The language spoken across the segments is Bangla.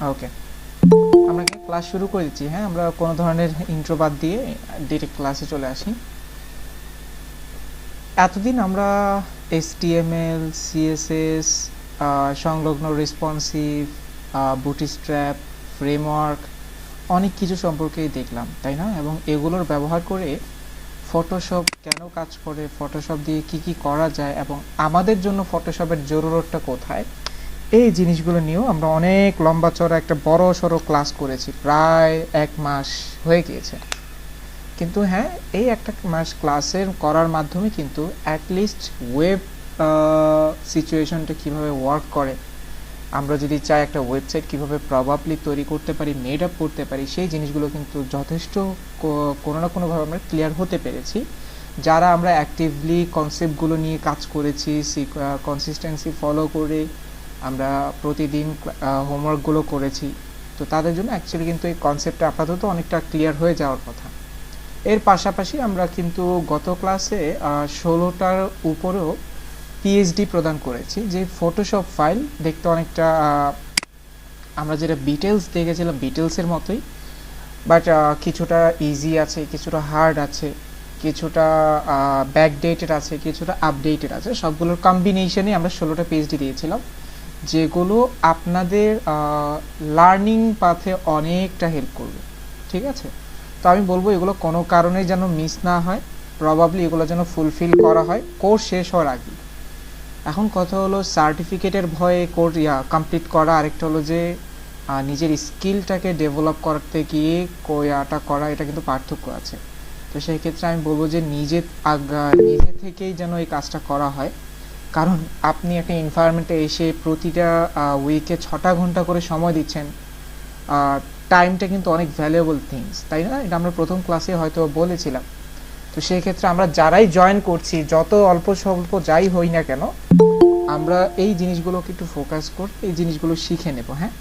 ওকে, আমরা কি ক্লাস শুরু করে দিচ্ছি? হ্যাঁ, আমরা কোনো ধরনের ইন্ট্রো বাদ দিয়ে ডিরেক্ট ক্লাসে চলে আসি। এতদিন আমরা HTML, CSS, সংলগ্ন রেসপন্সিভ, বুটস্ট্র্যাপ, ফ্রেমওয়ার্ক অনেক কিছু সম্পর্কেই দেখলাম, তাই না? এবং এগুলোর ব্যবহার করে ফটোশপ কেন কাজ করে, ফটোশপ দিয়ে কি কি করা যায় এবং আমাদের জন্য ফটোশপের জরুরতটা কোথায়, এই জিনিসগুলো নিয়েও আমরা অনেক লম্বা চড়া একটা বড় সড়ো ক্লাস করেছি, প্রায় 1 মাস হয়ে গিয়েছে। কিন্তু হ্যাঁ, এই একটা মাস ক্লাসের করার মাধ্যমে কিন্তু অ্যাটলিস্ট ওয়েব সিচুয়েশনটা কিভাবে ওয়ার্ক করে, আমরা যদি চাই একটা ওয়েবসাইট কিভাবে প্রবাবলি তৈরি করতে পারি, মেড আপ করতে পারি, সেই জিনিসগুলো কিন্তু যথেষ্ট কোনো না কোনোভাবে আমরা ক্লিয়ার হতে পেরেছি। যারা আমরা অ্যাক্টিভলি কনসেপ্টগুলো নিয়ে কাজ করেছি, কনসিস্টেন্সি ফলো করে আমরা প্রতিদিন হোমওয়ার্কগুলো করেছি, তো তাদের জন্য অ্যাকচুয়ালি কিন্তু এই কনসেপ্টটা আপাতত অনেকটা ক্লিয়ার হয়ে যাওয়ার কথা। এর পাশাপাশি আমরা কিন্তু গত ক্লাসে 16টার উপরেও পিএইচডি প্রদান করেছি, যে ফটোশপ ফাইল দেখতে অনেকটা আমরা যেটা বিটেলস দেখেছিলাম বিটেলসের মতোই, বাট কিছুটা ইজি আছে, কিছুটা হার্ড আছে, কিছুটা ব্যাকডেটেড আছে, কিছুটা আপডেটেড আছে, সবগুলোর কম্বিনেশনে আমরা 16টা পিএইচডি দিয়েছিলাম, যেগুলো আপনাদের লার্নিং পাথে অনেকটা হেল্প করবে। ঠিক আছে, তো আমি বলবো এগুলো কোনো কারণে যেন মিস না হয়, প্রবাবলি এগুলো যেন ফুলফিল করা হয় কোর্স শেষ হওয়ার আগে। এখন কথা হলো সার্টিফিকেটের ভয়ে কোর্স কমপ্লিট করা, আরেকটা হলো যে নিজের স্কিলটাকে ডেভেলপ করতে গিয়ে কোয়াটা করা, এটা কিন্তু পার্থক্য আছে। তো সেই ক্ষেত্রে আমি বলবো যে নিজে থেকেই যেন এই কাজটা করা হয়, কারণ আপনি একটা এনভায়রনমেন্টে এসে প্রতিটা উইকে 6টা ঘন্টা করে সময় দিচ্ছেন, টাইমটা কিন্তু অনেক ভ্যালুয়েবল থিংস, তাই না? এটা আমরা প্রথম ক্লাসে হয়তো বলেছিলাম। তো সেই ক্ষেত্রে আমরা যারাই জয়েন করছি, যত অল্প স্বল্প যাই হই না কেন, আমরা এই জিনিসগুলোকে একটু ফোকাস করে এই জিনিসগুলো শিখে নেব। হ্যাঁ,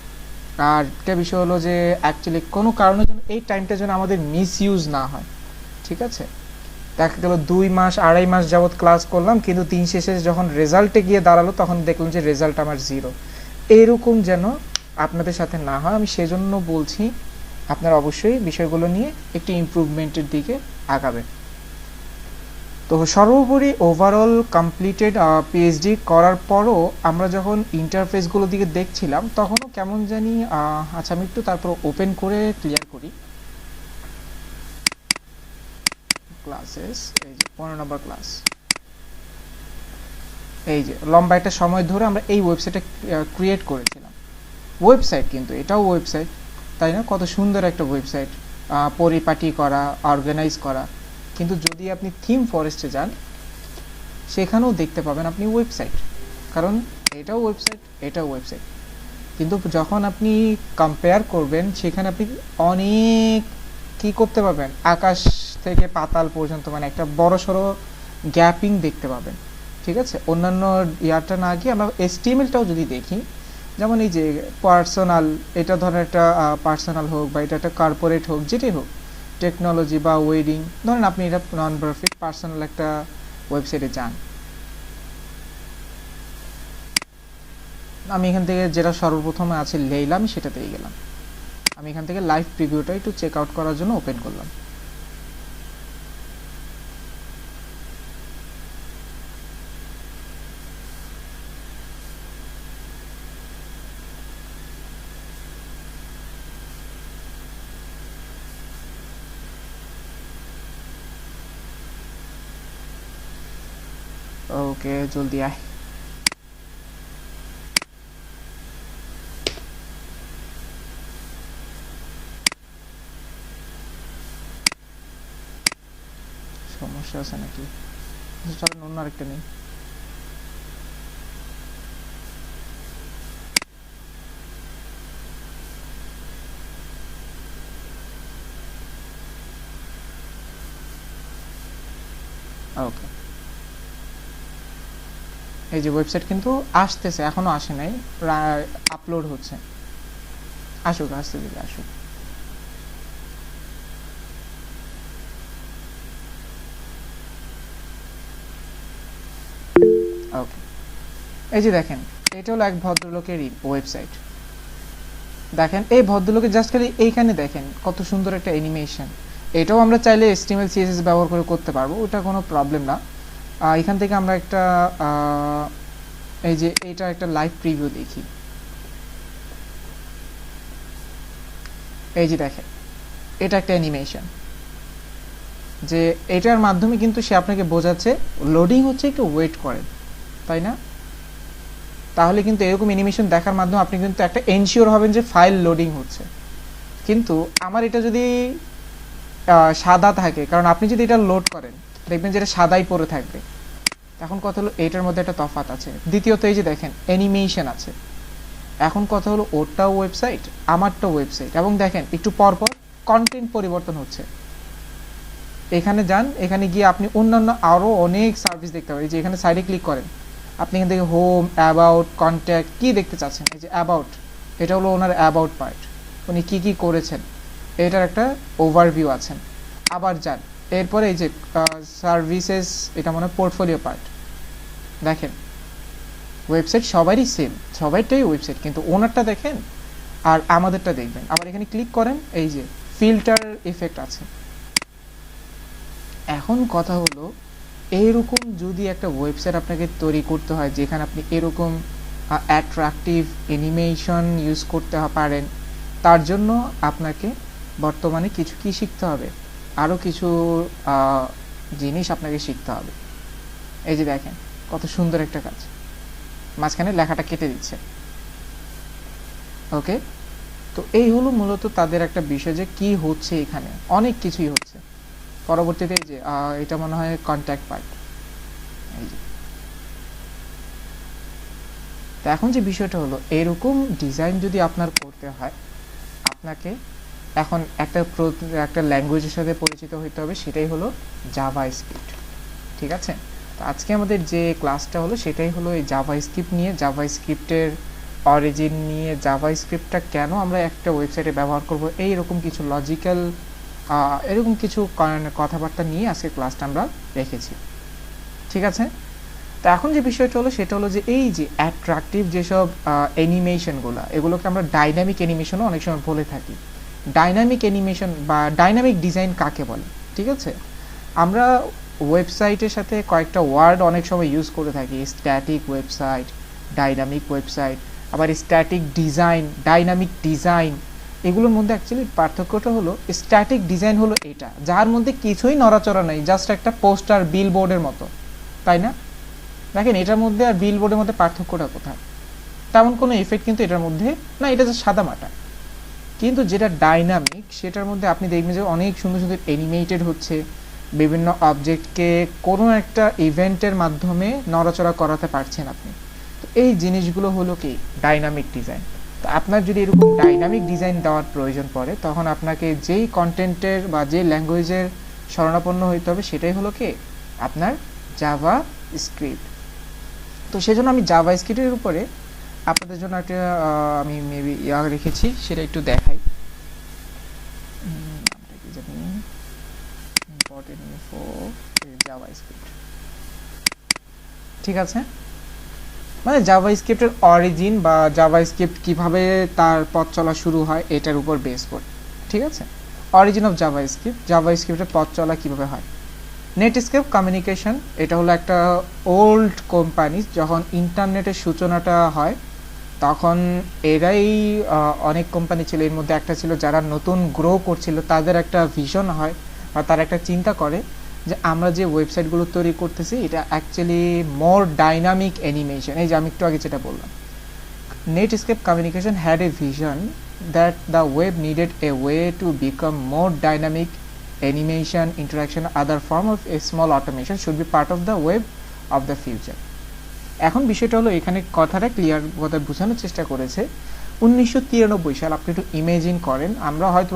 আর একটা বিষয় হলো যে অ্যাকচুয়ালি কোনো কারণের জন্য এই টাইমটা যেন আমাদের মিস ইউজ না হয়। ঠিক আছে, দেখা গেল 2 মাস 2.5 মাস যাবৎ ক্লাস করলাম, কিন্তু দিন শেষে যখন রেজাল্টে গিয়ে দাঁড়ালো তখন দেখলাম যে রেজাল্ট আমার 0। এরকম যেন আপনাদের সাথে না হয়, আমি সেজন্য বলছি আপনারা অবশ্যই বিষয়গুলো নিয়ে একটু ইমপ্রুভমেন্টের দিকে আগাবেন। তো সর্বোপরি ওভারঅল কমপ্লিটেড পিএইচডি করার পরও আমরা যখন ইন্টারফেসগুলোর দিকে দেখছিলাম তখনও কেমন জানি, আচ্ছা আমি একটু তারপর ওপেন করে ক্লিয়ার করি ক্লাসেস। এই যে 15 নম্বর ক্লাস, এই যে লম্বা একটা সময় ধরে আমরা এই ওয়েবসাইটটা ক্রিয়েট করেছিলাম। ওয়েবসাইট, কিন্তু এটাও ওয়েবসাইট, তাই না? কত সুন্দর একটা ওয়েবসাইট, পরিপাটি করা, অর্গানাইজ করা। কিন্তু যদি আপনি থিম ফরেস্টে যান সেখানেও দেখতে পাবেন আপনি ওয়েবসাইট, কারণ এটাও ওয়েবসাইট, এটাও ওয়েবসাইট। কিন্তু যখন আপনি কম্পেয়ার করবেন সেখানে আপনি অনেক কি করতে পারবেন, আকাশ থেকে পাতাল পর্যন্ত, মানে একটা বড় সড়ো গ্যাপিং দেখতে পাবেন। ঠিক আছে, অন্যান্য ইয়ারটা না গিয়ে আমরা HTML-টাও যদি দেখি, যেমন এই যে পার্সোনাল, এটা ধরেন একটা পার্সোনাল হোক বা এটা একটা কর্পোরেট হোক, যেটাই হোক, টেকনোলজি বা ওয়েডিং, ধরেন আপনি এটা নন প্রফিট পার্সোনাল একটা ওয়েবসাইটে যান, আমি এখান থেকে যেটা সর্বপ্রথমে আছে লেইলা, আমি সেটাতেই গেলাম। আমি এখান থেকে লাইভ প্রিভিউটা একটু চেক আউট করার জন্য ওপেন করলাম। ওকে, জলদি আয়। সমস্যা আছে নাকি? চলেন অন্য আরেকটা নেই। ওকে, এই যে ওয়েবসাইট কিন্তু আসতেছে, এখনো আসে নাই, আপলোড হচ্ছে, আসুক, আসতে দিলে আসুক। ওকে, এই যে দেখেন, এটা হলো এক ভদ্রলোকের ওয়েবসাইট। দেখেন এই ভদ্রলোকে জাস্ট খালি এইখানে দেখেন কত সুন্দর একটা অ্যানিমেশন। এটাও আমরা চাইলে HTML CSS ব্যবহার করে করতে পারবো, ওটা কোনো প্রবলেম না। এখান থেকে আমরা একটা এই যে এটা একটা লাইভ প্রিভিউ দেখি। এই যে দেখেন এটা একটা অ্যানিমেশন, যে এটার মাধ্যমে কিন্তু সে আপনাকে বোঝাচ্ছে লোডিং হচ্ছে, একটু ওয়েট করেন, তাই না? তাহলে কিন্তু এরকম অ্যানিমেশন দেখার মাধ্যমে আপনি কিন্তু একটা এনশিওর হবেন যে ফাইল লোডিং হচ্ছে। কিন্তু আমার এটা যদি সাদা থাকে, কারণ আপনি যদি এটা লোড করেন দেখবেন যে এটা সাদাই পড়ে থাকবে। এখন কথা হলো এটার মধ্যে একটা তফাৎ আছে। দ্বিতীয়ত এই যে দেখেন অ্যানিমেশন আছে। এখন কথা হলো ওরটাও ওয়েবসাইট, আমারটাও ওয়েবসাইট, এবং দেখেন একটু পরপর কন্টেন্ট পরিবর্তন হচ্ছে। এখানে যান, এখানে গিয়ে আপনি অন্যান্য আরও অনেক সার্ভিস দেখতে পারেন। যে এখানে সাইডে ক্লিক করেন, আপনি এখান থেকে হোম, অ্যাবাউট, কন্ট্যাক্ট কি দেখতে চাচ্ছেন। এই যে অ্যাবাউট, এটা হলো ওনার অ্যাবাউট পার্ট, উনি কি কি করেছেন এটার একটা ওভারভিউ আছেন। আবার যান, এরপরে এই যে সার্ভিসেস, এটা মনে হয় পোর্টফোলিও পার্ট। দেখেন ওয়েবসাইট সবারই সেম, সবাইটাই ওয়েবসাইট, কিন্তু ওনারটা দেখেন আর আমাদেরটা দেখবেন। আবার এখানে ক্লিক করেন, এই যে ফিল্টার ইফেক্ট আছে। এখন কথা হলো এইরকম যদি একটা ওয়েবসাইট আপনাকে তৈরি করতে হয় যেখানে আপনি এরকম অ্যাট্রাকটিভ অ্যানিমেশন ইউজ করতে পারেন, তার জন্য আপনাকে বর্তমানে কিছু কি শিখতে হবে, আরও কিছু জিনিস আপনাকে শিখতে হবে। এই যে দেখেন কত সুন্দর একটা কাজ, মাঝখানে লেখাটা কেটে দিচ্ছে। ওকে, তো এই হলো মূলত তাদের একটা বিষয় যে কি হচ্ছে, এখানে অনেক কিছুই হচ্ছে। পরবর্তীতে এই যে এটা মনে হয় কন্ট্যাক্ট পার্ট। এই যে তো এখন যে বিষয়টা হলো, এরকম ডিজাইন যদি আপনার করতে হয়, আপনাকে এখন একটা ল্যাঙ্গুয়েজের সাথে পরিচিত হতে হবে, সেটাই হলো জাভাস্ক্রিপ্ট। ঠিক আছে, তো আজকে আমাদের যে ক্লাসটা হলো সেটাই হলো এই জাভাস্ক্রিপ্ট নিয়ে, জাভাস্ক্রিপ্টের অরিজিন নিয়ে, জাভাস্ক্রিপ্টটা কেন আমরা একটা ওয়েবসাইটে ব্যবহার করব, এইরকম কিছু লজিক্যাল এরকম কিছু কথাবার্তা নিয়ে আজকে ক্লাসটা আমরা রেখেছি। ঠিক আছে, তো এখন যে বিষয়টা হলো সেটা হলো যে এই যে অ্যাট্রাকটিভ যেসব অ্যানিমেশনগুলো, এগুলোকে আমরা ডাইনামিক অ্যানিমেশনও অনেক সময় বলে থাকি। ডাইনামিক অ্যানিমেশন বা ডাইনামিক ডিজাইন কাকে বলে? ঠিক আছে, আমরা ওয়েবসাইটের সাথে কয়েকটা ওয়ার্ড অনেক সময় ইউজ করে থাকি, স্ট্যাটিক ওয়েবসাইট, ডাইনামিক ওয়েবসাইট, আবার স্ট্যাটিক ডিজাইন, ডাইনামিক ডিজাইন। এগুলোর মধ্যে অ্যাকচুয়ালি পার্থক্যটা হলো স্ট্যাটিক ডিজাইন হলো এটা যার মধ্যে কিছুই নড়াচড়া নেই, জাস্ট একটা পোস্টার বিলবোর্ডের মতো, তাই না? দেখেন এটার মধ্যে আর বিলবোর্ডের মধ্যে পার্থক্যটা কোথায়? তেমন কোনো এফেক্ট কিন্তু এটার মধ্যে না, এটা যে সাদা মাটা। কিন্তু যেটা ডাইনামিক সেটার মধ্যে আপনি দেখবেন যে অনেক সুন্দর সুন্দর অ্যানিমেটেড হচ্ছে, বিভিন্ন অবজেক্টকে কোনো একটা ইভেন্টের মাধ্যমে নড়াচড়া করাতে পারছেন আপনি। তো এই জিনিসগুলো হলো কি ডাইনামিক ডিজাইন। তো আপনার যদি এরকম ডাইনামিক ডিজাইন দেওয়ার প্রয়োজন পড়ে, তখন আপনাকে যেই কন্টেন্টের বা যে ল্যাঙ্গুয়েজের শরণাপন্ন হইতে হবে সেটাই হলো কি আপনার জাভা স্ক্রিপ্ট। তো সেজন্য আমি জাভা স্ক্রিপ্টের উপরে আপনাদের জন্য একটা আমি মেবি রেখেছি, সেটা একটু দেখাই। নামটা কি জানি, ইম্পর্টেন্ট ইনফো জাভা স্ক্রিপ্ট। ঠিক আছে, মানে জাভা স্ক্রিপ্টের অরিজিন বা জাভা স্ক্রিপ্ট কীভাবে তার পথ চলা শুরু হয় এটার উপর বেস করে। ঠিক আছে, অরিজিন অফ জাভা স্ক্রিপ্ট, জাভা স্ক্রিপ্টের পথ চলা কীভাবে হয়। নেটস্কেপ কমিউনিকেশন, এটা হলো একটা ওল্ড কোম্পানি। যখন ইন্টারনেটের সূচনাটা হয় তখন এরাই অনেক কোম্পানি ছিল, এর মধ্যে একটা ছিল যারা নতুন গ্রো করছিল, তাদের একটা ভিশন হয় বা তারা একটা চিন্তা করে যে আমরা যে ওয়েবসাইটগুলো তৈরি করতেছি এটা অ্যাকচুয়ালি মোর ডাইনামিক অ্যানিমেশন। এই যে আমি একটু আগে যেটা বললাম, Netscape communication had a vision that the web needed a way to become more dynamic animation, interaction, other form of a small automation should be part of the web of the future. এখন বিষয়টা হলো এখানে কথাটা ক্লিয়ার কথা বোঝানোর চেষ্টা করেছে 1993 সাল। আপনি একটু ইমেজিন করেন, আমরা হয়তো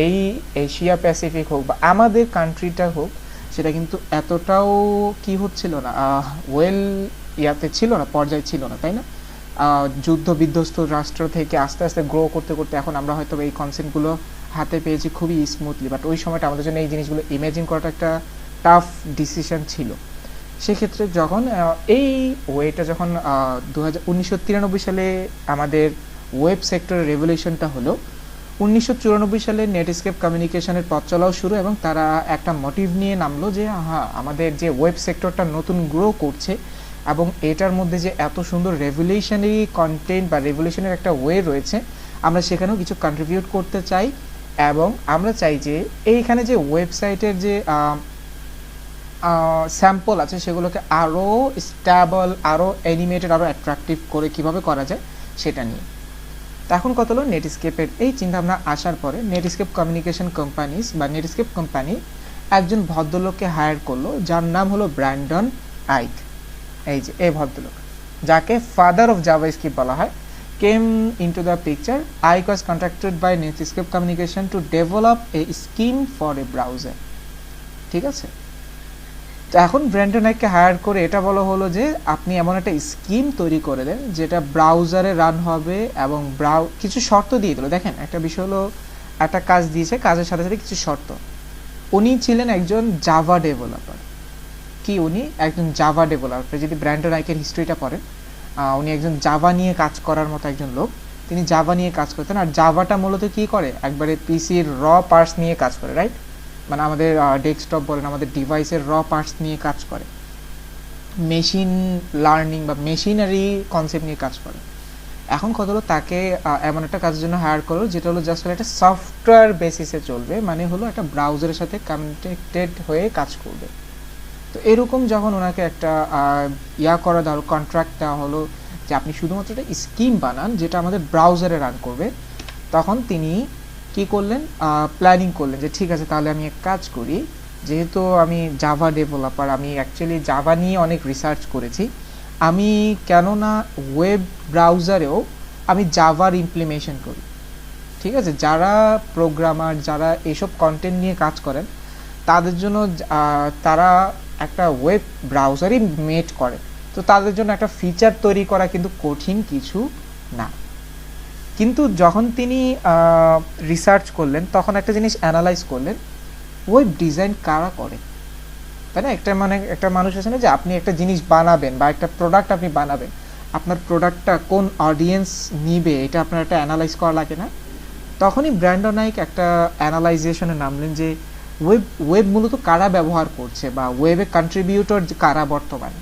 এই এশিয়া প্যাসিফিক হোক বা আমাদের কান্ট্রিটা হোক, সেটা কিন্তু এতটাও কি হচ্ছিল না, ওয়েল ইয়াতে ছিল না, পর্যায়ে ছিল না, তাই না? যুদ্ধ বিধ্বস্ত রাষ্ট্র থেকে আস্তে আস্তে গ্রো করতে করতে এখন আমরা হয়তো এই কনসেপ্টগুলো হাতে পেয়েছি খুবই স্মুথলি, বাট ওই সময়টা আমাদের জন্য এই জিনিসগুলো ইমেজিন করাটা একটা টাফ ডিসিশন ছিল। সেক্ষেত্রে যখন এই ওয়েটা যখন 1993 সালে আমাদের ওয়েব সেক্টরের রেভলিউশনটা হলো 1994 সালে নেটস্কেপ কমিউনিকেশনের পথ চলাও শুরু, এবং তারা একটা মোটিভ নিয়ে নামলো যে হ্যাঁ, আমাদের যে ওয়েব সেক্টরটা নতুন গ্রো করছে এবং এটার মধ্যে যে এত সুন্দর রেভলিউশনারি কন্টেন্ট বা রেভলিউশনারি একটা ওয়ে রয়েছে, আমরা সেখানেও কিছু কন্ট্রিবিউট করতে চাই। এবং আমরা চাই যে এইখানে যে ওয়েবসাইটের যে স্যাম্পল আছে সেগুলোকে আরও স্ট্যাবল, আরও অ্যানিমেটেড, আরও অ্যাট্রাকটিভ করে কিভাবে করা যায় সেটা নিয়ে। তো এখন কত হলো, নেটস্কেপের এই চিন্তাভাবনা আসার পরে নেটস্কেপ কমিউনিকেশন কোম্পানিজ বা নেটস্কেপ কোম্পানি একজন ভদ্রলোককে হায়ার করলো যার নাম হলো ব্র্যান্ডন আইক। এই যে এই ভদ্রলোক, যাকে ফাদার অফ জাভাস্ক্রিপ্ট বলা হয়, came into the picture. Ike was contracted by Netscape Communication to develop a scheme for a browser. ঠিক আছে, তো এখন ব্র্যান্ডন আইককে হায়ার করে এটা বলা হলো যে আপনি এমন একটা স্কিম তৈরি করে দেন যেটা ব্রাউজারে রান হবে, এবং কিছু শর্ত দিয়ে দিল। দেখেন একটা বিষয় হলো, একটা কাজ দিয়েছে, কাজের সাথে সাথে কিছু শর্ত। উনি ছিলেন একজন জাভা ডেভেলপার। কি উনি একজন জাভা ডেভেলপার? যদি ব্র্যান্ডন আইকের হিস্ট্রিটা পড়েন, উনি একজন জাভা নিয়ে কাজ করার মতো একজন লোক। তিনি জাভা নিয়ে কাজ করতেন, আর জাভাটা মূলত কি করে, একবারে পিসির র পার্টস নিয়ে কাজ করে, রাইট? মানে আমাদের ডেস্কটপ বলেন, আমাদের ডিভাইসের র পার্টস নিয়ে কাজ করে, মেশিন লার্নিং বা মেশিনারি কনসেপ্ট নিয়ে কাজ করে। এখন কত হলো, তাকে এমন একটা কাজের জন্য হায়ার করলো যেটা হলো জাস্ট একটা সফটওয়্যার বেসিসে চলবে, মানে হলো একটা ব্রাউজারের সাথে কানেক্টেড হয়ে কাজ করবে। তো এরকম যখন ওনাকে একটা করা দেওয়া হলো, কন্ট্রাক্ট দেওয়া হলো যে আপনি শুধুমাত্র একটা স্কিম বানান যেটা আমাদের ব্রাউজারে রান করবে, তখন তিনি কি করলেন, প্ল্যানিং করলেন যে ঠিক আছে, তাহলে আমি এক কাজ করি, যেহেতু আমি জাভা ডেভেলপার, আমি অ্যাকচুয়ালি জাভা নিয়ে অনেক রিসার্চ করেছি, আমি কেননা ওয়েব ব্রাউজারেও আমি জাভার ইমপ্লিমেশন করি। ঠিক আছে, যারা প্রোগ্রামার, যারা এসব কন্টেন্ট নিয়ে কাজ করেন, তাদের জন্য তারা একটা ওয়েব ব্রাউজারই মেড করে, তো তাদের জন্য একটা ফিচার তৈরি করা কিন্তু কঠিন কিছু না। কিন্তু যখন তিনি রিসার্চ করলেন, তখন একটা জিনিস অ্যানালাইজ করলেন, ওয়েব ডিজাইন কারা করে, তাই না? একটা মানুষ আছে না যে আপনি একটা জিনিস বানাবেন বা একটা প্রোডাক্ট আপনি বানাবেন, আপনার প্রোডাক্টটা কোন অডিয়েন্স নিবে এটা আপনার একটা অ্যানালাইজ করা লাগে না? তখনই ব্র্যান্ডন আইক একটা অ্যানালাইজেশনে নামলেন যে ওয়েব মূলত কারা ব্যবহার করছে বা ওয়েবে কন্ট্রিবিউটর কারা বর্তমানে।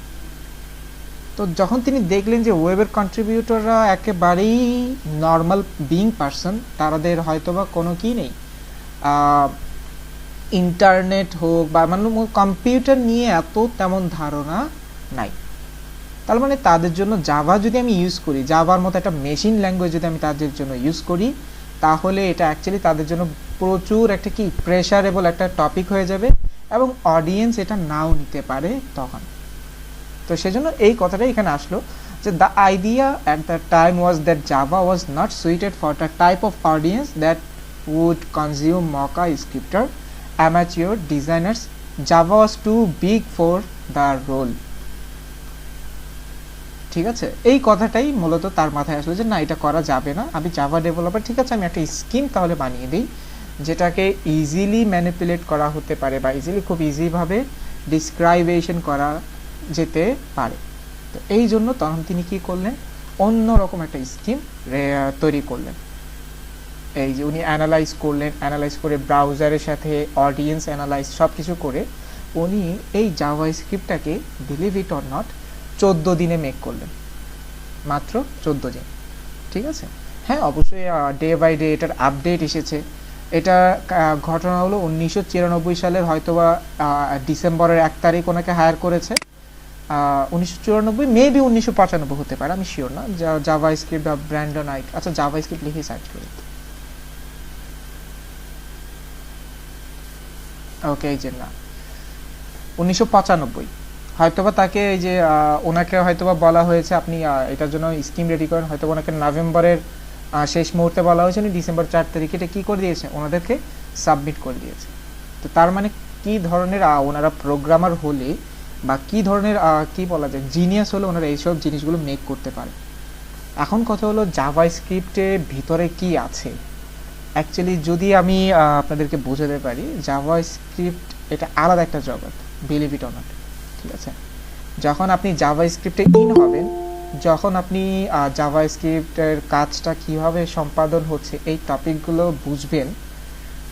তো যখন তিনি দেখলেন যে ওয়েবের কন্ট্রিবিউটররা একেবারেই নর্মাল বিং পারসন, তাদের হয়তোবা কোনো কি নেই, ইন্টারনেট হোক বা মানে কম্পিউটার নিয়ে এত তেমন ধারণা নাই, তার মানে তাদের জন্য জাভা যদি আমি ইউজ করি, জাভার মতো একটা মেশিন ল্যাঙ্গুয়েজ যদি আমি তাদের জন্য ইউজ করি, তাহলে এটা অ্যাকচুয়ালি তাদের জন্য প্রচুর একটা কি প্রেশারেবল একটা টপিক হয়ে যাবে, এবং অডিয়েন্স এটা নাও নিতে পারে তখন। তো সেজন্য এই কথাটাই এখানে আসলো যে the idea at the time was that Java was not suited for the type of audience that would consume Mocha scripter amateur designers. Java was too big for the role. ঠিক আছে, এই কথাটাই মূলত তার মাথায় আসলো যে না, এটা করা যাবে না, আমি জাভা ডেভেলপার, ঠিক আছে আমি একটা স্কিম তাহলে বানিয়ে দিই যেটাকে ইজিলি ম্যানিপুলেট করা হতে পারে বা ইজিলি খুব ইজিভাবে ডিসক্রাইবেশন করা যেতে পারে। তো এই জন্য তখন তিনি কি করলেন, অন্যরকম একটা স্কিম তৈরি করলেন। এই যে উনি অ্যানালাইজ করলেন, অ্যানালাইজ করে ব্রাউজারের সাথে অডিয়েন্স অ্যানালাইজ সব কিছু করে উনি এই জাভা স্ক্রিপ্টটাকে, বিলিভ ইট অর নট, 14 দিনে মেক করলেন, মাত্র 14 দিন। ঠিক আছে, হ্যাঁ অবশ্যই ডে বাই ডে এটার আপডেট এসেছে। এটা ঘটনা হলো 1994 সালের হয়তোবা ডিসেম্বরের 1 তারিখ ওনাকে হায়ার করেছে। 1994 মেবি 1995 হতে পারে, আমি শিওর না। জাভা স্ক্রিপ্ট বা ব্র্যান্ডন আইক, আচ্ছা জাভা স্ক্রিপ্ট লিখে সার্চ করি। ওকে, এই যে না 1995 হয়তোবা তাকে এই যে ওনাকে হয়তোবা বলা হয়েছে আপনি এটার জন্য স্কিম রেডি করেন, হয়তো ওনাকে নভেম্বরের শেষ মুহূর্তে বলা হয়েছে, ডিসেম্বর 4 তারিখে এটা কী করে দিয়েছে, ওনাদেরকে সাবমিট করে দিয়েছে। তো তার মানে কী ধরনের ওনারা প্রোগ্রামার হলে বা কী ধরনের কী বলা যায় জিনিয়াস হলে ওনারা এইসব জিনিসগুলো মেক করতে পারে। এখন কথা হলো জাভা স্ক্রিপ্টের ভিতরে কি আছে। অ্যাকচুয়ালি যদি আমি আপনাদেরকে বোঝাতে পারি, জাভা স্ক্রিপ্ট এটা আলাদা একটা জগৎ, বিলিভ ইট অর নট। ঠিক আছে, যখন আপনি জাভা স্ক্রিপ্টে ইন হবেন, যখন আপনি জাভাস্ক্রিপ্টের কাজটা কিভাবে সম্পাদন হচ্ছে এই টপিকগুলো বুঝবেন,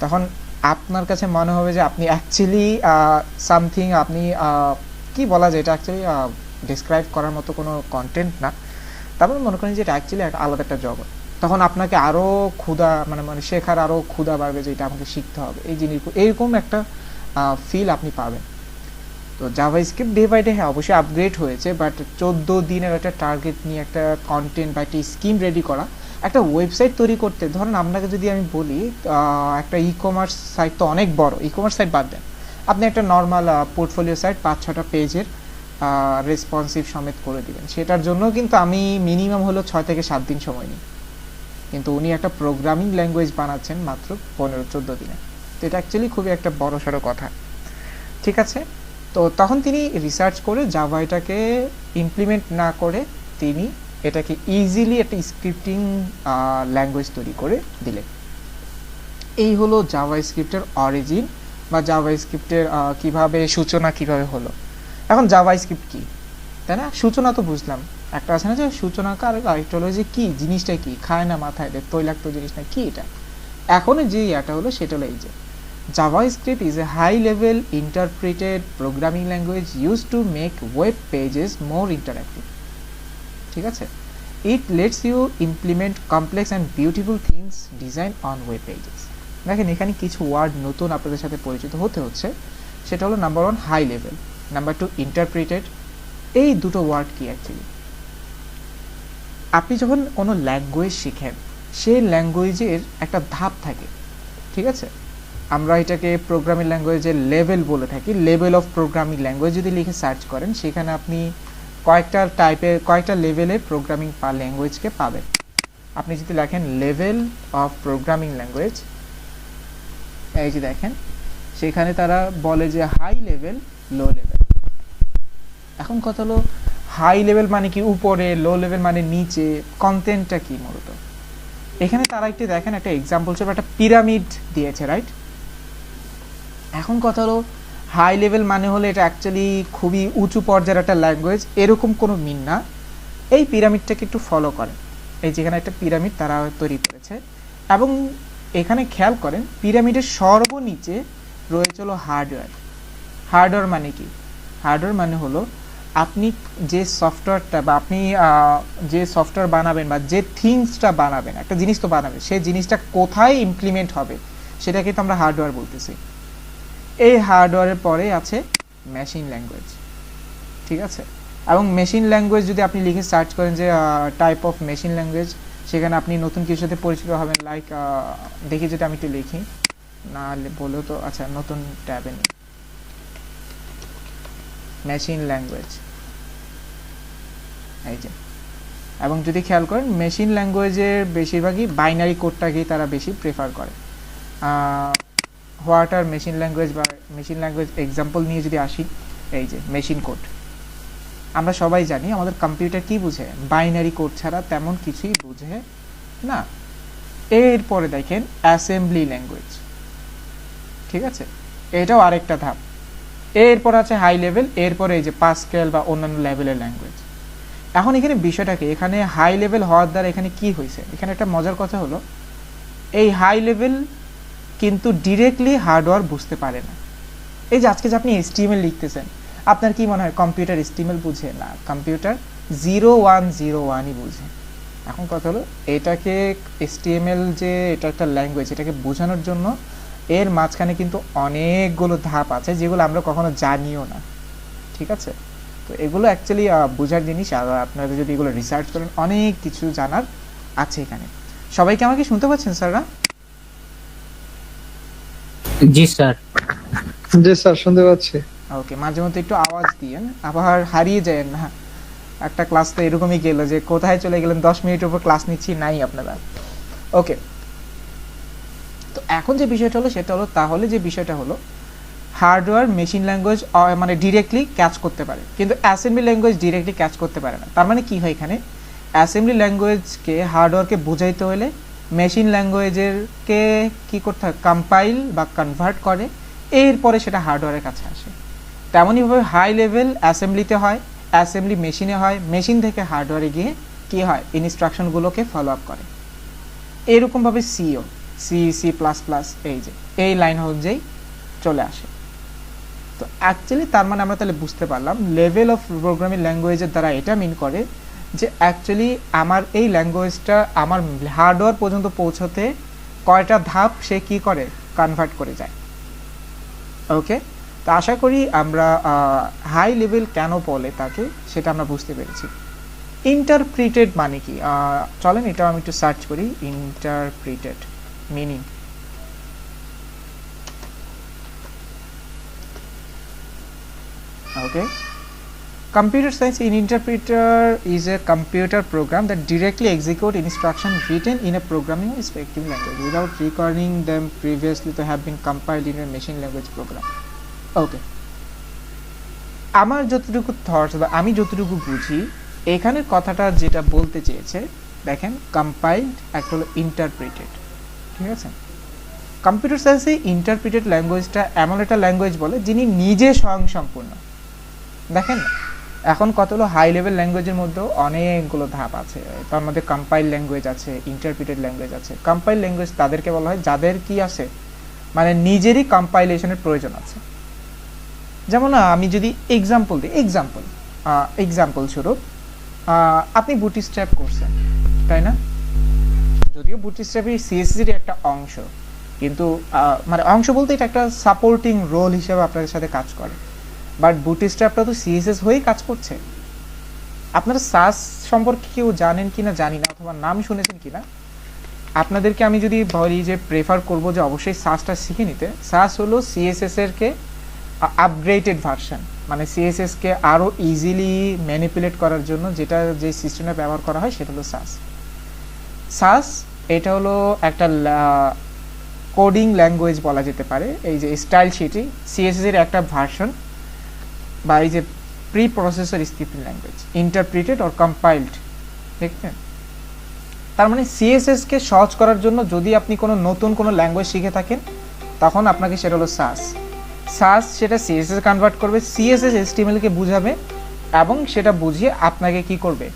তখন আপনার কাছে মনে হবে যে আপনি অ্যাকচুয়ালি সামথিং, আপনি কি বলা যায়, এটা অ্যাকচুয়ালি ডিসক্রাইব করার মতো কোনো কন্টেন্ট না। তারপর মনে করেন যে এটা অ্যাকচুয়ালি একটা আলাদা একটা জগৎ। তখন আপনাকে আরও ক্ষুধা, মানে শেখার আরও ক্ষুধা বাড়বে যে এটা আমাকে শিখতে হবে, এই জিনিস, এরকম একটা ফিল আপনি পাবেন। তো জাভাস্ক্রিপ্ট ডে বাই ডে হ্যাঁ অবশ্যই আপগ্রেড হয়েছে, বাট 14 দিনের একটা টার্গেট নিয়ে একটা কন্টেন্ট বা একটা স্কিম রেডি করা, একটা ওয়েবসাইট তৈরি করতে, ধরেন আপনাকে যদি আমি বলি একটা ই কমার্স সাইট তো অনেক বড়, ই কমার্স সাইট বাদ দেন, আপনি একটা নর্মাল পোর্টফোলিও সাইট 5-6টা পেজের রেসপন্সিভ সমেত করে দিবেন, সেটার জন্য কিন্তু আমি মিনিমাম হলো 6 থেকে 7 দিন সময় নিই, কিন্তু উনি একটা প্রোগ্রামিং ল্যাঙ্গুয়েজ বানাচ্ছেন মাত্র 15-14 দিনে। তো এটা অ্যাকচুয়ালি খুবই একটা বড় সড়ো কথা, ঠিক আছে। তো তখন তিনি রিসার্চ করে জাভা এটাকে ইমপ্লিমেন্ট না করে তিনি এটাকে ইজিলি একটা স্ক্রিপ্টিং ল্যাঙ্গুয়েজ তৈরি করে দিলেন। এই হলো জাভাস্ক্রিপ্টের অরিজিন বা জাভাস্ক্রিপ্টের কিভাবে সূচনা কিভাবে হলো। এখন জাভাস্ক্রিপ্ট কি, তাই না? সূচনা তো বুঝলাম, একটা আছে না যে সূচনাকার, আরেকটা হলো যে কি জিনিসটা, কি খায় না মাথায় তৈলাক্ত জিনিস না কি এটা। এখন যে এটা হলো সেটা হলো এই যে JavaScript is a high-level interpreted programming language used to make web pages more interactive. ঠিক আছে? It lets you implement complex and beautiful things designed on web pages. দেখেন এখানে কিছু ওয়ার্ড নতুন আপনাদের সাথে পরিচিত হতে হচ্ছে। সেটা হলো number 1 high level, number 2 interpreted. এই দুটো ওয়ার্ড কি অ্যাকচুয়ালি, আপনি যখন কোনো ল্যাঙ্গুয়েজ শিখেন সেই ল্যাঙ্গুয়েজের একটা ধাপ থাকে, ঠিক আছে? আমরা এটাকে প্রোগ্রামিং ল্যাঙ্গুয়েজের লেভেল বলে থাকি। লেভেল অফ প্রোগ্রামিং ল্যাঙ্গুয়েজ যদি লিখে সার্চ করেন সেখানে আপনি কয়েকটা লেভেলের প্রোগ্রামিং ল্যাঙ্গুয়েজকে পাবেন। আপনি যদি লেখেন লেভেল অফ প্রোগ্রামিং ল্যাঙ্গুয়েজ, এই যে দেখেন সেখানে তারা বলে যে হাই লেভেল, লো লেভেল। এখন কথা হলো হাই লেভেল মানে কি উপরে, লো লেভেল মানে নিচে, কন্টেন্টটা কি মূলত। এখানে তারা একটি দেখেন একটা এক্সাম্পল হিসেবে একটা পিরামিড দিয়েছে, রাইট? এখন কথা হলো হাই লেভেল মানে হলো এটা অ্যাকচুয়ালি খুবই উঁচু পর্যায়ের একটা ল্যাঙ্গুয়েজ, এরকম কোনো মিন না। এই পিরামিডটাকে একটু ফলো করেন, এই যেখানে একটা পিরামিড তারা তৈরি করেছে, এবং এখানে খেয়াল করেন পিরামিডের সর্বনিচে রয়েছে হলো হার্ডওয়্যার। হার্ডওয়্যার মানে কি? হার্ডওয়্যার মানে হলো আপনি যে সফটওয়্যারটা বা আপনি যে সফটওয়্যার বানাবেন বা যে থিংসটা বানাবেন, একটা জিনিস তো বানাবেন, সেই জিনিসটা কোথায় ইমপ্লিমেন্ট হবে সেটাকে তো আমরা হার্ডওয়্যার বলতেছি। এই হার্ডওয়্যারের পরে আছে মেশিন ল্যাঙ্গুয়েজ, ঠিক আছে? এবং মেশিন ল্যাঙ্গুয়েজ যদি আপনি লিখে সার্চ করেন যে টাইপ অফ মেশিন ল্যাঙ্গুয়েজ, সেখানে আপনি নতুন কিছুর সাথে পরিচিত হবেন। লাইক দেখি যদি আমি একটু লিখি, না বলেও তো, আচ্ছা নতুন ট্যাবে নিই, মেশিন ল্যাঙ্গুয়েজ, এই যে। এবং যদি খেয়াল করেন মেশিন ল্যাঙ্গুয়েজের বেশিরভাগই বাইনারি কোডটাকেই তারা বেশি প্রেফার করে। হোয়াট আর মেশিন ল্যাঙ্গুয়েজ বা মেশিন ল্যাঙ্গুয়েজ এক্সাম্পল নিয়ে যদি আসি, এই যে মেশিন কোড, আমরা সবাই জানি আমাদের কম্পিউটার কি বুঝে, বাইনারি কোড ছাড়া তেমন কিছুই বুঝে না। এরপরে দেখেন অ্যাসেম্বলি ল্যাঙ্গুয়েজ, ঠিক আছে? এটাও আরেকটা ধাপ। এরপর আছে হাই লেভেল, এরপরে এই যে পাসকেল বা অন্যান্য লেভেলের ল্যাঙ্গুয়েজ। এখন এখানে বিষয়টাকে, এখানে হাই লেভেল হওয়ার দ্বারা এখানে কি হয়েছে, এখানে একটা মজার কথা হলো এই হাই লেভেল কিন্তু ডিরেক্টলি হার্ডওয়্যার বুঝতে পারে না। এই যে আজকে যে আপনি HTML লিখতেছেন, আপনার কি মনে হয় কম্পিউটার HTML বুঝে? না, কম্পিউটার 0101ই বুঝে। এখন কথা হলো এটাকে HTML যে এটা একটা ল্যাঙ্গুয়েজ, এটাকে বোঝানোর জন্য এর মাঝখানে কিন্তু অনেকগুলো ধাপ আছে যেগুলো আমরা কখনো জানিও না, ঠিক আছে? তো এগুলো অ্যাকচুয়ালি বোঝার জিনিস, আর আপনারা যদি এগুলো রিসার্চ করেন অনেক কিছু জানার আছে এখানে। সবাইকে আমাকে শুনতে পাচ্ছেন স্যাররা? জি স্যার। জি স্যার, শুনতে পাচ্ছি। ওকে, মাঝে মধ্যে একটু আওয়াজ দিয়েন, আবার হারিয়ে যায় না। একটা ক্লাস তো এরকমই গেল যে কোথায় চলে গেলেন, 10 মিনিটের উপর ক্লাস নিচ্ছি, নাই আপনারা। ওকে, তো এখন যে বিষয়টা হলো সেটা হলো, তাহলে যে বিষয়টা হলো হার্ডওয়্যার মেশিন ল্যাঙ্গুয়েজ মানে ডিরেক্টলি ক্যাচ করতে পারে, কিন্তু অ্যাসেম্বলি ল্যাঙ্গুয়েজ ডিরেক্টলি ক্যাচ করতে পারে না। তার মানে কি হয়, এখানে অ্যাসেম্বলি ল্যাঙ্গুয়েজকে হার্ডওয়্যারকে বোঝাইতে হলে মেশিন ল্যাঙ্গুয়েজেরকে কি করতে হয়, কম্পাইল বা কনভার্ট করে, এরপরে সেটা হার্ডওয়্যারের কাছে আসে। তেমনইভাবে হাই লেভেল অ্যাসেম্বলিতে হয়, অ্যাসেম্বলি মেশিনে হয়, মেশিন থেকে হার্ডওয়্যারে গিয়ে কি হয়, ইনস্ট্রাকশনগুলোকে ফলো আপ করে। এরকমভাবে সিও, সি++, এই যে এই লাইন অনুযায়ী চলে আসে। তো অ্যাকচুয়ালি তার মানে আমরা তাহলে বুঝতে পারলাম লেভেল অফ প্রোগ্রামিং ল্যাঙ্গুয়েজের দ্বারা এটা মিন করে যে অ্যাকচুয়ালি আমার এই ল্যাঙ্গুয়েজটা আমার হার্ডওয়্যার পর্যন্ত পৌঁছতে কয়টা ধাপ সে কি করে, কনভার্ট করে যায়। ওকে, তো আশা করি আমরা হাই লেভেল কেন বলে তাকে সেটা আমরা বুঝতে পেরেছি। ইন্টারপ্রিটেড মানে কি, চলেন এটা আমি একটু সার্চ করি। Interpreted meaning, okay, computer science in interpreter is a computer program that directly execute instruction written in a programming respective language without requiring them previously to have been compiled in a machine language program. Okay, আমার যতটুকু থটস বা আমি যতটুকু বুঝি এখানের কথাটা যেটা বলতে চেয়েছে, দেখেন কম্পাইলড একটা হলো ইন্টারপ্রিটেড, ঠিক আছে। কম্পিউটার সায়েন্সে ইন্টারপ্রিটেড ল্যাঙ্গুয়েজটা এমন একটা ল্যাঙ্গুয়েজ বলে যিনি নিজে স্বয়ংসম্পূর্ণ। দেখেন এখন কত হলো হাই লেভেল ল্যাঙ্গুয়েজের মধ্যেও অনেকগুলো ধাপ আছে, তার মধ্যে কম্পাইল ল্যাঙ্গুয়েজ আছে, ইন্টারপ্রিটেড ল্যাঙ্গুয়েজ আছে। কম্পাইল ল্যাঙ্গুয়েজ তাদেরকে বলা হয় যাদের কি আছে, মানে নিজেরই কম্পাইলেশনের প্রয়োজন আছে। যেমন আমি যদি এক্সাম্পল দিই, এক্সাম্পল স্বরূপ আপনি বুটস্ট্র্যাপ করছেন, তাই না? যদিও বুটস্ট্র্যাপই সিএসএস এর একটা অংশ, কিন্তু মানে অংশ বলতে এটা একটা সাপোর্টিং রোল হিসেবে আপনাদের সাথে কাজ করে। বাট বুটস্ট্র্যাপটা তো সিএসএস হয়েই কাজ করছে। আপনারা সাস সম্পর্কে কেউ জানেন কিনা জানি না, অথবা নাম শুনেছেন কিনা। আপনাদেরকে আমি যদি বলি যে প্রেফার করব যে অবশ্যই সাসটা শিখে নিতে। সাস হলো সিএসএস এর কে আপগ্রেডেড ভার্সন, মানে সিএসএস কে আরো ইজিলি ম্যানিপুলেট করার জন্য যেটা যে সিস্টেমে ব্যবহার করা হয় সেটা হলো সাস। সাস এটা হলো একটা কোডিং ল্যাঙ্গুয়েজ বলা যেতে পারে। এই যে স্টাইল শিটই সিএসএস এর একটা ভার্সন, বা এই যে pre processor scripting language, interpreted or compiled, ঠিক আছে। তার মানে সিএসএস কে সহজ করার জন্য যদি আপনি কোনো নতুন কোনো ল্যাঙ্গুয়েজ শিখে থাকেন তখন আপনাকে সেটা হলো সাস। সেটা সিএসএস কনভার্ট করবে, সিএসএস এইচটিএমএল কে বুঝাবে এবং সেটা বুঝিয়ে আপনাকে কি করবে,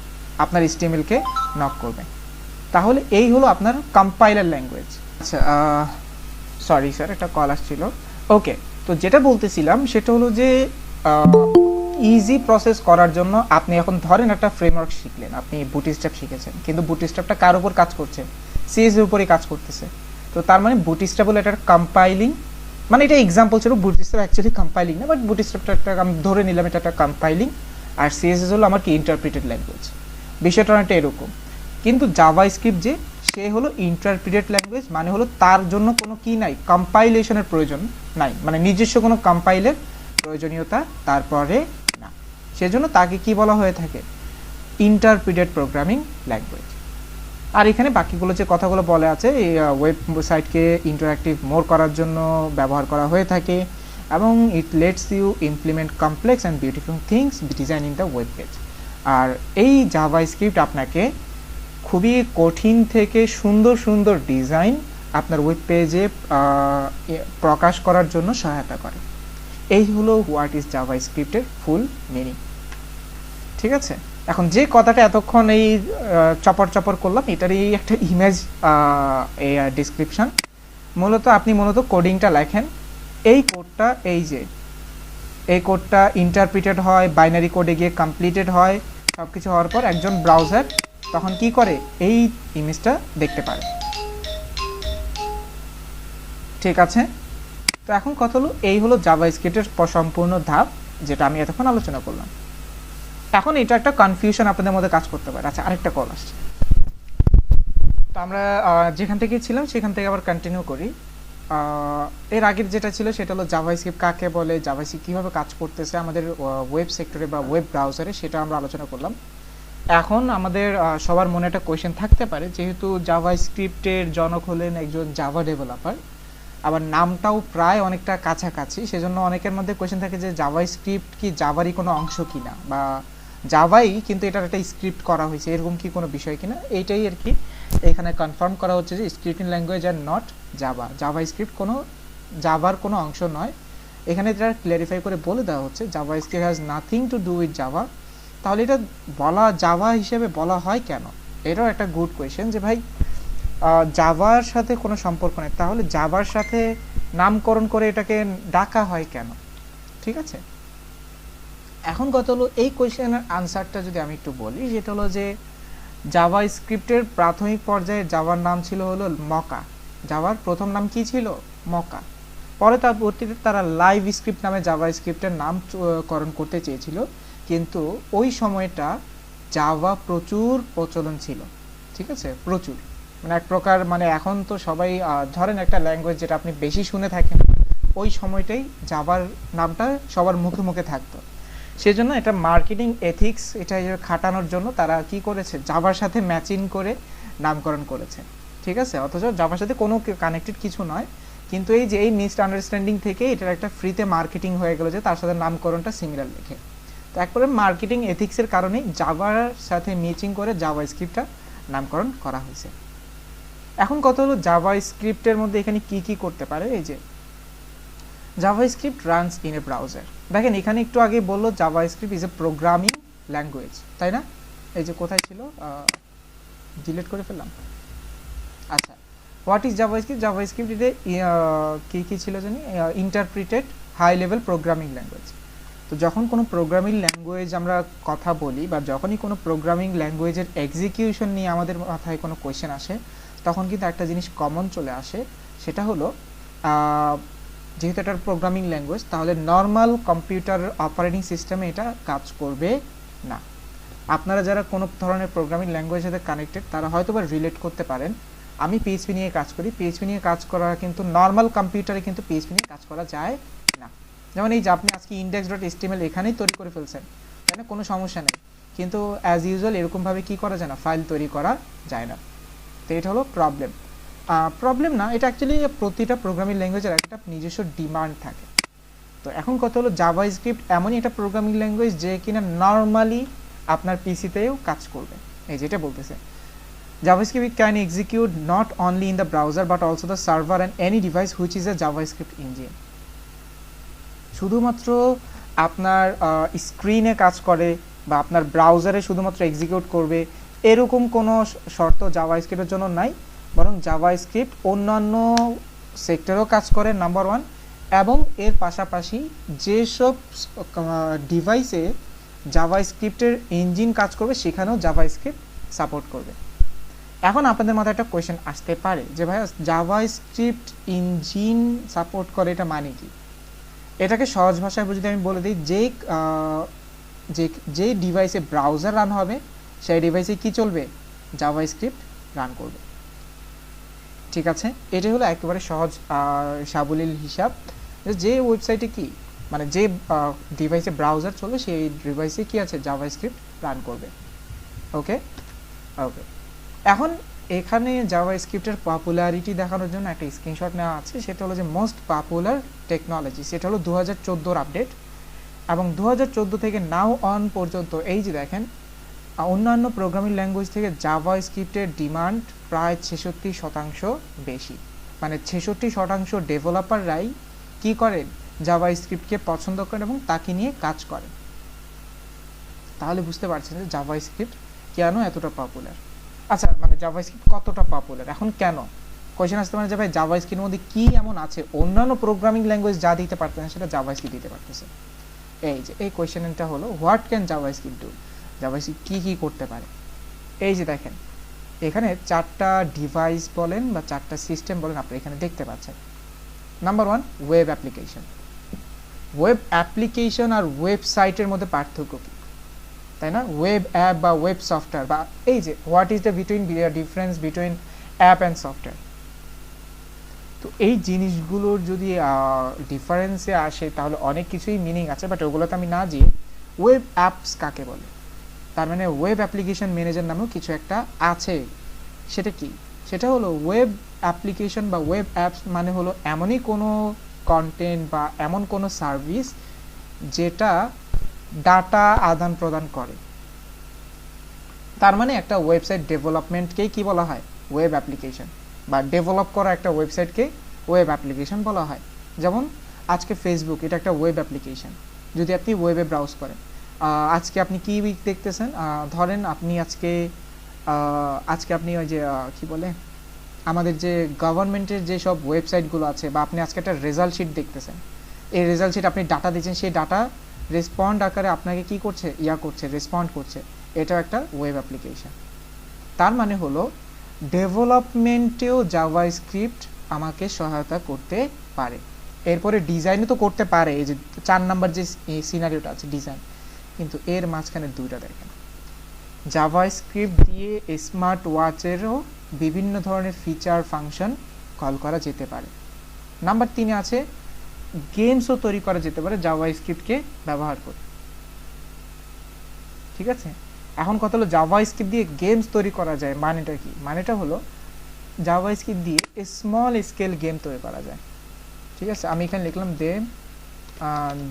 আপনার এইচটিএমএল কে নক করবে। তাহলে এই হলো আপনার কম্পাইলার ল্যাঙ্গুয়েজ। আচ্ছা, সরি স্যার, একটা কল আসছিল। ওকে, তো যেটা বলতেছিলাম সেটা হলো যে ইজি প্রসেস করার জন্য আপনি এখন ধরেন একটা ফ্রেমওয়ার্ক শিখলেন, আপনি বুটস্ট্র্যাপ শিখেছেন, কিন্তু বুটস্ট্র্যাপটা কার উপর কাজ করছে, সিএস এর উপরেই কাজ করতেছে। তো তার মানে বুটস্ট্র্যাপ হলো একটা কম্পাইলিং, মানে এটা এক্সাম্পল ছিল, বুটস্ট্র্যাপ অ্যাকচুয়ালি কম্পাইলিং না, বাট বুটস্ট্র্যাপটা একটা আমি ধরে নিলাম এটা একটা কম্পাইলিং, আর সিএসএস হলো আমার কি ইন্টারপ্রিটেড ল্যাঙ্গুয়েজ। বিষয়টা অনেকটা এরকম। কিন্তু জাভাস্ক্রিপ্ট যে সে হলো ইন্টারপ্রিটেড ল্যাঙ্গুয়েজ, মানে হলো তার জন্য কোনো কি নাই, কম্পাইলেশনের প্রয়োজন নাই, মানে নিজস্ব কোনো কম্পাইলের প্রয়োজনীয়তা তারপরে না। সেজন্য তাকে কি বলা হয়ে থাকে, ইন্টারপ্রিটেড প্রোগ্রামিং ল্যাঙ্গুয়েজ। আর এখানে বাকিগুলো যে কথাগুলো বলে আছে, এই ওয়েবসাইটকে ইন্টারঅ্যাক্টিভ মোর করার জন্য ব্যবহার করা হয়ে থাকে, এবং it lets you implement complex and beautiful things design in the web page. আর এই জাভাস্ক্রিপ্ট আপনাকে খুবই কঠিন থেকে সুন্দর সুন্দর ডিজাইন আপনার ওয়েব পেজে প্রকাশ করার জন্য সহায়তা করে। এই হলো হোয়াট ইজ জাভাস্ক্রিপ্টের ফুল মিনিং, ঠিক আছে। এখন যে কথাটা এতক্ষণ এই চপর করলাম, এটারই একটা ইমেজ ডিসক্রিপশন। আপনি মূলত কোডিংটা লেখেন, এই কোডটা এই কোডটা ইন্টারপ্রিটেড হয়, বাইনারি কোডে গিয়ে কমপ্লিটেড হয়, সব কিছু হওয়ার পর একজন ব্রাউজার তখন কি করে, এই ইমেজটা দেখতে পারে, ঠিক আছে। তো এখন কথা হলো এই হলো জাভাস্ক্রিপ্টের সম্পূর্ণ ধাপ, যেটা আমি এতক্ষণ আলোচনা করলাম। এখন এটা একটা কনফিউশন আপনাদের মধ্যে কাজ করতে পারে। আচ্ছা, আরেকটা কল আসছে, তো আমরা যেখান থেকে ছিলাম সেখান থেকে আবার কন্টিনিউ করি। এর আগের যেটা ছিল সেটা হলো জাভাস্ক্রিপ্ট কাকে বলে, জাভাস্ক্রিপ্ট কীভাবে কাজ করতেছে আমাদের ওয়েব সেক্টরে বা ওয়েব ব্রাউজারে, সেটা আমরা আলোচনা করলাম। এখন আমাদের সবার মনে একটা কোয়েশ্চেন থাকতে পারে, যেহেতু জাভাস্ক্রিপ্টের জনক হলেন একজন জাভা ডেভেলপার, আবার নামটাও প্রায় অনেকটা কাছাকাছি, সেজন্য অনেকের মধ্যে কোয়েশ্চেন থাকে যে জাভাস্ক্রিপ্ট কি জাভারই কোনো অংশ কিনা, বা জাভাই কিন্তু এটার একটা স্ক্রিপ্ট করা হয়েছে, এরকম কি কোনো বিষয় কিনা। এইটাই আর কি এখানে কনফার্ম করা হচ্ছে যে scripting language are not Java, JavaScript কোনো জাভার কোনো অংশ নয়। এখানে যেটা ক্ল্যারিফাই করে বলে দেওয়া হচ্ছে, JavaScript has nothing to do with Java, তাহলে এটা বলা জাভা হিসেবে বলা হয় কেন? এটাও একটা গুড কোয়েশ্চেন যে ভাই জাভার সাথে কোনো সম্পর্ক নেই, তাহলে জাভার সাথে নামকরণ করে এটাকে ডাকা হয় কেন? ঠিক আছে, এখন কথা হলো এই কোয়েশ্চেনের আনসারটা যদি আমি একটু বলি, সেটা হলো যে জাভা স্ক্রিপ্টের প্রাথমিক পর্যায়ে জাভার নাম ছিল হলো মকা। জাভার প্রথম নাম কি ছিল? মকা। পরে তার পরবর্তীতে তারা লাইভ স্ক্রিপ্ট নামে জাভা স্ক্রিপ্টের নামকরণ করতে চেয়েছিল, কিন্তু ওই সময়টা জাভা প্রচুর প্রচলন ছিল। ঠিক আছে, প্রচুর, মানে এক প্রকার, মানে এখন তো সবাই ধরেন একটা ল্যাঙ্গুয়েজ যেটা আপনি বেশি শুনে থাকেন, ওই সময়টাই জাভার নামটা সবার মুখে মুখে থাকতো। সেজন্য এটা মার্কেটিং এথিক্স এটা খাটানোর জন্য তারা কি করেছে, জাভার সাথে ম্যাচিং করে নামকরণ করেছে। ঠিক আছে, অথচ জাভার সাথে কোনো কানেক্টেড কিছু নয়, কিন্তু এই যে এই মিসড আন্ডারস্ট্যান্ডিং থেকে এটার একটা ফ্রিতে মার্কেটিং হয়ে গেল যে তার সাথে নামকরণটা সিমিলার রেখে। তো একবারে মার্কেটিং এথিক্সের কারণেই জাভার সাথে ম্যাচিং করে জাভা স্ক্রিপ্টটা নামকরণ করা হয়েছে। এখন কথা হলো জাভা স্ক্রিপ্টের মধ্যে এখানে কি কি করতে পারে। এই যে JavaScript runs in a browser, দেখেন এখানে একটু আগে বললো JavaScript is A programming language, তাই না? এই যে কোথায় ছিল, ডিলিট করে ফেললাম। আচ্ছা, what is JavaScript? JavaScript is a কি ছিল জানি, interpreted high level programming language. তো যখন কোনো প্রোগ্রামিং ল্যাঙ্গুয়েজ আমরা কথা বলি, বা যখনই কোনো প্রোগ্রামিং ল্যাঙ্গুয়েজের এক্সিকিউশন নিয়ে আমাদের মাথায় কোনো কোয়েশ্চেন আসে, তখন কিন্তু একটা জিনিস কমন চলে আসে, সেটা হলো যেহেতু এটা প্রোগ্রামিং ল্যাঙ্গুয়েজ, তাহলে নর্মাল কম্পিউটার অপারেটিং সিস্টেমে এটা কাজ করবে না। আপনারা যারা কোনো ধরনের প্রোগ্রামিং ল্যাঙ্গুয়েজের সাথে কানেক্টেড, তারা হয়তো বা রিলেট করতে পারেন। আমি পিএইচপি নিয়ে কাজ করি, পিএইচপি নিয়ে কাজ করা কিন্তু নর্মাল কম্পিউটারে কিন্তু পিএইচপি নিয়ে কাজ করা যায় না। যেমন এই যে আপনি আজকে index.html এখানেই তৈরি করে ফেলছেন, তাই না? কোনো সমস্যা নেই, কিন্তু অ্যাজ ইউজুয়াল এরকমভাবে কী করা যায় না, ফাইল তৈরি করা যায় না। তো এটা হলো প্রবলেম। প্রবলেম না, এটা অ্যাকচুয়ালি প্রতিটা প্রোগ্রামিং ল্যাঙ্গুয়েজের একটা নিজস্ব ডিমান্ড থাকে। তো এখন কথা হলো জাভাস্ক্রিপ্ট এমনই একটা প্রোগ্রামিং ল্যাঙ্গুয়েজ যে কিনা নর্মালি আপনার পিসিতেও কাজ করবে। এই যেটা বলতেছে, JavaScript can execute not only in the browser but also the server and any device which is a JavaScript engine. শুধুমাত্র আপনার স্ক্রিনে কাজ করে বা আপনার ব্রাউজারে শুধুমাত্র এক্সিকিউট করবে এরকম কোনো শর্ত জাভাস্ক্রিপ্টের জন্য নাই, বরং জাভাস্ক্রিপ্ট অন্যান্য সেক্টরেও কাজ করে নাম্বার ওয়ান, এবং এর পাশাপাশি যেসব ডিভাইসে জাভাস্ক্রিপ্টের ইঞ্জিন কাজ করবে সেখানেও জাভাস্ক্রিপ্ট সাপোর্ট করবে। এখন আপনাদের মাথায় একটা কোয়েশ্চেন আসতে পারে যে ভাইয়া জাভাস্ক্রিপ্ট ইঞ্জিন সাপোর্ট করে, এটা মানে কি? এটাকে সহজ ভাষায় যদি আমি বলে দিই, যে ডিভাইসে ব্রাউজার রান হবে সেই ডিভাইসে কি চলবে, জাভাস্ক্রিপ্ট রান করবে। ঠিক আছে, এটা হলো একেবারে সহজ সাবলীল হিসাব, যে ওয়েবসাইটে কি, মানে যে ডিভাইসে ব্রাউজার চলবে সেই ডিভাইসে কি আছে, জাভাস্ক্রিপ্ট রান করবে। ওকে ওকে, এখন এখানে জাভাস্ক্রিপ্টের পপুলারিটি দেখানোর জন্য একটা স্ক্রিনশট নেওয়া আছে, সেটা হলো যে মোস্ট পপুলার টেকনোলজি, সেটা হলো 2014 আপডেট, এবং 2014 থেকে নাও অন পর্যন্ত এই যে দেখেন অন্যান্য প্রোগ্রামিং ল্যাঙ্গুয়েজ থেকে জাভাস্ক্রিপ্টের ডিমান্ড প্রায় 66% বেশি, মানে 66% ডেভেলপাররাই কি করেন, জাভাস্ক্রিপ্টকে পছন্দ করেন এবং তাকে নিয়ে কাজ করেন। তাহলে বুঝতে পারছেন যে জাভাস্ক্রিপ্ট কেন এতটা পপুলার। আচ্ছা, মানে জাভাস্ক্রিপ্ট কতটা পপুলার, এখন কেন কোয়েশ্চেন আসতে পারে যে ভাই জাভাস্ক্রিপ্টের মধ্যে কি এমন আছে অন্যান্য প্রোগ্রামিং ল্যাঙ্গুয়েজ যা দিতে পারতেন সেটা জাভাস্ক্রিপ্ট দিতে পারতেছে। এই যে এই কোয়েশ্চেনটা হলো what can JavaScript do, JavaScript কী কী করতে পারে। এই যে দেখেন এখানে 4টা ডিভাইস বলেন বা 4টা সিস্টেম বলেন আপনি এখানে দেখতে পাচ্ছেন। Number one, web application. Web application আর ওয়েবসাইটের মধ্যে পার্থক্য কী, তাই না? ওয়েব অ্যাপ বা ওয়েব সফটওয়্যার, বা এই যে what is the difference between app and software. তো এই জিনিসগুলোর যদি ডিফারেন্সে আসে তাহলে অনেক কিছুই মিনিং আছে, বাট ওগুলোতে আমি না যেয়ে ওয়েব অ্যাপস কাকে বলে, তার মানে ওয়েব অ্যাপ্লিকেশন ম্যানেজার নামেও কিছু একটা আছে। সেটা কি, সেটা হলো ওয়েব অ্যাপ্লিকেশন বা ওয়েব অ্যাপস মানে হলো এমনই কোনো কন্টেন্ট বা এমন কোনো সার্ভিস যেটা ডাটা আদান প্রদান করে। তার মানে একটা ওয়েবসাইট ডেভেলপমেন্টকেই কি বলা হয়, ওয়েব অ্যাপ্লিকেশন, বা ডেভেলপ করা একটা ওয়েবসাইটকে ওয়েব অ্যাপ্লিকেশন বলা হয়। যেমন আজকে ফেসবুক, এটা একটা ওয়েব অ্যাপ্লিকেশন যদি আপনি ওয়েবে ব্রাউজ করেন। আজকে আপনি কি উইক দেখতেছেন? ধরেন আপনি আজকে আপনি ওই যে কি বলে আমাদের যে গভর্নমেন্টের যেসব ওয়েবসাইটগুলো আছে, বা আপনি আজকে একটা রেজাল্ট শিট দেখতেছেন, এই রেজাল্ট শিট আপনি ডাটা দিচ্ছেন, সেই ডাটা রেসপন্ড আকারে আপনাকে কি করছে, রেসপন্ড করছে। এটাও একটা ওয়েব অ্যাপ্লিকেশন। তার মানে হলো ডেভেলপমেন্টেও জাভাস্ক্রিপ্ট আমাকে সহায়তা করতে পারে। এরপরে ডিজাইনও তো করতে পারে, এই যে 4 নাম্বার যে সিনারিওটা আছে ডিজাইন, কিন্তু এর মাঝখানে দুইটা দেখেন, জাভাস্ক্রিপ্ট দিয়ে স্মার্ট ওয়াচেরও বিভিন্ন ধরনের ফিচার ফাংশন কল করা যেতে পারে। নাম্বার 3-এ আছে গেমসও তৈরি করা যেতে পারে জাভাস্ক্রিপ্টকে ব্যবহার করে। ঠিক আছে, এখন কথা হলো জাভাস্ক্রিপ্ট দিয়ে গেমস তৈরি করা যায় মানেটা কি? মানেটা হলো জাভাস্ক্রিপ্ট দিয়ে স্মল স্কেল গেম তৈরি করা যায়। ঠিক আছে, আমি এখানে লিখলাম them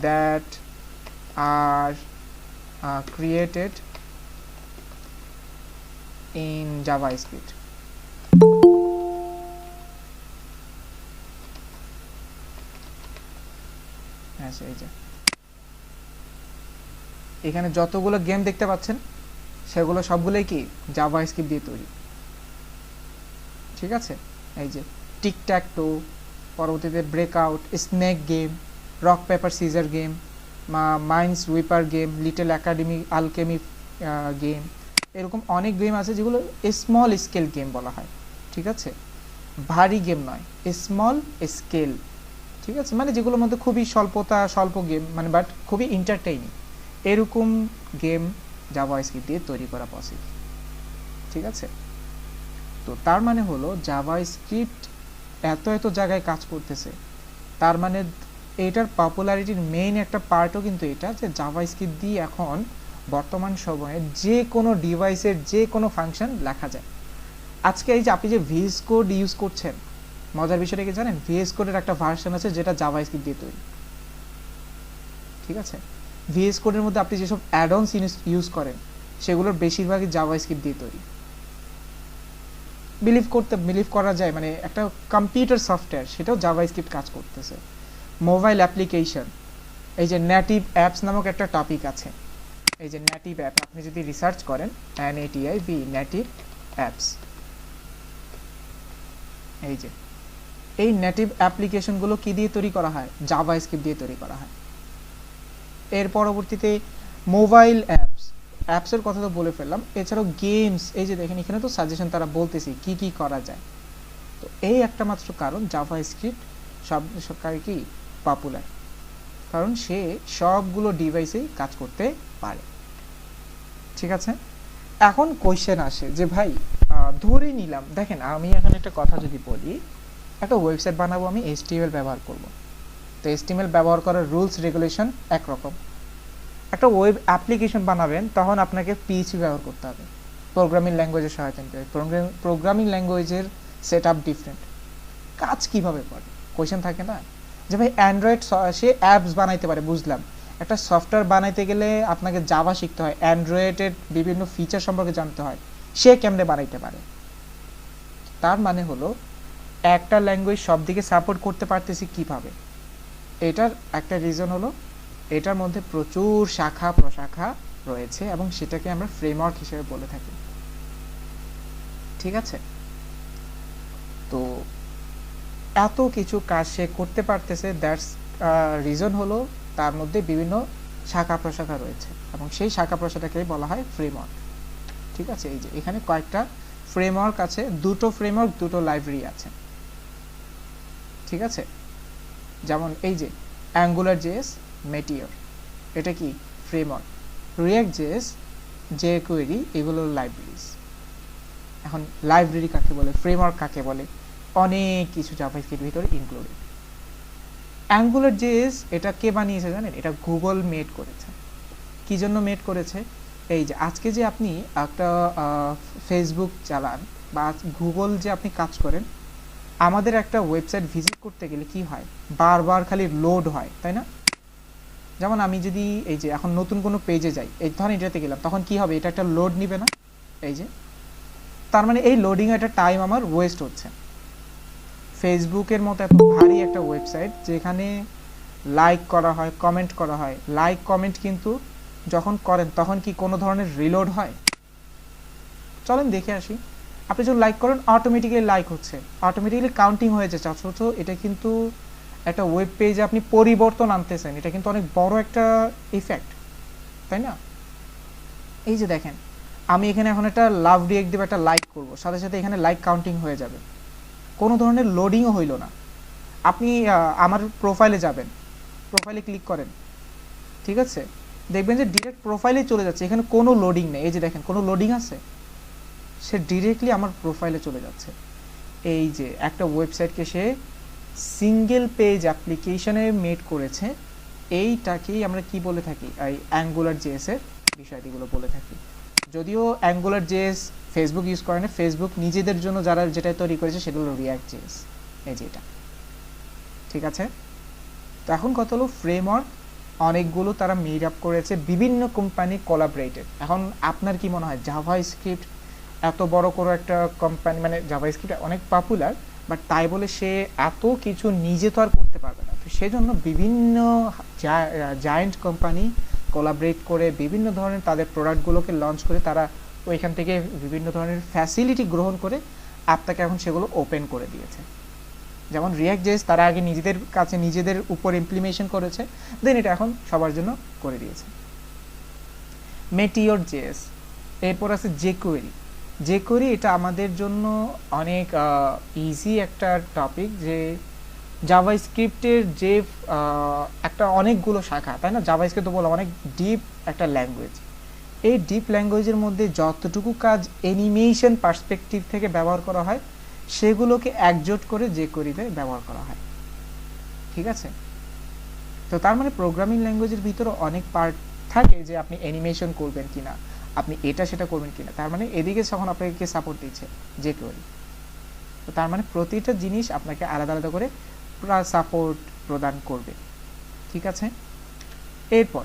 that R created in JavaScript. আচ্ছা, এই যে এখানে যতগুলো গেম দেখতে পাচ্ছেন সেগুলো সবগুলোই কি জাভাস্ক্রিপ্ট দিয়ে তৈরি। ঠিক আছে, এই যে টিকট্যাক-টো, পরবর্তীতে breakout, snake game, rock paper scissor game, mines wiper game, little academy alchemy game, এরকম অনেক গেম আছে যেগুলো স্মল স্কেল গেম বলা হয়। ঠিক আছে, ভারী গেম নয়, স্মল স্কেল। ঠিক আছে, মানে যেগুলোর মধ্যে খুবই স্বল্প গেম, মানে বাট খুবই এন্টারটেইনিং, এরকম গেম জাভাস্ক্রিপ্ট দিয়ে তৈরি করা পসিবল। ঠিক আছে, তো তার মানে হলো জাভাস্ক্রিপ্ট এত জায়গায় কাজ করতেছে, তার মানে এটার পপুলারিটির মেইন একটা পার্টও কিন্তু এটা যে জাভাস্ক্রিপ্ট দিয়ে এখন বর্তমান সময়ে যে কোনো ডিভাইসের যে কোনো ফাংশন লেখা যায়। আজকে এই যে আপনি যে ভিএস কোড ইউজ করছেন, মজার বিষয়টা কি জানেন? ভিএস কোডের একটা ভার্সন আছে যেটা জাভাস্ক্রিপ্ট দিয়ে তৈরি। ঠিক আছে, ভিএস কোডের মধ্যে আপনি যেসব অ্যাডঅনস ইউজ করেন সেগুলোর বেশিরভাগই জাভাস্ক্রিপ্ট দিয়ে তৈরি। বিলিভ করা যায়, মানে একটা কম্পিউটার সফটওয়্যার সেটাও জাভাস্ক্রিপ্ট কাজ করতেছে। মোবাইল অ্যাপ্লিকেশন, এই যে নেটিভ অ্যাপস নামক একটা টপিক আছে, এই যে নেটিভ অ্যাপ আপনি যদি রিসার্চ করেন, NATIV নেটিভ অ্যাপস, এই যে এই নেটিভ অ্যাপ্লিকেশনগুলো কি দিয়ে তৈরি করা হয়? জাভাস্ক্রিপ্ট দিয়ে তৈরি করা হয়। এর পরবর্তীতে মোবাইল অ্যাপসের কথা তো বলে ফেললাম, এছাড়াও গেমস, এই যে দেখেন এখানে তো সাজেশন তারা বলতেছি কি কি করা যায়। তো এই একটা মাত্র কারণ জাভাস্ক্রিপ্ট সবকারে কি পপুলার, কারণ সে সবগুলো ডিভাইসেই কাজ করতে পারে। ঠিক আছে, এখন কোয়েশ্চেন আসে যে ভাই ধরে নিলাম, দেখেন আমি এখন একটা কথা যদি বলি, একটা ওয়েবসাইট বানাবো, আমি HTML ব্যবহার করব। তো HTML ব্যবহার করার রুলস রেগুলেশন একরকম। একটা ওয়েব অ্যাপ্লিকেশন বানাবেন তখন আপনাকে PHP ব্যবহার করতে হবে, প্রোগ্রামিং ল্যাঙ্গুয়েজের সহায়তা নিতে হবে। প্রোগ্রামিং ল্যাঙ্গুয়েজের সেট আপ ডিফারেন্ট, কাজ কীভাবে করে কোয়েশ্চেন থাকে না যে ভাই অ্যান্ড্রয়েড সে অ্যাপস বানাইতে পারে, বুঝলাম। একটা সফটওয়্যার বানাইতে গেলে আপনাকে জাভা শিখতে হয়, অ্যান্ড্রয়েডের বিভিন্ন ফিচার সম্পর্কে জানতে হয়, সে কেমনে বানাইতে পারে? তার মানে হলো একটা ল্যাঙ্গুয়েজ সব দিকে সাপোর্ট করতে পারতেছি কিভাবে? এটার একটা রিজন হলো এটার মধ্যে প্রচুর শাখা প্রশাখা রয়েছে এবং সেটাকে আমরা ফ্রেমওয়ার্ক হিসেবে বলে থাকি। ঠিক আছে, তো এত কিছু কাজ সে করতে পারতেছে, দ্যাটস রিজন হলো তার মধ্যে বিভিন্ন শাখা প্রশাখা রয়েছে এবং সেই শাখা প্রশাখাকেই বলা হয় ফ্রেমওয়ার্ক। ঠিক আছে, এই যে এখানে কয়েকটা ফ্রেমওয়ার্ক আছে, দুটো ফ্রেমওয়ার্ক, দুটো লাইব্রেরি আছে। ঠিক আছে, যেমন এই যে অ্যাঙ্গুলার.js, মেটিওর, এটা কি ফ্রেমওয়ার্ক। রিঅ্যাক্ট.js, jQuery, এগুলো লাইব্রেরিজ। এখন লাইব্রেরি কাকে বলে, ফ্রেমওয়ার্ক কাকে বলে, অনেক কিছু জাভাস্ক্রিপ্টের ভিতরে ইনক্লুডেড। অ্যাঙ্গুলার.js এটা কে বানিয়েছে জানেন? এটা গুগল মেড করেছে। কি জন্য মেড করেছে? এই যে আজকে যে আপনি একটা ফেসবুক চালান বা গুগল যে আপনি কাজ করেন, আমাদের একটা ওয়েবসাইট ভিজিট করতে গেলে কি হয়, বারবার খালি লোড হয়, তাই না? যেমন আমি যদি এই যে এখন নতুন কোনো পেজে যাই, এই ধরেন এটাতে গেলাম, তখন কি হবে, এটা একটা লোড নিবে না? এই যে তার মানে এই লোডিং একটা টাইম আমার ওয়েস্ট হচ্ছে। ফেসবুকের মতো এত ভারী একটা ওয়েবসাইট যেখানে লাইক করা হয়, কমেন্ট করা হয়, লাইক কমেন্ট কিন্তু যখন করেন তখন কি কোনো ধরনের রিলোড হয়? চলেন দেখে আসি। আপনি যখন লাইক করেন অটোমেটিক্যালি লাইক হচ্ছে, অটোমেটিক্যালি কাউন্টিং হয়ে যাচ্ছে। অথচ এটা কিন্তু একটা ওয়েব পেজে আপনি পরিবর্তন আনতেছেন, এটা কিন্তু অনেক বড় একটা ইফেক্ট, তাই না? এই যে দেখেন, আমি এখানে এখন একটা লাভ রিয়েক্ট দেব, একটা লাইক করব, সাথে সাথে এখানে লাইক কাউন্টিং হয়ে যাবে, কোনো ধরনের লোডিংও হইল না। আপনি আমার প্রোফাইলে যাবেন, প্রোফাইলে ক্লিক করেন, ঠিক আছে, দেখবেন যে ডিরেক্ট প্রোফাইলে চলে যাচ্ছে, এখানে কোনো লোডিং নেই। এই যে দেখেন কোনো লোডিং আছে, সে ডিরেক্টলি আমার প্রোফাইলে চলে যাচ্ছে। এই যে একটা ওয়েবসাইটকে সে সিঙ্গেল পেজ অ্যাপ্লিকেশনে মেড করেছে, এইটাকেই আমরা কি বলে থাকি, এই অ্যাঙ্গুলার জেএস এর বিষয়টিগুলো বলে থাকি। যদিও অ্যাঙ্গুলার জেএস ফেসবুক ইউজ করে না, ফেসবুক নিজেদের জন্য যারা যেটা তৈরি করেছে সেটা হলো রিয়াক্ট জেএস, এই যে এটা, ঠিক আছে। তো এখন কত হলো, ফ্রেমওয়ার্ক অনেকগুলো তারা মেড আপ করেছে, বিভিন্ন কোম্পানি কোলাবরেটেড। এখন আপনার কি মনে হয় জাভা স্ক্রিপ্ট এত বড় করে একটা কোম্পানি, মানে জাভা স্ক্রিপ্ট অনেক পপুলার, বাট তাই বলে সে এত কিছু নিজে তো আর করতে পারবে না। তো সেজন্য বিভিন্ন জায়ান্ট কোম্পানি কোলাবরেট করে বিভিন্ন ধরনের তাদের প্রোডাক্টগুলোকে লঞ্চ করে তারা ওইখান থেকে বিভিন্ন ধরনের ফ্যাসিলিটি গ্রহণ করে আপনাকে এখন সেগুলো ওপেন করে দিয়েছে। যেমন রিয়াক্ট জেএস তারা আগে নিজেদের কাছে নিজেদের উপর ইমপ্লিমেন্টেশন করেছে, দেন এটা এখন সবার জন্য করে দিয়েছে। মেটিওর জেএস, এরপর আছে জেকুয়েরি। জেকুয়েরি এটা আমাদের জন্য অনেক ইজি একটা টপিক, যে জাভা স্ক্রিপ্টের যে একটা অনেকগুলো শাখা, তাই না? জাভা স্ক্রিপ্ট তো বললাম অনেক ডিপ একটা ল্যাঙ্গুয়েজ। এই ডিপ ল্যাঙ্গুয়েজের মধ্যে যতটুকু কাজ অ্যানিমেশন পার্সপেক্টিভ থেকে ব্যবহার করা হয় সেগুলোকে একজোট করে জেকুয়েরিতে ব্যবহার করা হয়, ঠিক আছে। তো তার মানে প্রোগ্রামিং ল্যাঙ্গুয়েজের ভিতরে অনেক পার্ট থাকে, যে আপনি অ্যানিমেশন করবেন কিনা, আপনি এটা সেটা করবেন কিনা, তার মানে এদিকে যখন আপনাকে সাপোর্ট দিচ্ছে জেকুয়েরি, তো তার মানে প্রতিটা জিনিস আপনাকে আলাদা আলাদা করে সাপোর্ট প্রদান করবে, ঠিক আছে। এরপর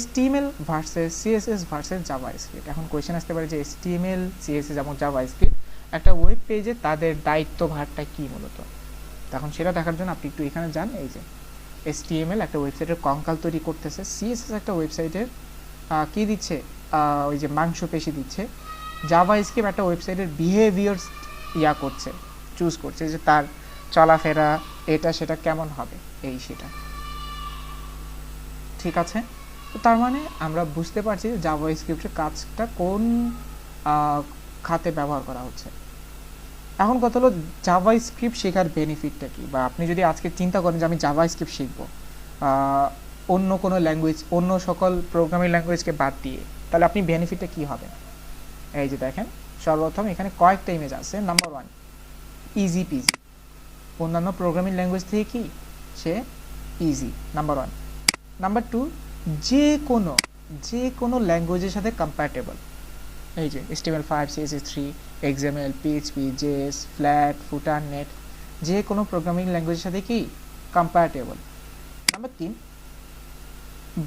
HTML versus CSS versus JavaScript. এখন কোয়েশ্চেন আসতে পারে যে HTML CSS এবং জাভাস্ক্রিপ্ট একটা ওয়েব পেজে তাদের দায়িত্বভারটা কি মূলত। তখন সেটা দেখার জন্য আপনি একটু এখানে যান। এই যে HTML একটা ওয়েবসাইটের কঙ্কাল তৈরি করতেছে, CSS একটা ওয়েবসাইটের কি দিচ্ছে, ওই যে মাংসপেশি দিচ্ছে, জাভাস্ক্রিপ্ট একটা ওয়েবসাইটের বিহেভিয়ার্স করছে, চুজ করছে যে তার চলাফেরা এটা সেটা কেমন হবে, এই সেটা, ঠিক আছে। তো তার মানে আমরা বুঝতে পারছি যে জাভাস্ক্রিপ্টের কাজটা কোন খাতে ব্যবহার করা হচ্ছে। এখন কথা হলো জাভাস্ক্রিপ্ট শেখার বেনিফিটটা কি, বা আপনি যদি আজকে চিন্তা করেন যে আমি জাভাস্ক্রিপ্ট শিখব অন্য কোনো ল্যাঙ্গুয়েজ, অন্য সকল প্রোগ্রামিং ল্যাঙ্গুয়েজকে বাদ দিয়ে, তাহলে আপনি বেনিফিটটা কি হবে। এই যে দেখেন, সর্বপ্রথম এখানে কয়েকটা ইমেজ আছে। নাম্বার 1, ইজি পিজি, অন্যান্য প্রোগ্রামিং ল্যাঙ্গুয়েজ থেকে কি সে ইজি, নাম্বার 1। নাম্বার 2, যে কোনো ল্যাঙ্গুয়েজের সাথে কম্প্যাটেবল। এই যে HTML5, CSS3, XML, PHP, JS, flat, footer, net, যে কোনো প্রোগ্রামিং ল্যাঙ্গুয়েজের সাথে কি কম্প্যাটেবল। নাম্বার 3,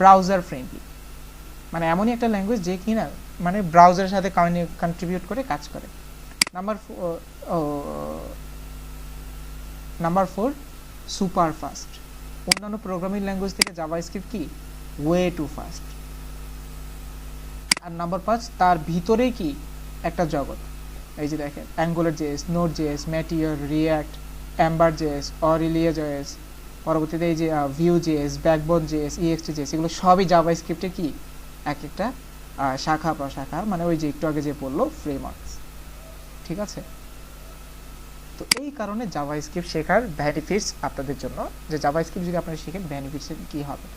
ব্রাউজার ফ্রেন্ডলি, মানে এমনই একটা ল্যাঙ্গুয়েজ যে কিনা মানে ব্রাউজারের সাথে কন্ট্রিবিউট করে কাজ করে। নাম্বার 4, সুপার ফাস্ট, অন্যান্য প্রোগ্রামিং ল্যাঙ্গুয়েজ থেকে জাভাস্ক্রিপ্ট কি ওয়ে টু ফাস্ট। আর নাম্বার 5, তার ভিতরেই কি একটা জগৎ। এই যে দেখেন Angular JS, Node JS, Meteor, React, Ember JS, Aurelia JS, পরবর্তীতে এই যে Vue JS, Backbone JS, EXT JS, এগুলো সবই জাভাস্ক্রিপ্টে কি এক একটা শাখা প্রশাখা, মানে ওই যে একটু আগে যে বললো ফ্রেমওয়ার্কস, ঠিক আছে। তো এই কারণে জাভাস্ক্রিপ্ট শেখার বেনিফিটস আপনাদের জন্য, যে জাভাস্ক্রিপ্ট যদি আপনারা শিখেন বেনিফিটস কি হবে।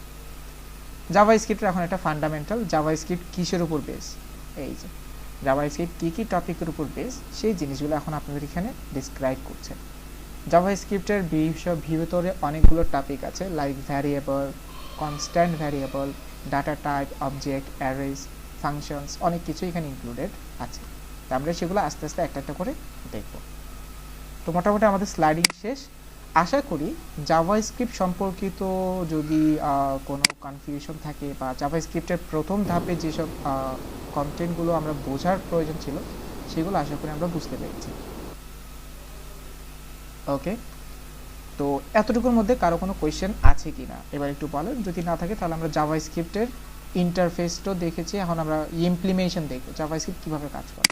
জাভাস্ক্রিপ্টের এখন একটা ফান্ডামেন্টাল, জাভাস্ক্রিপ্ট কিসের উপর বেস, এই যে জাভাস্ক্রিপ্ট কী টপিকের উপর বেস, সেই জিনিসগুলো এখন আপনাদের এখানে ডিসক্রাইব করছে। জাভাস্ক্রিপ্টের ভিতরে অনেকগুলো টপিক আছে, like variable, constant variable, data type, object, arrays, functions, অনেক কিছু এখানে ইনক্লুডেড আছে। তো আমরা সেগুলো আস্তে আস্তে একটা একটা করে দেখব। তো মোটামুটি আমাদের স্লাইডিং শেষ। আশা করি জাভাস্ক্রিপ্ট সম্পর্কিত যদি কোনো কনফিউশন থাকে, বা জাভাস্ক্রিপ্টের প্রথম ধাপে যেসব কন্টেন্টগুলো আমরা বোঝার প্রয়োজন ছিল সেগুলো আশা করি আমরা বুঝতে পেরেছি। ওকে, তো এতটুকুর মধ্যে কারো কোনো কোয়েশ্চেন আছে কি না এবার একটু বলেন, যদি না থাকে তাহলে আমরা জাভাস্ক্রিপ্টের ইন্টারফেসটাও দেখেছি, এখন আমরা ইমপ্লিমেন্টেশন দেখব জাভাস্ক্রিপ্ট কিভাবে কাজ করে।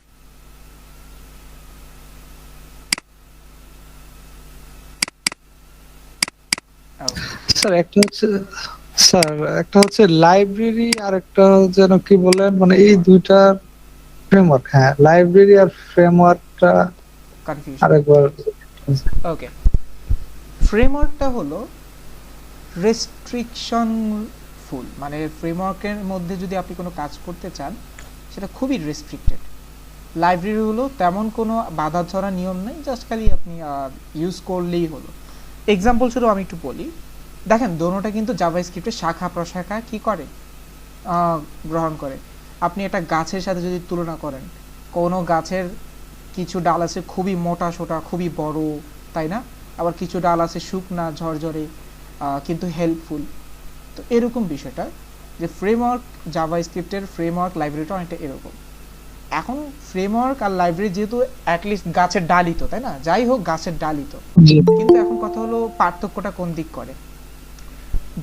স্যার একটা হচ্ছে লাইব্রেরি আর একটা যেন কি বলেন, মানে এই দুইটার ফ্রেমওয়ার্ক। হ্যাঁ, লাইব্রেরি আর ফ্রেমওয়ার্কটা কনফিউশন। আরেকবার। ওকে, ফ্রেমওয়ার্কটা হলো রেস্ট্রিকশন ফুল, মানে ফ্রেমওয়ার্কের মধ্যে যদি আপনি কোনো কাজ করতে চান সেটা খুবই রেস্ট্রিক্টেড। লাইব্রেরি হলো তেমন কোনো বাধা ধরা নিয়ম নেই, জাস্ট খালি আপনি ইউজ করলেই হলো। এক্সাম্পল শুধু আমি একটু বলি, দেখেন দোনোটা কিন্তু জাভাস্ক্রিপ্টের শাখা প্রশাখা কি করে, গ্রহণ করে। আপনি একটা গাছের সাথে যদি তুলনা করেন, কোনো গাছের কিছু ডাল আছে খুবই মোটা সোটা, খুবই বড়, তাই না? আবার কিছু ডাল আছে শুকনা ঝরঝরে, কিন্তু হেল্পফুল। তো এরকম বিষয়টা যে ফ্রেমওয়ার্ক, জাভাস্ক্রিপ্টের ফ্রেমওয়ার্ক লাইব্রেরিটা অনেকটা এরকম। এখন ফ্রেমওয়ার্ক আর লাইব্রেরি যেহেতু অ্যাটলিস্ট গাছের ডালই তো, তাই না? যাই হোক গাছের ডালই তো, কিন্তু এখন কথা হলো পার্থক্যটা কোন দিক করে।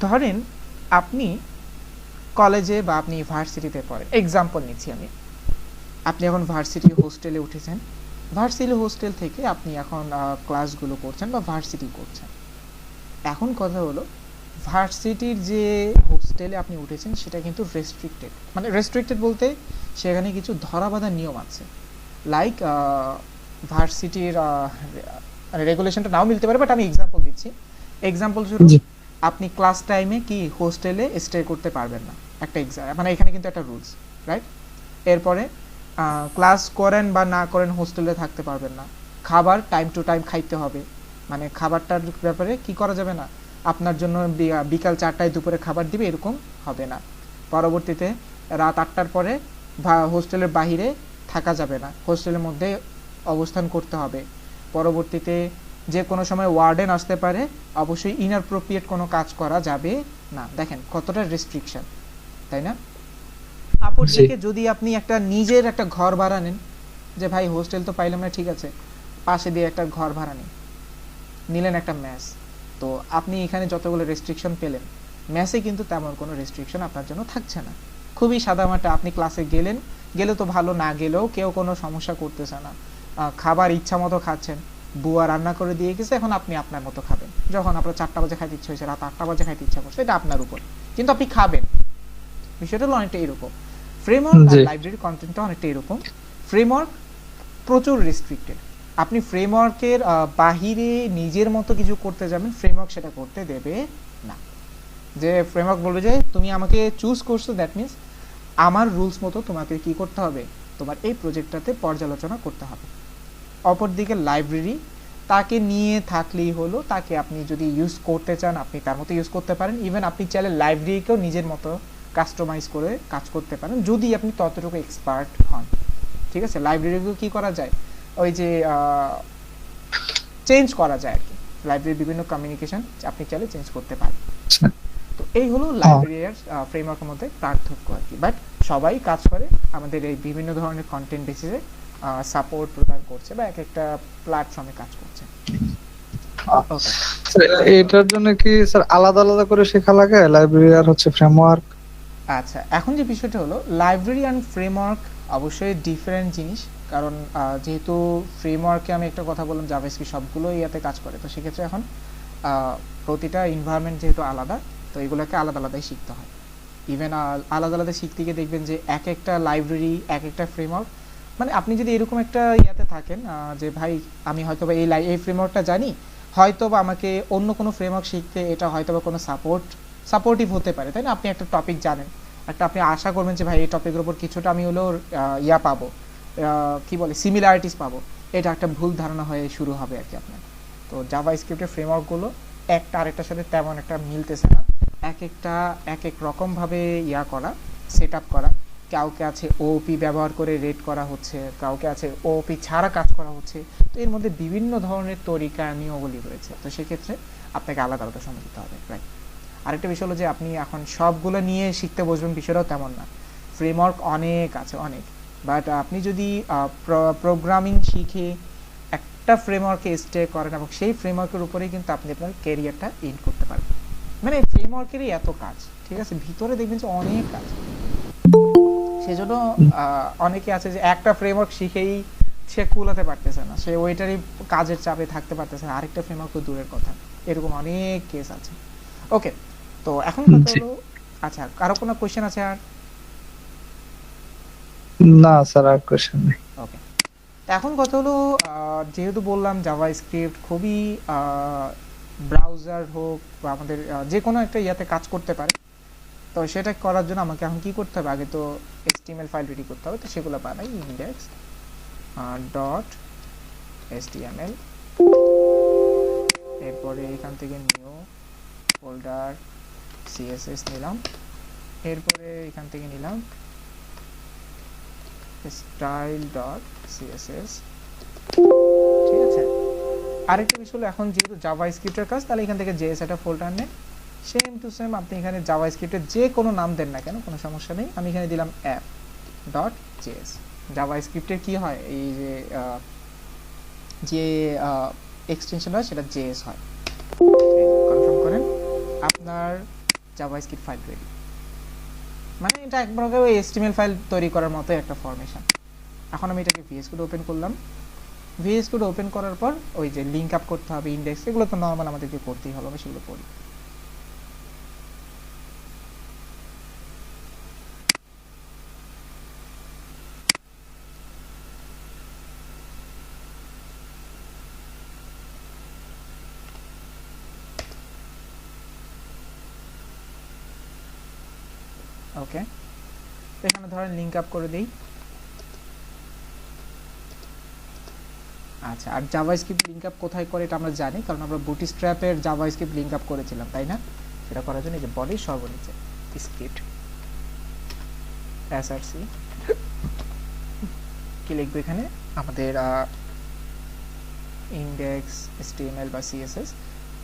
ধরেন আপনি কলেজে বা আপনি ভার্সিটিতে পড়েন, এক্সাম্পল নিচ্ছি আমি। আপনি এখন ভার্সিটি হোস্টেলে উঠেছেন, ভার্সিটি হোস্টেল থেকে আপনি এখন ক্লাসগুলো করছেন বা ভার্সিটি করছেন। এখন কথা হলো ভার্সিটির যে হোস্টেলে আপনি উঠেছেন সেটা কিন্তু রেস্ট্রিক্টেড, মানে রেস্ট্রিক্টেড বলতে সেখানে কিছু ধরাবাঁধা নিয়ম আছে। লাইক ভার্সিটির রেগুলেশনটা নাও মিলতে পারে, বাট আমি এক্সাম্পল দিচ্ছি। এক্সাম্পল শুরু, আপনি ক্লাস টাইমে কি হোস্টেলে স্টে করতে পারবেন না, একটা মানে এখানে কিন্তু একটা রুলস, রাইট? এরপরে ক্লাস করেন বা না করেন হোস্টেলে থাকতে পারবেন না। খাবার টাইম টু টাইম খাইতে হবে, মানে খাবারটার ব্যাপারে কি করা যাবে না, আপনার জন্য বিকাল 4টায় দুপুরে খাবার দিবে এরকম হবে না। পরবর্তীতে রাত 8টার পরে হোস্টেলের বাহিরে থাকা যাবে না, হোস্টেলের মধ্যে অবস্থান করতে হবে। পরবর্তীতে যে কোনো সময় ওয়ার্ডেন আসতে পারে, অবশ্যই ইনঅ্যাপ্রোপ্রিয়েট কোনো কাজ করা যাবে না। দেখেন কতটা রেস্ট্রিকশন, তাই না? অপরদিকে যদি আপনি একটা নিজের একটা ঘর ভাড়া নেন, যে ভাই হোস্টেল তো পাইলাম না, ঠিক আছে পাশে দিয়ে একটা ঘর ভাড়া নিলেন একটা ম্যাস, তো আপনি এখানে যতগুলো রেস্ট্রিকশন পেলেন, ম্যাসে কিন্তু তেমন কোনো রেস্ট্রিকশন আপনার জন্য থাকছে না। খুবই সাদামাটা, আপনি ক্লাসে গেলে তো ভালো, না গেলেও কেউ কোনো সমস্যা করতেছে না। খাবার ইচ্ছা মতো খাচ্ছেন, বুয়া রান্না করে দিয়ে গেছে, এখন আপনি আপনার মতো খাবেন। যখন আপনার 4টা বাজে খাইতে ইচ্ছা হয়েছে, রাত 8টা বাজে খাইতে ইচ্ছা করছে, এটা আপনার উপর, কিন্তু আপনি খাবেন। বিষয়টা হলো অনেকটা এরকম। ফ্রেমওয়ার্ক আর লাইব্রেরি কন্টেন্টটা অনেকটা এরকম। ফ্রেমওয়ার্ক প্রচুর রেস্ট্রিক্টেড, আপনি ফ্রেমওয়ার্কের বাহিরে নিজের মতো কিছু করতে যাবেন, ফ্রেমওয়ার্ক সেটা করতে দেবে না। যে ফ্রেমওয়ার্ক বলবে যে তুমি আমাকে চুজ করছো, দ্যাট মিনস আমার রুলস মতো তোমাকে কি করতে হবে, তোমার এই প্রজেক্টটাতে পর্যালোচনা করতে হবে। অপরদিকে লাইব্রেরি, তাকে নিয়ে থাকলেই হলো, তাকে আপনি যদি ইউজ করতে চান আপনি তার মতো ইউজ করতে পারেন। ইভেন আপনি চাইলে লাইব্রেরিকেও নিজের মতো কাস্টমাইজ করে কাজ করতে পারেন, যদি আপনি ততটুকু এক্সপার্ট হন। ঠিক আছে, লাইব্রেরিকেও কি করা যায়, ওই যে চেঞ্জ করা যায় আর কি, লাইব্রেরির বিভিন্ন কমিউনিকেশন আপনি চাইলে চেঞ্জ করতে পারেন। তো এই হলো লাইব্রেরি আর ফ্রেমওয়ার্কের মধ্যে পার্থক্য আর কি। বাট সবাই কাজ করে আমাদের এই বিভিন্ন ধরনের কন্টেন্ট বেসিসে সাপোর্ট প্রদান করছে বা এক একটা প্ল্যাটফর্মে কাজ করছে। এটার জন্য কি স্যার আলাদা আলাদা করে শেখা লাগে, লাইব্রেরি আর হচ্ছে ফ্রেমওয়ার্ক? আচ্ছা, এখন যে বিষয়টা হলো লাইব্রেরি অ্যান্ড ফ্রেমওয়ার্ক অবশ্যই ডিফারেন্ট জিনিস, কারণ যেহেতু ফ্রেমওয়ার্কে আমি একটা কথা বললাম জাভাস্ক্রিপ্ট সবগুলো ইয়াতে কাজ করে, তো সেক্ষেত্রে এখন প্রতিটা এনভায়রনমেন্ট যেহেতু আলাদা, তো এগুলোকে আলাদা আলাদাই শিখতে হয়। ইভেন আলাদা আলাদা শিখতে গিয়ে দেখবেন যে এক একটা লাইব্রেরি, এক একটা ফ্রেমওয়ার্ক, মানে আপনি যদি এরকম একটা ইয়াতে থাকেন যে ভাই আমি হয়তো বা এই ফ্রেমওয়ার্কটা জানি, হয়তো বা আমাকে অন্য কোনো ফ্রেমওয়ার্ক শিখতে এটা হয়তো বা কোনো সাপোর্টিভ হতে পারে, তাই না? আপনি একটা টপিক জানেন, একটা আপনি আশা করবেন যে ভাই এই টপিকের উপর কিছুটা আমি হলেও ইয়া পাবো, কি বলে সিমিলারিটিস পাবো, এটা একটা ভুল ধারণা হয়ে শুরু হবে আর কি আপনার। তো জাভাস্ক্রিপ্টের ফ্রেমওয়ার্কগুলো একটা আরেকটার সাথে তেমন একটা মিলতেছে না, একটা এক এক রকমভাবে ইয়া করা, সেট আপ করা। কাউকে আছে ওওপি ব্যবহার করে রেড করা হচ্ছে, কাউকে আছে ওওপি ছাড়া কাজ করা হচ্ছে। তো এর মধ্যে বিভিন্ন ধরনের তরিকা নিয়মাবলী রয়েছে, তো সেক্ষেত্রে আপনাকে আলাদা আলাদা সময় দিতে হবে, রাইট? আরেকটা বিষয় হলো যে আপনি এখন সবগুলো নিয়ে শিখতে বসবেন, বিষয়টাও তেমন না। ফ্রেমওয়ার্ক অনেক আছে, অনেক, বাট আপনি যদি প্রোগ্রামিং শিখে একটা ফ্রেমওয়ার্কে স্টে করেন এবং সেই ফ্রেমওয়ার্কের উপরেই কিন্তু আপনি আপনার ক্যারিয়ারটা এন্ড করতে পারবেন। মানে ফ্রেমওয়ার্কেরই এত কাজ, ঠিক আছে, ভিতরে দেখবেন যে অনেক কাজ। সেজন্য অনেকে আছে যে একটা ফ্রেমওয়ার্ক শিখেই সে কুলাতে পারতেছে না, সে ওইটারই কাজের চাপে থাকতে পারতেছে না, আরেকটা ফ্রেমওয়ার্ক তো দূরের কথা, এরকম অনেক কেস আছে। ওকে, তো এখন কথা হলো, আচ্ছা কারো কোনো কোশ্চেন আছে আর? না স্যার, আর কোশ্চেন নেই। ওকে, এখন কথা হলো যেহেতু বললাম জাভা স্ক্রিপ্ট খুবই ব্রাউজার হোক বা আমাদের যে কোনো একটা ইয়াতে কাজ করতে পারে, তো সেটা করার জন্য আমাকে এখন কি করতে হবে, আগে তো HTML ফাইল রেডি করতে হবে, তো সেগুলো বানাই ইন্ডেক্স ডট HTML, এরপরে এখান থেকে নিউ ফোল্ডার CSS নিলাম, এরপরে এখান থেকে নিলাম স্টাইল ডট CSS। ঠিক আছে, আরেকটা বিষয় হলো এখন যেহেতু জাভা স্ক্রিপ্টের কাজ, তাহলে এখান থেকে JS একটা ফোল্ডার নেন, সেম টু সেম আপনি এখানে জাভা স্ক্রিপ্টের যে কোনো নাম দেন না কেন, কোনো সমস্যা নেই। আমি এখানে দিলাম অ্যাপ ডট জেএস। জাভা স্ক্রিপ্টের কি হয়, এই যে এক্সটেনশন হয় সেটা জেএস হয়। কনফার্ম করেন আপনার জাভা স্ক্রিপ্ট ফাইল রেডি, মানে এটা এক প্রকার ওই HTML ফাইল তৈরি করার মতো একটা ফরমেশন। এখন আমি এটাকে VS কোড ওপেন করলাম, VS কোড ওপেন করার পর ওই যে লিঙ্ক আপ করতে হবে, ইন্ডেক্স, এগুলো তো নর্মাল আমাদেরকে করতেই হবে, আমি সেগুলো করি। ওকে, এখানে ধরেন লিঙ্ক আপ করে দেই। আচ্ছা, আর জাভাস্ক্রিপ্ট লিঙ্ক আপ কোথায় করে এটা আমরা জানি, কারণ আমরা বুটস্ট্র্যাপের জাভাস্ক্রিপ্ট লিঙ্ক আপ করেছিলাম, তাই না? সেটা করার জন্য এই যে বডির সর্বনিচে স্ক্রিপ্ট src কি লিখবো এখানে, আমাদের ইন্ডেক্স HTML বা CSS,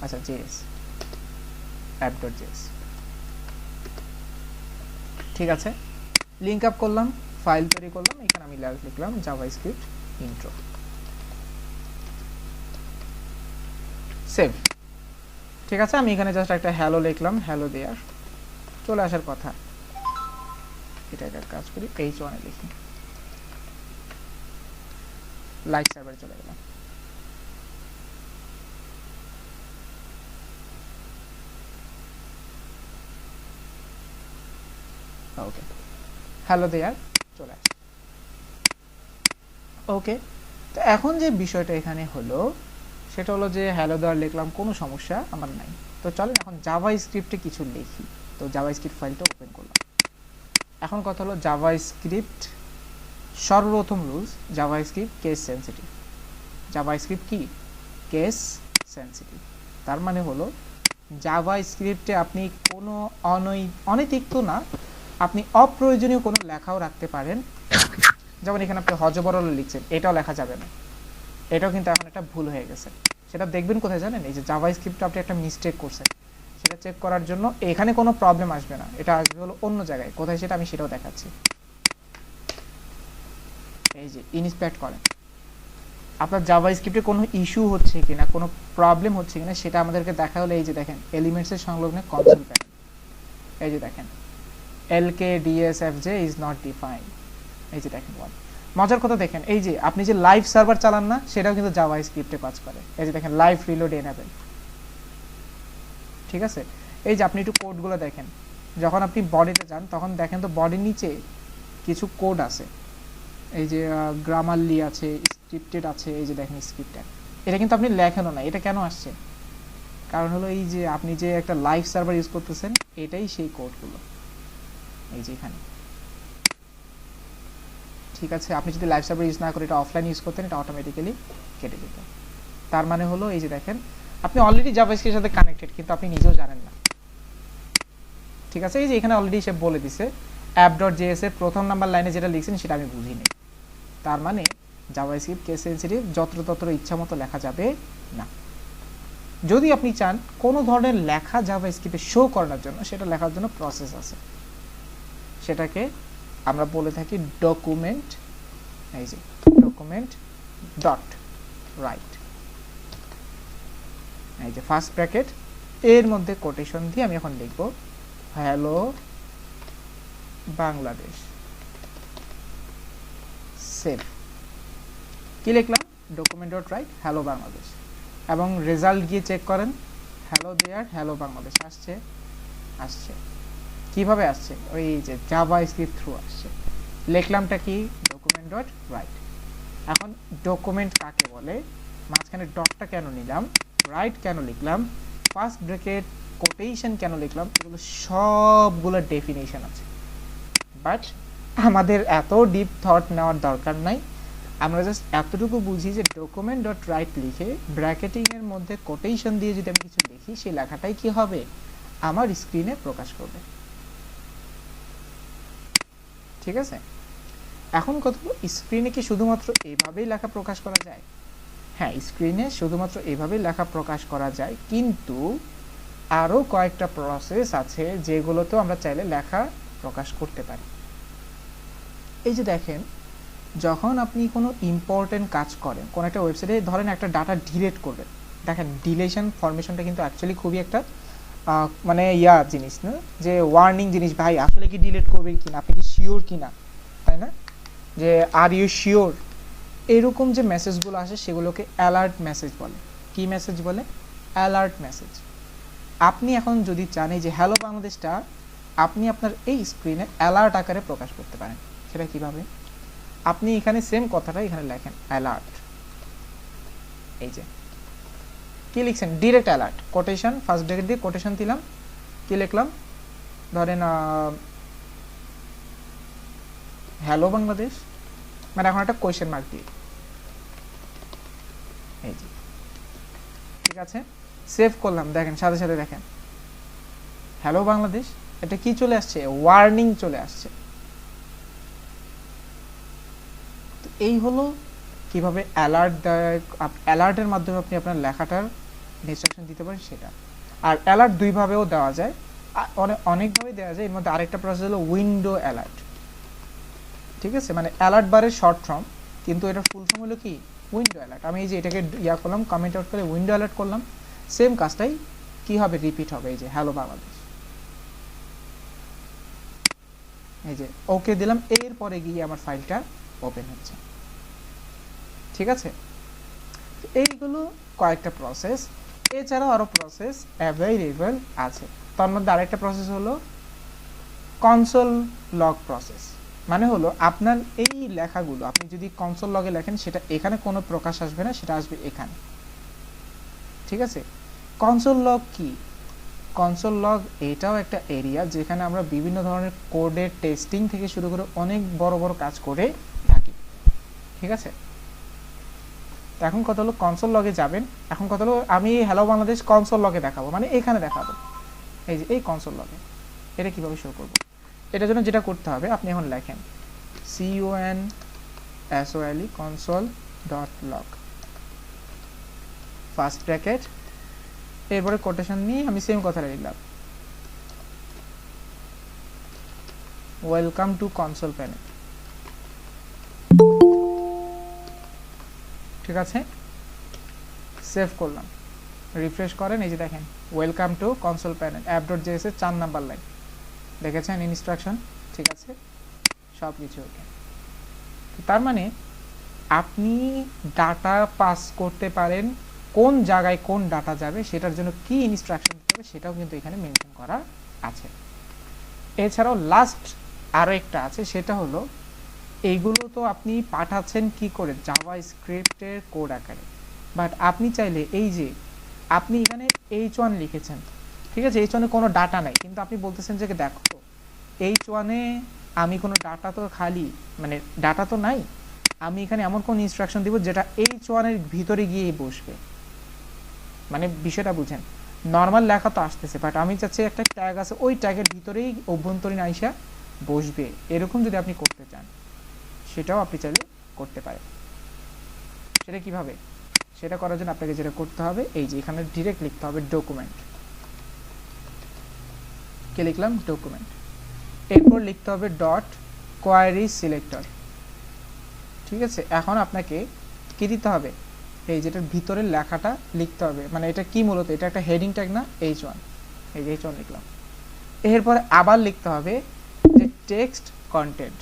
আচ্ছা js app.js। ঠিক আছে, লিঙ্ক আপ করলাম, ফাইল তৈরি করলাম, এখানে আমি লিখলাম জাভাস্ক্রিপ্ট ইন্ট্রো, সেভ। ঠিক আছে, আমি এখানে জাস্ট একটা হ্যালো লিখলাম, হ্যালো দেয়ার, চলে আসার কথা। এটা একটা কাজ করি, H1 এ লিখি, লাইভ সার্ভারে চলে গেলাম। ওকে, হ্যালো দেয়ার চলে আসে। ওকে, তো এখন যে বিষয়টা এখানে হলো সেটা হলো যে হ্যালো দেওয়ার লিখলাম, কোনো সমস্যা আমার নাই। তো চলেন এখন জাভা স্ক্রিপ্টে কিছু লিখি। তো জাভা স্ক্রিপ্ট ফাইলটা ওপেন করলাম। এখন কথা হলো জাভা স্ক্রিপ্ট সর্বপ্রথম rules, Java script case sensitive. Java script কি কেস সেন্সিটিভ, তার মানে হলো জাভা স্ক্রিপ্টে আপনি কোনো অনৈতিক না, আপনি অপ্রয়োজনীয় কোনো লেখাও রাখতে পারেন। যেমন এখানে আপনি হজবরল লিখছেন, এটাও লেখা যাবে না, এটাও কিন্তু এখন একটা ভুল হয়ে গেছে। সেটা দেখবেন কোথায় জানেন, এই যে জাভা স্ক্রিপ্টে আপনি একটা মিস্টেক করছেন, সেটা চেক করার জন্য এখানে কোনো প্রবলেম আসবে না, এটা আসবে হলো অন্য জায়গায়, কোথায় সেটা আমি সেটাও দেখাচ্ছি। এই যে ইনস্পেক্ট করেন আপনার জাভা স্ক্রিপ্টে কোনো ইস্যু হচ্ছে কিনা, কোনো প্রবলেম হচ্ছে কিনা, সেটা আমাদেরকে দেখা হলো এই যে দেখেন এলিমেন্টসের সংলগ্ন কনসোল প্যানেল, এই যে দেখেন lkdsfj is not defined, এই যে দেখেন মজার কথা দেখেন, এই যে আপনি যে লাইভ সার্ভার চালান না, সেটাও কিন্তু জাভা স্ক্রিপ্টে কাজ করে। এই যে দেখেন লাইভ রিলোড এনেবল, ঠিক আছে। এই যে আপনি একটু কোডগুলো দেখেন, যখন আপনি বডিতে যান তখন দেখেন তো বডির নিচে কিছু কোড আছে, এই যে গ্রামারলি আছে, স্ক্রিপ্টেড আছে, এই যে দেখেন স্ক্রিপ্টেড, এটা কিন্তু আপনি লেখেনও না, এটা কেন আসছে, কারণ হলো এই যে আপনি যে একটা লাইভ সার্ভার ইউজ করতেছেন, এটাই সেই কোডগুলো, এই যে এখানে। ঠিক আছে, আপনি যদি লাইভ সার্ভার ইউজ না করে এটা অফলাইন ইউজ করতেন, এটা অটোমেটিক্যালি কেটে দিত। তার মানে হলো এই যে দেখেন আপনি অলরেডি জাভাস্ক্রিপ্টের সাথে কানেক্টেড, কিন্তু আপনি নিজেও জানেন না। ঠিক আছে, এই যে এখানে অলরেডি সে বলে দিছে app.js এর প্রথম নাম্বার লাইনে যেটা লিখছেন সেটা আমি বুঝিনি, তার মানে জাভাস্ক্রিপ্ট কেস সেনসিটিভ, যত্রতত্র ইচ্ছা মতো লেখা যাবে না। যদি আপনি চান কোনো ধরনের লেখা জাভাস্ক্রিপ্টে শো করার জন্য, সেটা লেখার জন্য প্রসেস আছে, সেটাকে আমরা বলে থাকি ডকুমেন্ট, এই যে ডকুমেন্ট ডট রাইট, এই যে ফার্স্ট ব্র্যাকেট, এর মধ্যে কোটেশন দিয়ে আমি এখন লিখব হ্যালো বাংলাদেশ, সেভ। কি লিখলাম? Document dot right hello Bangladesh, এবং রেজাল্ট গিয়ে চেক করেন, হ্যালো দেয়ার হ্যালো বাংলাদেশ আসছে। আসছে কিভাবে আসছে? ওই যে জাভা স্ক্রিপ্ট থ্রু আসছে। লিখলামটা কি? Document dot right. এখন ডকুমেন্ট কাকে বলে, মাঝখানে ডটটা কেন নিলাম, রাইট কেন লিখলাম, ফার্স্ট ব্র্যাকেট কোটেশন কেন লিখলাম, এগুলো সবগুলো ডেফিনেশন আছে, বাট আমাদের এত ডিপ থট নেওয়ার দরকার নাই। আমরা জাস্ট এতটুকু বুঝি যে ডকুমেন্ট ডট রাইট লিখে ব্র্যাকেটিং এর মধ্যে কোটেশন দিয়ে যদি আমি কিছু লিখি, সেই লেখাটাই কি হবে? আমার স্ক্রিনে প্রকাশ করবে। ঠিক আছে? এখন কথা হলো, স্ক্রিনে কি শুধুমাত্র এইভাবেই লেখা প্রকাশ করা যায়? হ্যাঁ, স্ক্রিনে শুধুমাত্র এইভাবেই লেখা প্রকাশ করা যায়, কিন্তু আরও কয়েকটা প্রসেস আছে যেগুলোতেও আমরা চাইলে লেখা প্রকাশ করতে পারি। এই যে দেখেন, যখন আপনি কোনো ইম্পর্টেন্ট কাজ করেন, কোনো একটা ওয়েবসাইটে ধরেন একটা ডাটা ডিলিট করবেন, দেখেন ডিলেশন ফরমেশনটা কিন্তু অ্যাকচুয়ালি খুবই একটা মানে জিনিস না, যে ওয়ার্নিং জিনিস, ভাই আসলে কি ডিলিট করবেন কিনা, আপনি কি শিওর কিনা, তাই না? যে আর ইউ শিওর, এরকম যে মেসেজগুলো আসে সেগুলোকে অ্যালার্ট মেসেজ বলে। কি মেসেজ বলে? Alert message. আপনি এখন যদি চান এই যে হ্যালো বাংলাদেশটা আপনি আপনার এই স্ক্রিনে অ্যালার্ট আকারে প্রকাশ করতে পারেন। সেটা কিভাবে? আপনি এখানে সেম কথাটা এখানে লেখেন, অ্যালার্ট। এই যে কি লিখছেন? Direct alert, quotation first bracket দিয়ে কোটেশন দিলাম, কি লিখলাম? ধরেন হ্যালো বাংলাদেশ, মানে এখন একটা কোয়েশ্চেন মার্ক দিয়ে, এই যে ঠিক আছে, সেভ করলাম। দেখেন সাথে সাথে দেখেন হ্যালো বাংলাদেশ, এটা কি চলে আসছে? ওয়ার্নিং চলে আসছে। তো এই হলো কিভাবে অ্যালার্ট দেয়, অ্যালার্টের মাধ্যমে আপনি আপনার লেখাটার ইনস্ট্রাকশন দিতে পারেন সেটা। আর অ্যালার্ট দুইভাবেও দেওয়া যায়, অনেকভাবে দেওয়া যায়। এর মধ্যে আরেকটা প্রসেস হলো উইন্ডো অ্যালার্ট। ঠিক আছে, মানে অ্যালার্ট বারের শর্ট ফর্ম, কিন্তু এটার ফুল ফর্ম হলো কি? Window alert. আমি এই যে এটাকে করলাম, কমেন্ট আউট করে উইন্ডো অ্যালার্ট করলাম, সেম কাজটাই কি হবে? রিপিট হবে। এই যে হ্যালো বাংলাদেশ, এই যে ওকে দিলাম, এরপরে গিয়ে আমার ফাইলটা ওপেন হচ্ছে। ঠিক আছে, এইগুলো কয়েকটা প্রসেস। এছাড়াও আরো প্রসেস অ্যাভেইলেবল আছে। তার মধ্যে আরেকটা প্রসেস হলো কনসোল লগ প্রসেস। মানে হলো আপনার এই লেখাগুলো আপনি যদি কনসোল লগে লেখেন, সেটা এখানে কোনো প্রকাশ আসবে না, সেটা আসবে এখানে। ঠিক আছে, কনসোল লগ কি? কনসোল লগ এটাও একটা এরিয়া যেখানে আমরা বিভিন্ন ধরনের কোডের টেস্টিং থেকে শুরু করে অনেক বড় বড় কাজ করে থাকি। ঠিক আছে, এখন কথা হলো কনসোল লগে যাবেন। এখন কথা হলো আমি হ্যালো বাংলাদেশ কনসোল লগে দেখাবো, মানে এখানে দেখাবো, এই যে এই কনসোল লগে। এটা কিভাবে শো করব? এটার জন্য যেটা করতে হবে, আপনি এখন লেখেন console console dot log, first bracket, এরপরে কোটেশন নিয়ে আমি সেম কথাটা লিখলাম, ওয়েলকাম টু কনসোল প্যানেল। ঠিক আছে, সেভ করলাম, রিফ্রেশ করেন, এই যে দেখেন welcome to console panel app.js এর 4 নাম্বার লাইন। দেখেছেন ইনস্ট্রাকশন? ঠিক আছে, সব কিছু ওকে। তার মানে আপনি ডাটা পাস করতে পারেন, কোন জায়গায় কোন ডাটা যাবে সেটার জন্য কি ইনস্ট্রাকশন দিতে হবে সেটাও কিন্তু এখানে মেনশন করা আছে। এছাড়াও লাস্ট আরও একটা আছে, সেটা হলো এইগুলো তো আপনি পাঠাচ্ছেন কি করে? জাভা স্ক্রিপ্টের কোড আকারে। বাট আপনি চাইলে এই যে আপনি এখানে h1 লিখেছেন, ঠিক আছে, h1 এ কোনো ডাটা নাই, কিন্তু আপনি বলতেছেন যে দেখো h1 এ আমি কোনো ডাটা তো খালি, মানে ডাটা তো নাই, আমি এখানে এমন কোন ইনস্ট্রাকশন দিব যেটা h1 এর ভিতরে গিয়ে বসবে। মানে বিষয়টা বুঝেন, নর্মাল লেখা তো আসতেছে, বাট আমি চাচ্ছি একটা ট্যাগ আছে, ওই ট্যাগের ভিতরেই অভ্যন্তরীণ আইসা বসবে, এরকম যদি আপনি করতে চান সেটাও আপনি চাইলে করতে পারেন। সেটা কিভাবে? সেটা করার জন্য আপনাকে যেটা করতে হবে, এই যে এখানে ডিরেক্ট লিখতে হবে ডকুমেন্ট। কি লিখলাম? ডকুমেন্ট। এরপর লিখতে হবে ডট কোয়ারি সিলেক্টর। ঠিক আছে, এখন আপনাকে কি দিতে হবে? এই যেটার ভিতরের লেখাটা লিখতে হবে। মানে এটা কি মূলত? এটা একটা হেডিং ট্যাগ না? h1, এই যে h1 লিখলাম। এরপরে আবার লিখতে হবে যে টেক্সট কন্টেন্ট।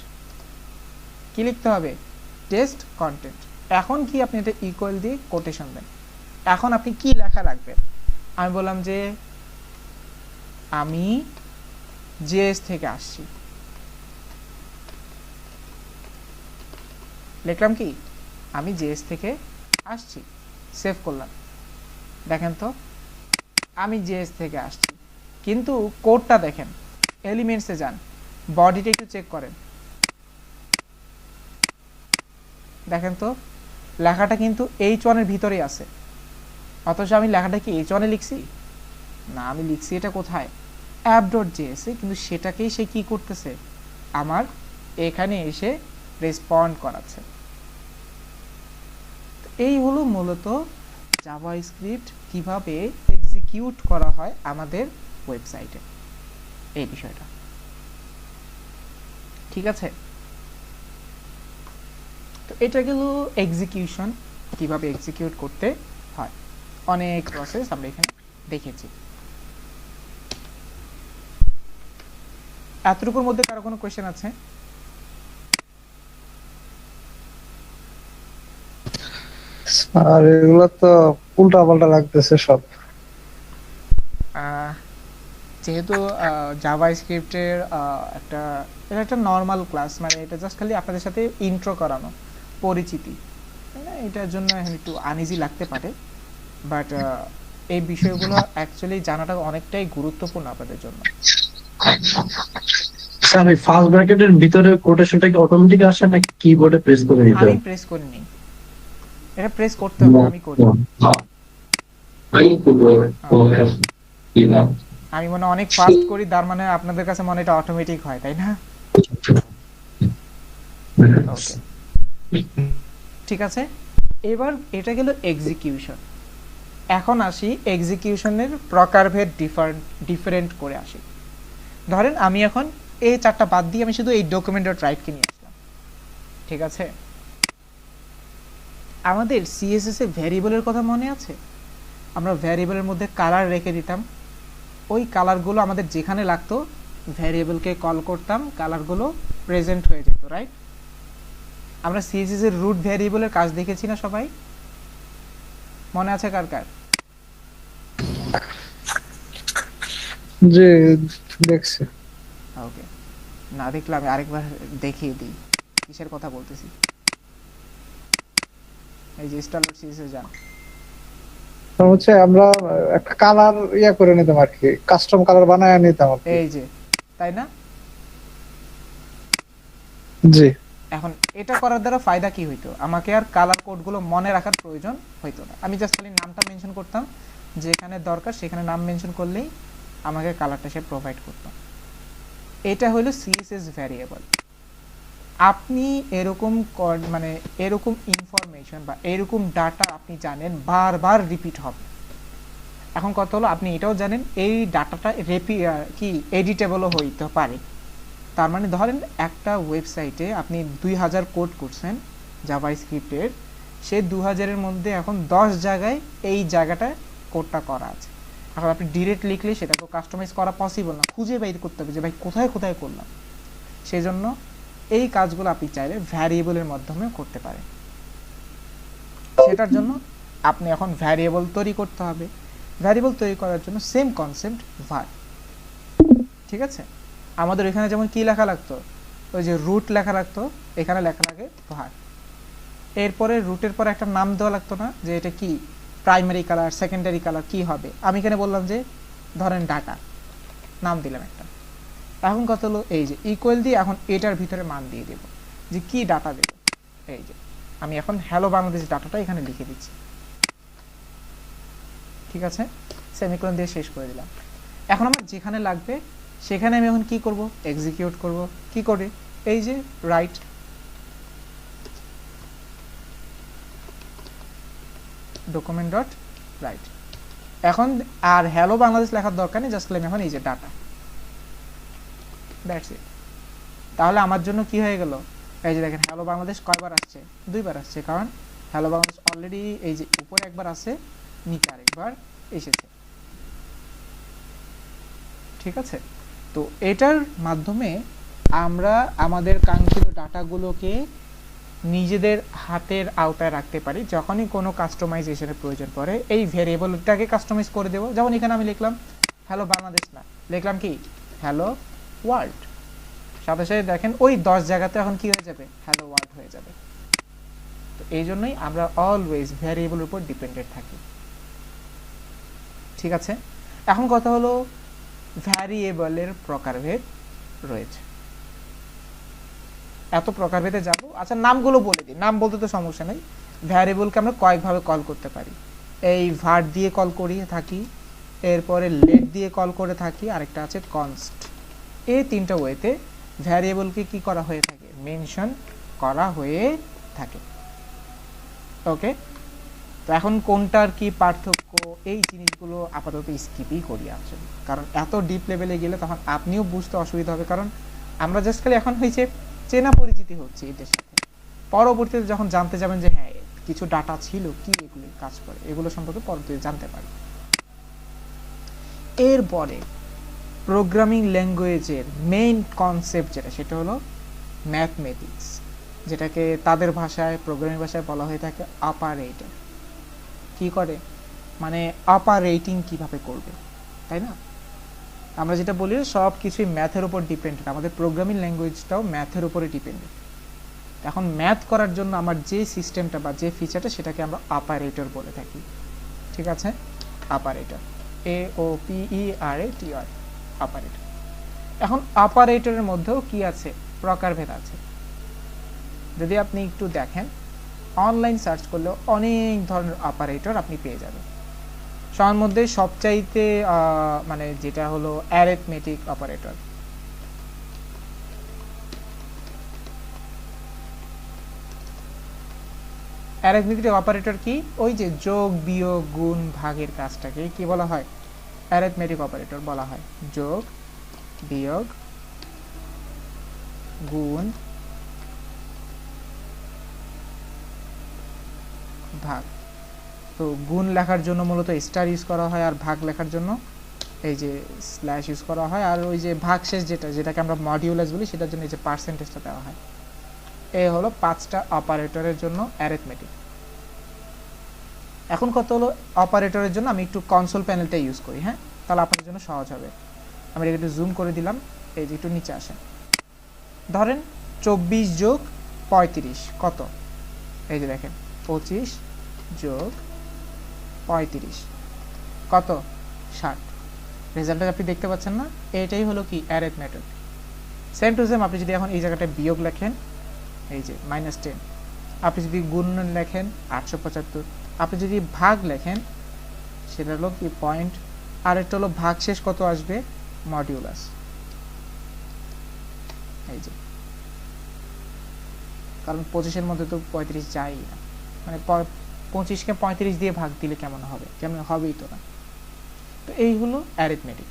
কি লিখতে হবে? Test content. এখন কি আপনি এটা ইকুয়াল দিয়ে কোটেশন দেন। এখন আপনি কি লেখা রাখবেন, আমি বললাম যে আমি জেএস থেকে আসছি, লিখলাম কি আমি জেএস থেকে আসছি, সেভ করলাম। দেখেন তো আমি জেএস থেকে আসছি, কিন্তু কোডটা দেখেন, এলিমেন্টসে যান, বডিটা একটু চেক করেন, দেখেন তো লেখাটা কিন্তু H1 এর ভিতরেই আছে, অথচ আমি লেখাটা কি H1 এ লিখছি না, আমি লিখছি এটা কোথায় app.js এ, কিন্তু সেটাকেই সে কি করতেছে আমার এখানে এসে রেসপন্ড করাচ্ছে। এই হলো মূলত জাভাস্ক্রিপ্ট কিভাবে এক্সিকিউট করা হয় আমাদের ওয়েবসাইটে, এই বিষয়টা ঠিক আছে। তো এটা গেল এক্সিকিউশন, কিভাবে এক্সিকিউট করতে হয়, অনেক প্রসেস আমরা এখানে দেখেছি। এতটুকুর মধ্যে কারো কোনো কোয়েশ্চেন আছে? আর এগুলো তো উল্টা পাল্টা লাগতেছে সব। যেহেতু জাভাস্ক্রিপ্টের একটা এটা একটা নর্মাল ক্লাস, মানে এটা জাস্ট খালি আপনাদের সাথে ইন্ট্রো করানো, পরিচিতি, তাই না? এটার জন্য একটু আনইজি লাগতে পারে, বাট এই বিষয়গুলো অ্যাকচুয়ালি জানাটা অনেকটাই গুরুত্বপূর্ণ আপনাদের জন্য। স্যার এই ফার্স্ট ব্র্যাকেটের ভিতরে কোটেশনটা কি অটোমেটিক আসে নাকি কিবোর্ডে প্রেস করে দিতে আমি হবে? প্রেস করিনি, এটা প্রেস করতে হবে, আমি করি। আমি মনে অনেক ফাস্ট করি, তার মানে আপনাদের কাছে মনে এটা অটোমেটিক হয়, তাই না? ওকে, ঠিক আছে। এবার এটা গেল এক্সিকিউশন। এখন আসি এক্সিকিউশনের প্রকারভেদ ডিফারেন্ট করে আসি। ধরেন আমি এখন এই চারটা বাদ দিয়ে আমি শুধু এই document.write-কে নিয়ে আসলাম, ঠিক আছে। আমাদের CSS এ ভ্যারিয়েবলের কথা মনে আছে? আমরা ভ্যারিয়েবলের মধ্যে কালার রেখে দিতাম, ওই কালারগুলো আমাদের যেখানে লাগতো ভ্যারিয়েবলকে কল করতাম, কালারগুলো প্রেজেন্ট হয়ে যেত, রাইট? আমরা CSS এর রুট ভ্যারিয়েবলের কাজ দেখেছি না সবাই? মনে আছে কার কার? যে দেখছি। ওকে, না দেখলে আমি আরেকবার দেখিয়ে দিই কিসের কথা বলতেছি। এই যে স্টারলোড CSS যান, হচ্ছে আমরা একটা কালার করে নিতাম আর কি, কাস্টম কালার বানায় নিতাম আর কি। এই যে, তাই না? জি। এখন এটা করার দ্বারা ফায়দা কি হইতো, আমাকে আর কালার কোডগুলো মনে রাখার প্রয়োজন হইতো না, আমি জাস্ট খালি নামটা মেনশন করতাম, যেখানে দরকার সেখানে নাম মেনশন করলেই আমাকে কালারটা সে প্রোভাইড করত। এটা হলো CSS ভ্যারিয়েবল। আপনি এরকম মানে এরকম ইনফরমেশন বা এরকম ডাটা আপনি জানেন বারবার রিপিট হবে। এখন কথা হলো আপনি এটাও জানেন এই ডাটাটা কি এডিটেবলও হইতে পারে। তার মানে ধরেন একটা ওয়েবসাইটে আপনি 2000 কোড করছেন জাভাস্ক্রিপ্টের, সেই 2000-এর মধ্যে এখন 10 জায়গায় এই জায়গাটা কোডটা করা আছে। এখন আপনি ডিরেক্ট লিখলে সেটা তো কাস্টমাইজ করা পসিবল না, খুঁজে বের করতে হবে যে ভাই কোথায় কোথায় করলাম। সেই জন্য এই কাজগুলো আপনি চাইলে ভ্যারিয়েবলের মাধ্যমে করতে পারেন। সেটার জন্য আপনি এখন ভ্যারিয়েবল তৈরি করতে হবে। ভ্যারিয়েবল তৈরি করার জন্য সেম কনসেপ্ট var, ঠিক আছে। আমাদের এখানে যেমন কি লেখা লাগতো, ওই যে রুট লেখা লাগতো, এখানে লেখা লাগে var। এরপরে রুটের পরে একটা নাম দেওয়া লাগতো না, যে এটা কি প্রাইমারি কালার, সেকেন্ডারি কালার কি হবে। আমি এখানে বললাম যে ধরেন ডাটা, নাম দিলাম একটা। এখন কত হলো, এই যে ইকুয়াল দিয়ে এখন এটার ভিতরে মান দিয়ে দেব যে কি ডাটা দেব। এই যে আমি এখন হ্যালো বাংলাদেশ ডাটাটা এখানে লিখে দিচ্ছি, ঠিক আছে। সেমিকোলন দিয়ে শেষ করে দিলাম। এখন আমার যেখানে লাগবে সেখানে আমি এখন কি করব, এক্সিকিউট করব। কি করে, এই যে রাইট, document.write। এখন আর হ্যালো বাংলাদেশ লেখার দরকার নেই, জাস্ট আমি এখন এই যে ডাটা, দ্যাটস ইট। তাহলে আমার জন্য কি হয়ে গেল, এই যে দেখেন হ্যালো বাংলাদেশ কয়বার আসছে, 2 বার আসছে, কারণ হ্যালো বাংলাদেশ অলরেডি এই যে উপরে একবার আছে, নিচে আরেকবার এসেছে, ঠিক আছে। তো এটার মাধ্যমে আমরা আমাদের কাঙ্ক্ষিত ডাটাগুলোকে নিজেদের হাতের আওতায় রাখতে পারি। যখনই কোনো কাস্টমাইজেশনের প্রয়োজন পড়ে এই ভেরিয়েবলটাকে কাস্টমাইজ করে দেবো। যেমন এখানে আমি লিখলাম হ্যালো বাংলাদেশ না, লিখলাম কি হ্যালো ওয়ার্ল্ড, সাথে সাথে দেখেন ওই 10 জায়গাতে এখন কি হয়ে যাবে, হ্যালো ওয়ার্ল্ড হয়ে যাবে। তো এই জন্যই আমরা অলওয়েজ ভ্যারিয়েবলের উপর ডিপেন্ডেন্ট থাকি। ঠিক আছে, এখন কথা হলো ভ্যারিয়েবলের প্রকারভেদ রয়েছে। এত প্রকারভেদে যাব, আচ্ছা নামগুলো বলে দিই, নাম বলতে তো সমস্যা নেই। ভ্যারিয়েবলকে আমরা কয়েকভাবে কল করতে পারি। এই var দিয়ে কল করি থাকি, এরপরে let দিয়ে কল করে থাকি, আরেকটা আছে const। এই তিনটা ওয়েতে ভ্যারিয়েবলকে কি করা হয়ে থাকে, মেনশন করা হয়ে থাকে। ওকে, তো এখন কোনটার কি পার্থক্য এই জিনিসগুলো আপাতত স্কিপই করি আসলে, কারণ এত ডিপ লেভেলে গেলে তখন আপনিও বুঝতে অসুবিধা হবে। কারণ আমরা জাস্ট খালি এখন হয়েছে চেনা পরিচিতি হচ্ছে এদের সাথে, পরবর্তীতে যখন জানতে যাবেন যে হ্যাঁ কিছু ডাটা ছিল কি এগুলো কাজ করে, এগুলো সম্পর্কে পরবর্তীতে জানতে পারি। এরপরে প্রোগ্রামিং ল্যাঙ্গুয়েজের মেইন কনসেপ্ট যেটা, সেটা হলো ম্যাথমেটিক্স, যেটাকে তাদের ভাষায় প্রোগ্রামিং ভাষায় বলা হয়ে থাকে অপারেটর। কি করে মানে অপারেটিং কিভাবে করবে, তাই না? আমরা যেটা বলি সব কিছুই ম্যাথের উপর ডিপেন্ডেন্ট, আমাদের প্রোগ্রামিং ল্যাঙ্গুয়েজটাও ম্যাথের উপরে ডিপেন্ডেন্ট। এখন ম্যাথ করার জন্য আমার যে সিস্টেমটা বা যে ফিচারটা সেটাকে আমরা অপারেটর বলে থাকি। ঠিক আছে, অপারেটর, AOPERATOR, অপারেটর। এখন অপারেটরের মধ্যেও কি আছে, প্রকারভেদ আছে। যদি আপনি একটু দেখেন অনলাইন সার্চ করলেও অনেক ধরনের অপারেটর আপনি পেয়ে যাবেন। তার মধ্যে সবচাইতে মানে যেটা হলো অ্যারিথমেটিক অপারেটর। অ্যারিথমেটিক অপারেটর কি, ওই যে যোগ বিয়োগ গুণ ভাগের কাজটাকে কি বলা হয়, অ্যারিথমেটিক অপারেটর বলা হয়। যোগ বিয়োগ গুণ ভাগ। তো গুণ লেখার জন্য মূলত স্টার ইউজ করা হয়, আর ভাগ লেখার জন্য এই যে স্ল্যাশ ইউজ করা হয়, আর ওই যে ভাগশেষ যেটাকে আমরা মডিউলাস বলি সেটার জন্য এই যে পার্সেন্টেজটা দেওয়া হয়। এই হলো 5টা অপারেটরের জন্য অ্যারিথমেটিক। এখন কত হলো অপারেটরের জন্য আমি একটু কনসোল প্যানেলটা ইউজ করি, হ্যাঁ তাহলে আপনাদের জন্য সহজ হবে। আমি একটু জুম করে দিলাম, এই যে একটু নিচে আসেন। ধরেন 24 যোগ 35 কত, এই যে দেখেন 25 যোগ 35 কত, 60। রেজাল্টটা আপনি দেখতে পাচ্ছেন না, এটাই হলো কি অ্যারিথমেটিক। সেম টু সেম আপনি যদি এখন এই জায়গাটায় বিয়োগ লেখেন, এই যে -10, আপনি যদি গুণ লেখেন 875, আপনি যদি ভাগ লেখেন সেটা হলো কি পয়েন্ট, আর একটা হলো ভাগশেষ কত আসবে, মডিউলাস। এই যে কারণ 25-এর মধ্যে তো 35 যায় না, মানে 25কে 35 দিয়ে ভাগ দিলে কেমন হবে, কেমন হবেই তো না। তো এই হলো অ্যারিথমেটিক।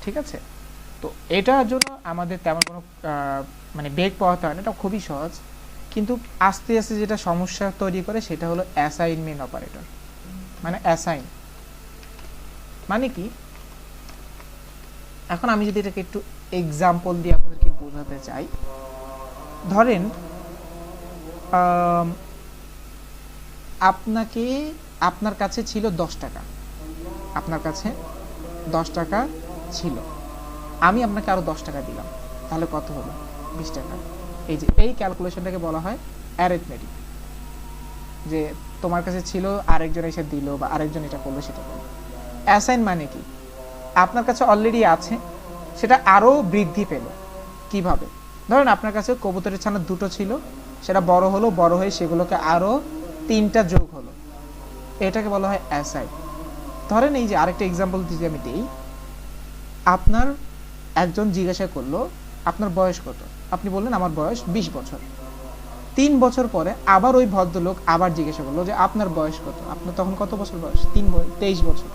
ঠিক আছে, তো এটার জন্য আমাদের তেমন কোনো মানে বেগ পাওয়াতে হয় না, এটা খুবই সহজ। কিন্তু আস্তে আস্তে যেটা সমস্যা তৈরি করে সেটা হলো অ্যাসাইনমেন্ট অপারেটর। মানে অ্যাসাইন মানে কি, এখন আমি যদি এটাকে একটু এক্সাম্পল দিয়ে আপনাদেরকে বোঝাতে চাই, ধরেন আপনার কাছে ছিল 10 টাকা, আপনার কাছে 10 টাকা ছিল, আমি আপনাকে আরো 10 টাকা দিলাম, তাহলে কত হলো, 20 টাকা। এই যে এই ক্যালকুলেশনটাকে বলা হয় অ্যারিথমেটিক, যে তোমার কাছে ছিল আরেকজন এসে দিল বা আরেকজন এটা করলো সেটা করলো। অ্যাসাইন মানে কি, আপনার কাছে অলরেডি আছে, সেটা আরো বৃদ্ধি পেল। কিভাবে, ধরেন আপনার কাছে কবুতরের ছানা 2টো ছিল, সেটা বড় হলো, বড় হয়ে সেগুলোকে আরো 3টা যোগ হলো, এটাকে বলা হয় অ্যাসাইন। ধরেন এই যে আরেকটা এক্সাম্পল যদি আমি দিই, আপনার একজন জিজ্ঞাসা করলো আপনার বয়স কত, আপনি বললেন আমার বয়স 20 বছর। 3 বছর পরে আবার ওই ভদ্রলোক আবার জিজ্ঞাসা করলো যে আপনার বয়স কত, আপনার তখন কত বছর বয়স, 23 বছর।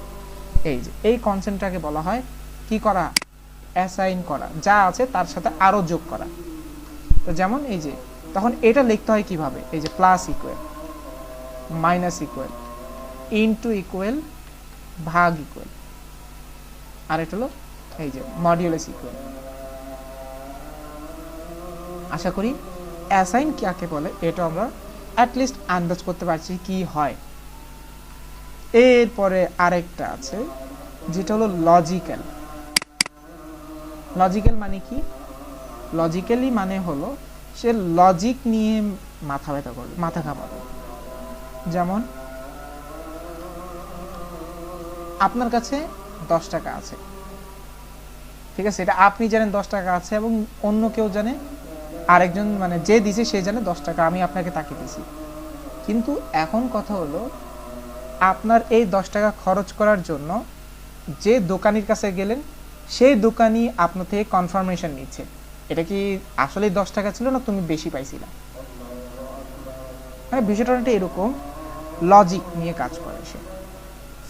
এই যে এই কনসেপ্টটাকে বলা হয় কি করা, অ্যাসাইন করা, যা আছে তার সাথে আরো যোগ করা। তো যেমন এই যে তখন এটা লিখতে হয় কিভাবে, এই যে plus equal, minus equal, into equal, ভাগ ইকুয়াল, আর এটা হলো এই যে মডিউলাস ইকুয়াল। আশা করি অ্যাসাইন কাকে বলে এটা আমরা অ্যাটলিস্ট আন্দাজ করতে পারছি কি হয়। এরপরে আরেকটা আছে যেটা হলো লজিক্যাল। লজিক্যাল মানে কি? লজিক্যালি মানে হলো সে লজিক নিয়ে মাথা ব্যথা করবে, মাথা ঘামাবে। যেমন আপনার কাছে 10 টাকা আছে, ঠিক আছে, এটা আপনি জানেন 10 টাকা আছে এবং অন্য কেউ জানে, আরেকজন মানে যে দিছে সে জানে 10 টাকা আমি আপনাকে তাকে দিছি। কিন্তু এখন কথা হলো আপনার এই 10 টাকা খরচ করার জন্য যে দোকানির কাছে গেলেন সেই দোকানি আপনার থেকে কনফার্মেশন নিচ্ছে এটা কি আসলে 10 টাকা ছিল না তুমি বেশি পাইছিলা। মানে বিষয়টা এরকম লজিক নিয়ে কাজ করে সে।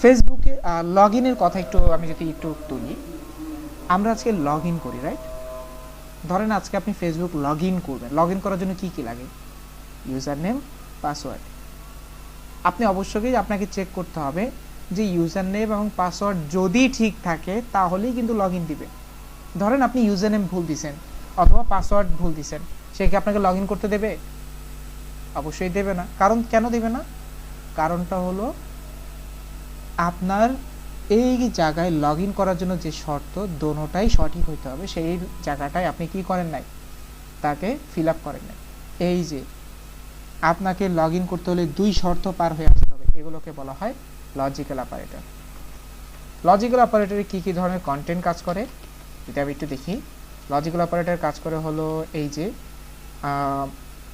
ফেসবুকে লগ ইনের কথা আমি যদি একটু তুলি, আমরা আজকে লগ ইন করি, রাইট? ধরেন আজকে আপনি ফেসবুক লগ ইন করবেন, লগ ইন করার জন্য কি কি লাগে? User name, password. আপনি অবশ্যই আপনাকে চেক করতে হবে যে ইউজার নেম এবং পাসওয়ার্ড যদি ঠিক থাকে তাহলেই কিন্তু লগ ইন দিবে। ধরেন আপনি ইউজার নেম ভুল দিছেন অথবা পাসওয়ার্ড ভুল দিছেন, সে কি আপনাকে লগ ইন করতে দেবে? অবশ্যই দেবে না। কারণ কেন দেবে না? কারণটা হলো আপনার এই জায়গায় লগ ইন করার জন্য যে শর্ত দোনোটাই সঠিক হইতে হবে, সেই জায়গাটায় আপনি কি করেন নাই, তাকে ফিল আপ করেন নাই। এই যে আপনাকে লগ ইন করতে হলে 2 শর্ত পার হয়ে আসতে হবে, এগুলোকে বলা হয় লজিক্যাল অপারেটর। লজিক্যাল অপারেটরে কি কি ধরনের কন্টেন্ট কাজ করে যদি আমি একটু দেখি। লজিক্যাল অপারেটর কাজ করে হলো এই যে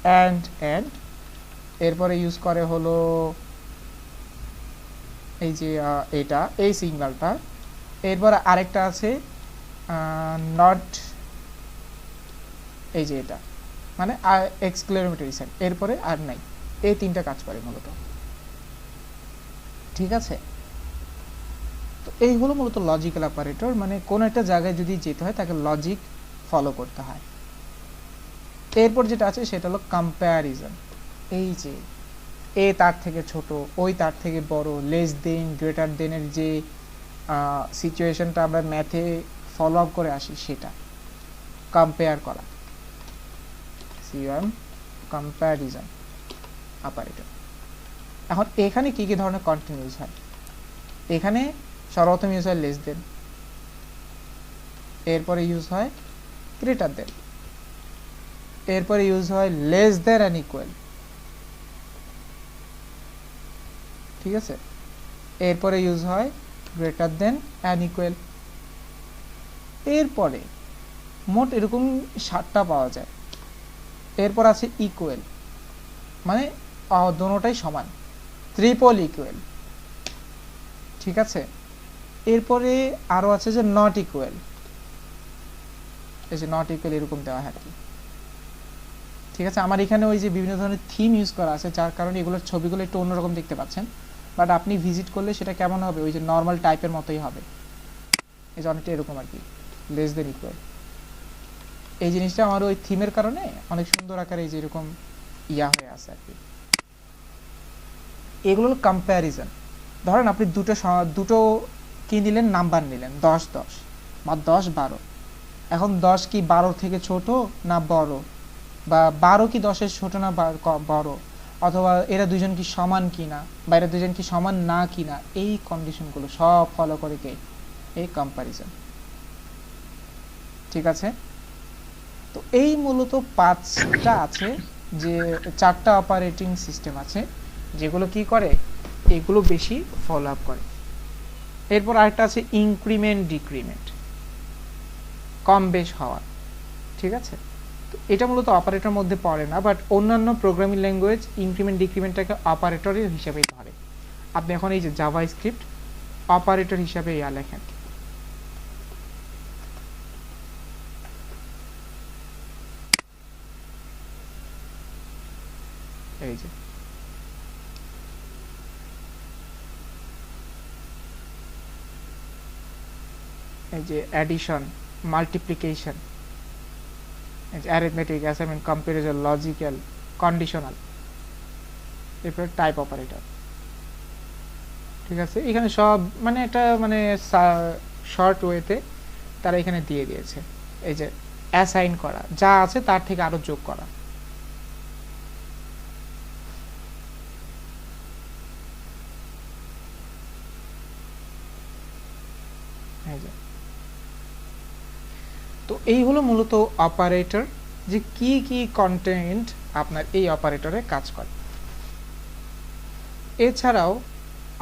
অ্যান্ড, এরপরে ইউজ করে হলো এই যে এটা এই সিগন্যালটা। এরপর আরেকটা আছে নট, এই যে এটা মানে এক্সক্লেমেটরি সাইন, এরপরে আর নাই। এই 3টা কাজ করে মূলত, ঠিক আছে? তো এই হলো মূলত লজিক্যাল অপারেটর। মানে কোন একটা জায়গায় যদি যেতে হয় তাকে লজিক ফলো করতে হয়। এরপর যেটা আছে সেটা হলো কম্প্যারিজন। এই যে এ তার থেকে ছোট, ওই তার থেকে বড়, লেস দেন, গ্রেটার দেনের যে সিচুয়েশনটা আমরা ম্যাথে ফলো আপ করে আসি সেটা কম্পেয়ার করা, কম্প্যারিজন অপারেটর। এখন এখানে কি কি ধরনের কন্টেন্ট ইউজ হয়? এখানে সর্বপ্রথম ইউজ হয় লেস দেন, এরপরে ইউজ হয় গ্রেটার দেন, এরপরে ইউজ হয় লেস দেন অ্যান্ড ইকুয়াল, ঠিক আছে? এরপরে ইউজ হয় গ্রেটার দেন অ্যান্ড ইকুয়াল। এরপরে মোট এরকম 7টা পাওয়া যায়। এরপর আছে ইকুয়াল, মানে দোনোটাই সমান, ট্রিপল ইকুয়াল, ঠিক আছে? এরপরে আরো আছে যে নট ইকুয়াল, এই যে নট ইকুয়াল এরকম দেওয়া হয় আর কি, ঠিক আছে? আমার এখানে ওই যে বিভিন্ন ধরনের থিম ইউজ করা আছে যার কারণে এগুলোর ছবিগুলো একটু অন্যরকম দেখতে পাচ্ছেন, বাট আপনি ভিজিট করলে সেটা কেমন হবে, ওই যে নর্মাল টাইপের মতোই হবে, এই যে অনেকটা এরকম আর কি, লেস দেন ইকুয়াল। এই জিনিসটা আমার ওই থিমের কারণে অনেক সুন্দর আকারে এই যে এরকম ইয়া হয়ে আছে আর কি। এগুলো হলো কম্প্যারিজন। ধরেন আপনি দুটো কি নিলেন, নাম্বার নিলেন 10-10 বা 10-12। এখন 10 কি 12 থেকে ছোট না বড়, বা 12 কি 10-এর ছোট না বড়, অথবা এরা দুজন কি সমান কিনা, বা এরা দুজন কি সমান না কিনা, এই কন্ডিশনগুলো সব ফলো করে কে? এই কম্প্যারিজন, ঠিক আছে? তো এই মূলত 5টা আছে, যে 4টা অপারেটিং সিস্টেম আছে যেগুলো কি করে, এগুলো বেশি ফলো আপ করে। এরপর আরেকটা আছে ইনক্রিমেন্ট ডিক্রিমেন্ট, কম বেশ হওয়া, ঠিক আছে? তো এটা মূলত অপারেটর মধ্যে পড়ে না, বাট অন্যান্য প্রোগ্রামিং ল্যাঙ্গুয়েজ ইনক্রিমেন্ট ডিক্রিমেন্টটাকে অপারেটরের হিসাবেই ধরে। আপনি এখন এই যে জাভা স্ক্রিপ্ট অপারেটর হিসাবে ইয়া লেখেন, এই যে addition, multiplication, arithmetic, assignment, comparison, logical, conditional, এরপর টাইপ অপারেটর, ঠিক আছে? এখানে সব মানে একটা মানে শর্ট ওয়েতে তারা এখানে দিয়ে দিয়েছে। এই যে অ্যাসাইন করা, যা আছে তার থেকে আরো যোগ করা, এই যে। তো এই হলো মূলত অপারেটর, যে কি কি কন্টেন্ট আপনার এই অপারেটরে কাজ করে। এছাড়াও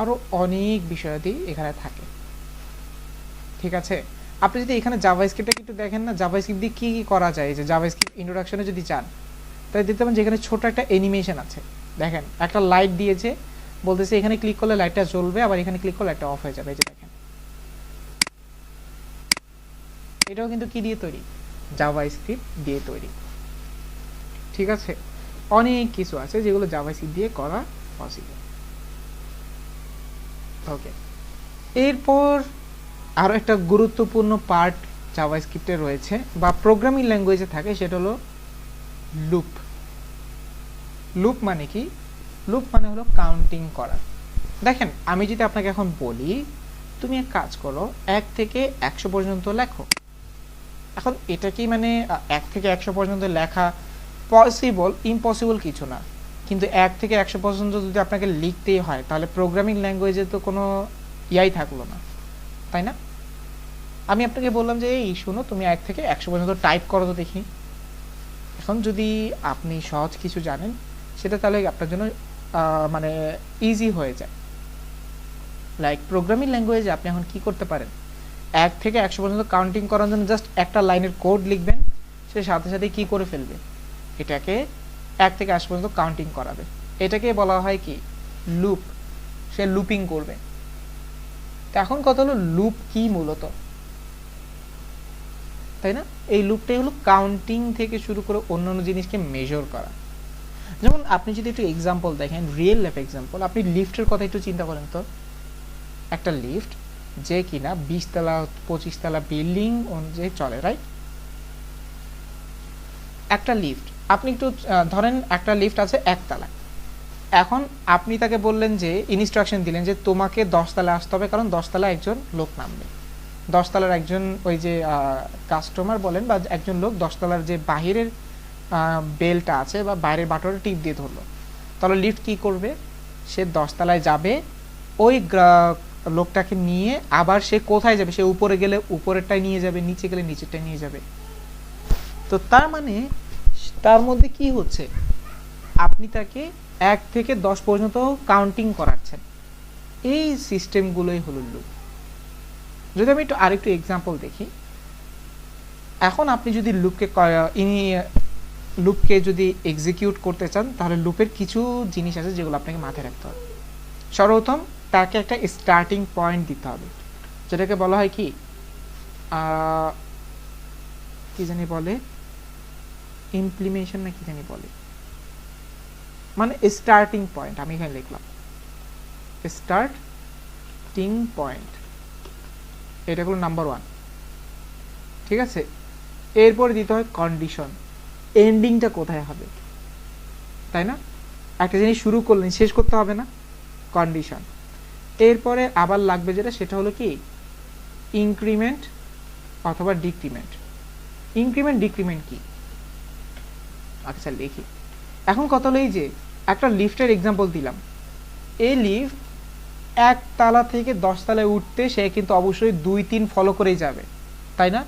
আরো অনেক বিষয়াদি এখানে থাকে, ঠিক আছে। আপনি যদি এখানে জাভাস্ক্রিপ্টটা একটু দেখেন না, জাভাস্ক্রিপ্ট দিয়ে কি কি করা যায়, যে জাভাস্ক্রিপ্ট ইন্ট্রোডাকশনে যদি চান তাহলে দেখতে পাবেন যে এখানে ছোট একটা অ্যানিমেশন আছে। দেখেন একটা লাইট দিয়েছে, বলতেছে এখানে ক্লিক করলে লাইটটা জ্বলবে, আবার এখানে ক্লিক করলে লাইটটা অফ হয়ে যাবে। এই যে দেখেন, এটাও কিন্তু কি দিয়ে তৈরি, জাভাস্ক্রিপ্ট দিয়ে তৈরি, ঠিক আছে। অনেক কিছু আছে যেগুলো জাভাস্ক্রিপ্ট দিয়ে করা পসিবল। ওকে, এরপর আরো একটা গুরুত্বপূর্ণ পার্ট জাভাস্ক্রিপ্টে রয়েছে বা প্রোগ্রামিং ল্যাঙ্গুয়েজে থাকে, সেটা হলো লুপ। লুপ মানে কি? লুপ মানে হলো কাউন্টিং করা। দেখেন আমি যদি আপনাকে এখন বলি তুমি এক কাজ করো 1 থেকে 100 পর্যন্ত লেখো, এখন এটা কি মানে 1 থেকে 100 পর্যন্ত লেখা পসিবল? ইম্পসিবল কিছু না, কিন্তু 1 থেকে 100 পর্যন্ত যদি আপনাকে লিখতেই হয় তাহলে প্রোগ্রামিং ল্যাঙ্গুয়েজে তো কোনো ইয়াই থাকলো না, তাই না? আমি আপনাকে বললাম যে এই শুনো তুমি 1 থেকে 100 পর্যন্ত টাইপ করো তো দেখি। এখন যদি আপনি সহজ কিছু জানেন সেটা তাহলে আপনার জন্য মানে ইজি হয়ে যায়। লাইক প্রোগ্রামিং ল্যাঙ্গুয়েজে আপনি এখন কি করতে পারেন, 1 থেকে 100 পর্যন্ত কাউন্টিং করার জন্য জাস্ট একটা লাইনের কোড লিখবেন, সে সাথে সাথে কি করে ফেলবে, এটাকে 1 থেকে 100 পর্যন্ত কাউন্টিং করাবে। এটাকে বলা হয় কি, লুপ। সে লুপিং করবে। তো এখন কথা হলো লুপ কি মূলত, তাই না? এই লুপটাই হলো কাউন্টিং থেকে শুরু করে অন্যান্য জিনিসকে মেজর করা। যেমন আপনি যদি একটু এক্সাম্পল দেখেন, রিয়েল লাইফ এক্সাম্পল, আপনি লিফটের কথা একটু চিন্তা করেন তো। একটা লিফট যে কিনা 20 তলা 25 তলা বিল্ডিং অনুযায়ী চলে, রাইট? একটা লিফট আপনি একটু ধরেন একটা লিফট আছে 1 তলায়। এখন আপনি তাকে বললেন যে ইনস্ট্রাকশন দিলেন যে তোমাকে 10 তলায় আসতে হবে, কারণ 10 তলায় একজন লোক নামবে। 10 তলার একজন ওই যে কাস্টমার বলেন বা একজন লোক 10 তলার যে বাহিরের বেলটা আছে বা বাইরের বাটনে টিপ দিয়ে ধরলো, তাহলে লিফট কি করবে, সে 10 তলায় যাবে, ওই লোকটাকে নিয়ে আবার সে কোথায় যাবে, সে উপরে গেলে উপরেরটাই নিয়ে যাবে, নিচে গেলে নিচেরটাই নিয়ে যাবে। তো তার মানে তার মধ্যে কি হচ্ছে, আপনি তাকে 1 থেকে 10 পর্যন্ত কাউন্টিং করাচ্ছেন। এই সিস্টেমগুলোই হলো লুপ। যদি আমি একটু আরেকটু এক্সাম্পল দেখি, এখন আপনি যদি লুপকে যদি এক্সিকিউট করতে চান তাহলে লুপের কিছু জিনিস আছে যেগুলো আপনাকে মাথায় রাখতে হবে। সর্বপ্রথম তাকে একটা স্টার্টিং পয়েন্ট দিতে হবে, যেটাকে বলা হয় কি কি জানি বলে, ইমপ্লিমেশন না কি জানি বলে, মানে স্টার্টিং পয়েন্ট। আমি এখানে লিখলাম স্টার্টিং পয়েন্ট, এটা হলো নাম্বার 1, ঠিক আছে। এরপরে দিতে হয় কন্ডিশন, এন্ডিংটা কোথায় হবে, তাই না? একটা জিনিস শুরু করলেন শেষ করতে হবে না, কন্ডিশন। এরপরে আবার লাগবে যেটা, সেটা হলো কি ইনক্রিমেন্ট অথবা ডিক্রিমেন্ট। ইনক্রিমেন্ট ডিক্রিমেন্ট কি, আচ্ছা লিখি। এখন কথা হলো এই যে একটা লিফটের এক্সাম্পল দিলাম, এই লিফট 1 তলা থেকে 10 তলায় উঠতে সে কিন্তু অবশ্যই 2-3 ফলো করেই যাবে, তাই না?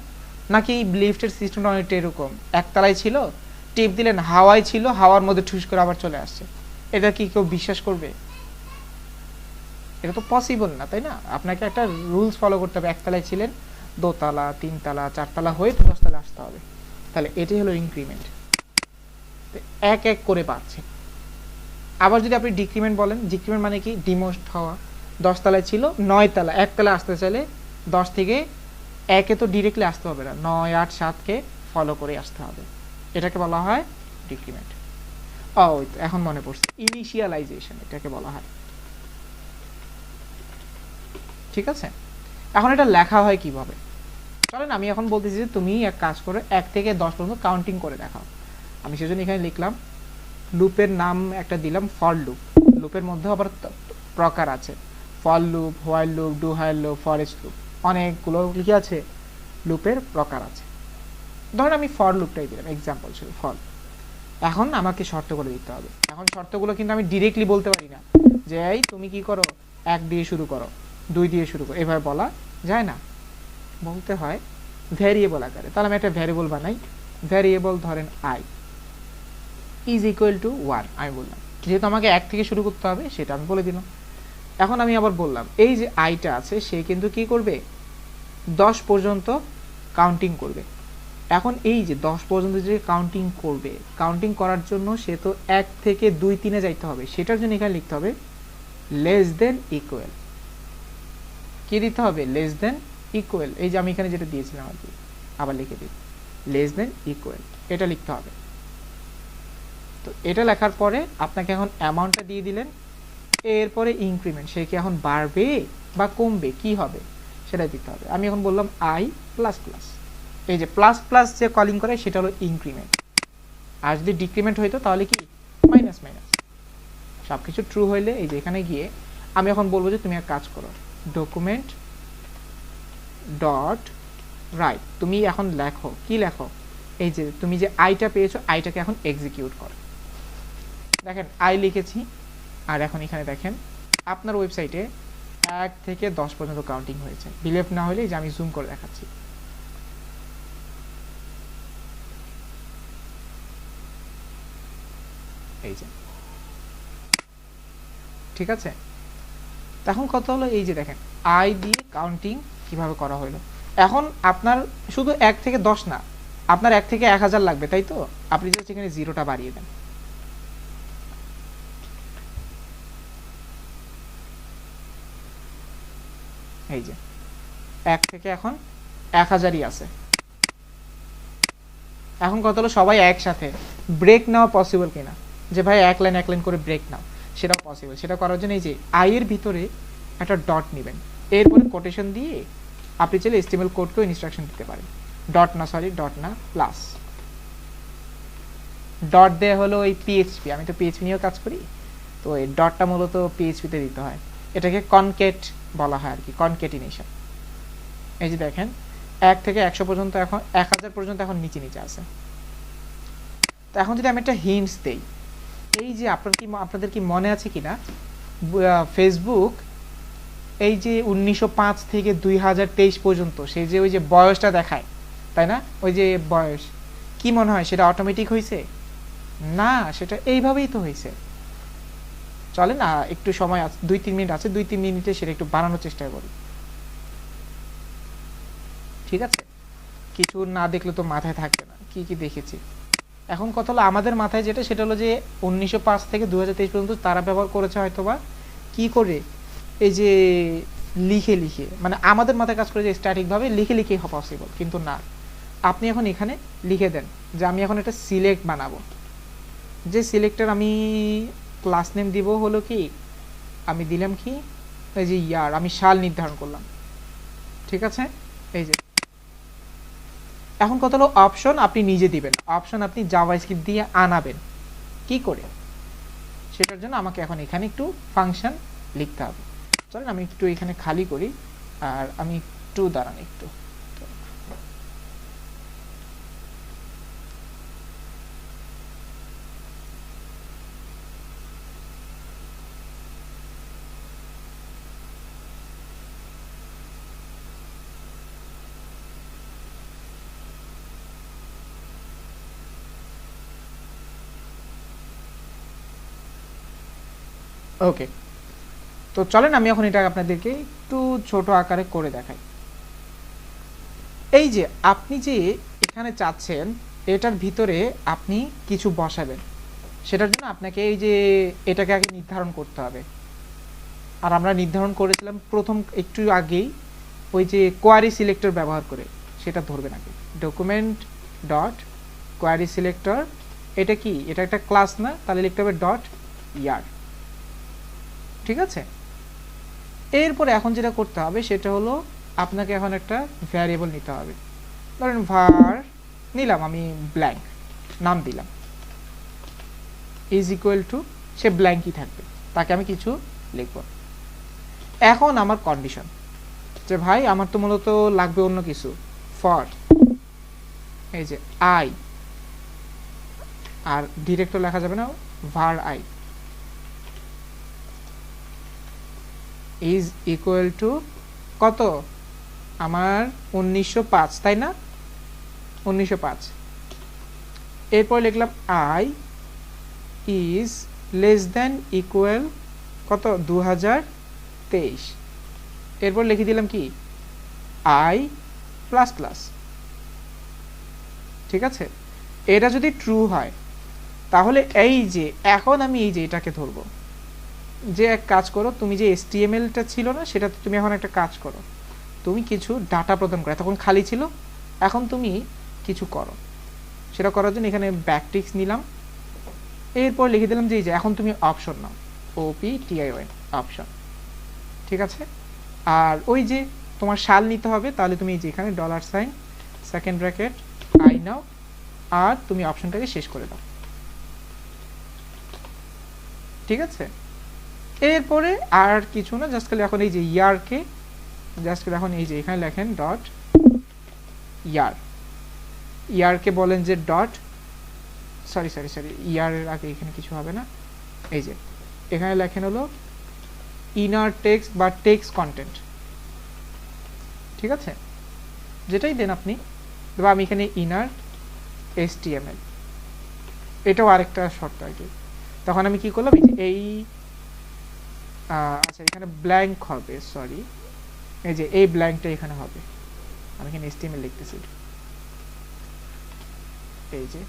নাকি লিফটের সিস্টেমটা অনেকটা এরকম, 1 তলায় ছিল, টিপ দিলেন, হাওয়ায় ছিল, হাওয়ার মধ্যে ঠুস করে আবার চলে আসছে, এটা কি কেউ বিশ্বাস করবে? এটা তো পসিবল না, তাই না? আপনাকে একটা রুলস ফলো করতে হবে, 1 তলায় ছিলেন, 2 তলা 3 তলা 4 তলা হয়ে 10 তলা আসতে হবে। তাহলে এটাই হলো ইনক্রিমেন্ট, এক এক করে বাড়ছে। আবার যদি আপনি ডিক্রিমেন্ট বলেন, ডিক্রিমেন্ট মানে কি ডিমোস্ট হওয়া, 10 তলায় ছিল 9 তলা, 1 তলায় আসতে চাইলে 10 থেকে 1-এ তো ডিরেক্টলি আসতে হবে না, 9, 8, 7কে ফলো করে আসতে হবে, এটাকে বলা হয় ডিক্রিমেন্ট। এখন মনে পড়ছে, ইনিশিয়ালাইজেশন এটাকে বলা হয়, ঠিক আছে। এখন এটা লেখা হয় কিভাবে, চলেন আমি এখন বলতেছি যে তুমি এক কাজ করে 1 থেকে 10 পর্যন্ত কাউন্টিং করে দেখাও। আমি সেজন্য এখানে লিখলাম, লুপের নাম একটা দিলাম ফর লুপ। লুপের মধ্যে আবার প্রকার আছে, for loop, while loop, do while loop, forest loop, অনেকগুলো কি আছে লুপের প্রকার আছে। ধরেন আমি ফর লুপটাই দিলাম, এক্সাম্পল ছিল ফর। এখন আমাকে শর্তগুলো দিতে হবে। এখন শর্তগুলো কিন্তু আমি ডিরেক্টলি বলতে পারি না যে এই তুমি কি করো 1 দিয়ে শুরু করো, 2 দিয়ে শুরু করো, এভাবে বলা যায় না। বলতে হয় ভ্যারিয়েবল আকারে। তাহলে আমি একটা ভ্যারিয়েবল বানাই, ভ্যারিয়েবল ধরেন আই ইজ ইকুয়াল টু 1 আমি বললাম, যেহেতু আমাকে 1 থেকে শুরু করতে হবে সেটা আমি বলে দিলাম। এখন আমি আবার বললাম এই যে আইটা আছে সে কিন্তু কি করবে 10 পর্যন্ত কাউন্টিং করবে। এখন এই যে 10 পর্যন্ত যে কাউন্টিং করবে, কাউন্টিং করার জন্য সে তো 1 থেকে 2 3 এ যাইতে হবে, সেটার জন্য এখানে লিখতে হবে লেস দেন ইকুয়াল। কি দিতে হবে? Less than equal. এই যে আমি এখানে যেটা দিয়েছিলাম আর কি, আবার লিখে দিই লেস দেন ইকুয়াল, এটা লিখতে হবে। তো এটা লেখার পরে আপনাকে এখন অ্যামাউন্টটা দিয়ে দিলেন, এরপরে ইনক্রিমেন্ট, সে কি এখন বাড়বে বা কমবে কি হবে সেটা দিতে হবে। আমি এখন বললাম আই প্লাস প্লাস, এই যে প্লাস প্লাস যে কলিং করে সেটা হলো ইনক্রিমেন্ট, আর যদি ডিক্রিমেন্ট হইতো তাহলে কি মাইনাস মাইনাস। সব কিছু ট্রু হইলে এই যে এখানে গিয়ে আমি এখন বলবো যে তুমি এক কাজ করো, ডকুমেন্ট ডট রাইট, তুমি এখন লেখো, কি লেখো, এই যে তুমি যে আইটা পেয়েছো আইটাকে এখন এক্সিকিউট করো। দেখেন আই লিখেছি, আর এখন এখানে দেখেন আপনার ওয়েবসাইটে 1 থেকে 10 পর্যন্ত কাউন্টিং হয়েছে। বিলিভ না হলে যে আমি জুম করে দেখাচ্ছি, এই যে ঠিক আছে। এখন কত হলো, এই যে দেখেন আই দিয়ে কাউন্টিং কিভাবে করা হলো। এখন আপনার শুধু 1 থেকে 10 না, আপনার 1 থেকে 1000 লাগবে, তাই তো? আপনি জাস্ট এখানে জিরোটা বাড়িয়ে দেন, এই যে 1 থেকে এখন 1000ই আছে। এখন কত হলো, সবাই একসাথে ব্রেক নেওয়া পসিবল কিনা, যে ভাই এক লাইন করে ব্রেক নাও, সেটাও পসিবল। সেটা করার জন্য এই যে আই এর ভিতরে একটা ডট নেবেন, এরপরে কোটেশন দিয়ে আপনি চাইলে HTML কোডকেও ইনস্ট্রাকশন দিতে পারেন। ডট না প্লাস, ডট দেয়া হলো ওই PHP, আমি তো PHP নিয়েও কাজ করি, তো এই ডটটা মূলত PHP তে দিতে হয়, এটাকে কনকেট বলা হয় আর কি, কনকেটিনেশন। এই যে দেখেন 1 থেকে 100 পর্যন্ত, এখন 1000 পর্যন্ত এখন নিচে নিচে আছে। তো এখন যদি আমি একটা হিন্টস দেই, এই যে আপনাদের কি মনে আছে কিনা ফেসবুক এই যে 1905 থেকে 2023 পর্যন্ত সেই যে ওই যে বয়সটা দেখায়, তাই না? ওই যে বয়স কি মনে হয় সেটা অটোমেটিক হয়েছে? না, সেটা এইভাবেই তো হয়েছে। চলে না, একটু সময় আছে, 2-3 মিনিট আছে, 2-3 মিনিটে সেটা একটু বানানোর চেষ্টা করি, ঠিক আছে? কিছু না দেখলে তো মাথায় থাকবে না কি কি দেখেছি। এখন কথা হলো আমাদের মাথায় যেটা, সেটা হলো যে 1905 থেকে 2023 পর্যন্ত তারা ব্যবহার করেছে হয়তোবা কি করে, এই যে লিখে লিখে, মানে আমাদের মাথায় কাজ করে যে স্ট্যাটিকভাবে লিখে লিখে পসিবল, কিন্তু না। আপনি এখন এখানে লিখে দেন যে আমি এখন একটা সিলেক্ট বানাবো, যে সিলেক্টর আমি ক্লাস নেম দিব হলো কি, আমি দিলাম কি এই যে ইয়ার, আমি সাল নির্ধারণ করলাম, ঠিক আছে? এই যে এখন কত হলো, অপশন আপনি নিজে দিবেন, অপশন আপনি জাভাস্ক্রিপ্ট দিয়ে আনাবেন কি করে, সেটার জন্য আমাকে এখন এখানে একটু ফাংশন লিখতে হবে। চলেন আমি একটু এখানে খালি করি, আর আমি একটু দাঁড়ান একটু, ওকে। তো চলেন আমি এখন এটা আপনাদেরকে একটু ছোট আকারে করে দেখাই। এই যে আপনি যে এখানে চাচ্ছেন এটার ভিতরে আপনি কিছু বসাবেন, সেটার জন্য আপনাকে এই যে এটাকে আগে নির্ধারণ করতে হবে। আর আমরা নির্ধারণ করেছিলাম প্রথম একটু আগেই ওই যে কোয়ারি সিলেক্টর ব্যবহার করে, সেটা ধরবেন আগে, ডকুমেন্ট ডট কোয়ারি সিলেক্টর। এটা কি, এটা একটা ক্লাস না, তাহলে লিখতে হবে ডট ইয়ার, ঠিক আছে? এরপরে এখন যেটা করতে হবে সেটা হলো আপনাকে এখন একটা ভ্যারিয়েবল নিতে হবে, ধরেন var নিলাম আমি ব্ল্যাঙ্ক, নাম দিলাম, ইজ ইকুয়াল টু, সে ব্ল্যাঙ্কই থাকবে, তাকে আমি কিছু লিখব। এখন আমার কন্ডিশন যে ভাই আমার তো মূলত লাগবে অন্য কিছু, ফর এই যে আই, আর ডিরেক্ট লেখা যাবে না, var i is equal to কত, আমার 1905, তাই না? 1905। এরপর লিখলাম I is less than equal কত, 2023। এরপর লিখে দিলাম কি, আই প্লাস প্লাস। ঠিক আছে, এটা যদি ট্রু হয় তাহলে এই যে এখন আমি এই যে এটাকে ধরবো, যে এক কাজ করো, তুমি যে HTML-টা ছিল না, সেটা তুমি এখন একটা কাজ করো, তুমি কিছু ডাটা প্রদান করো, তখন খালি ছিল, এখন তুমি কিছু করো। সেটা করার জন্য এখানে ব্যাকটিক্স নিলাম, এরপর লিখে দিলাম যে এই যে এখন তুমি অপশন নাও, OPTION অপশন। ঠিক আছে, আর ওই যে তোমার সাল নিতে হবে, তাহলে তুমি এই যে এখানে $, সেকেন্ড ব্র্যাকেট, আই নাও, আর তুমি অপশনটাকে শেষ করে দাও। ঠিক আছে, এরপরে আর কিছু না, জাস্ট খালি এখন এই যে ইয়ারকে জাস্ট খালি এখন এই যে এখানে লেখেন ডট ইয়ার, ইয়ারকে বলেন যে ডট, সরি ইয়ারের আগে এখানে কিছু হবে না, এই যে এখানে লেখেন হলো ইনার টেক্সট বা টেক্সট কন্টেন্ট। ঠিক আছে, যেটাই দেন আপনি, বা আমি এখানে ইনার HTML, এটাও আরেকটা শর্ত আর কি। তখন আমি কি করলাম, এই যে এই আচ্ছা এখানে ব্ল্যাঙ্ক হবে, সরি এই যে এই ব্ল্যাঙ্কটা এখানে হবে, আমি এখানে HTML লিখতেছি। এই যে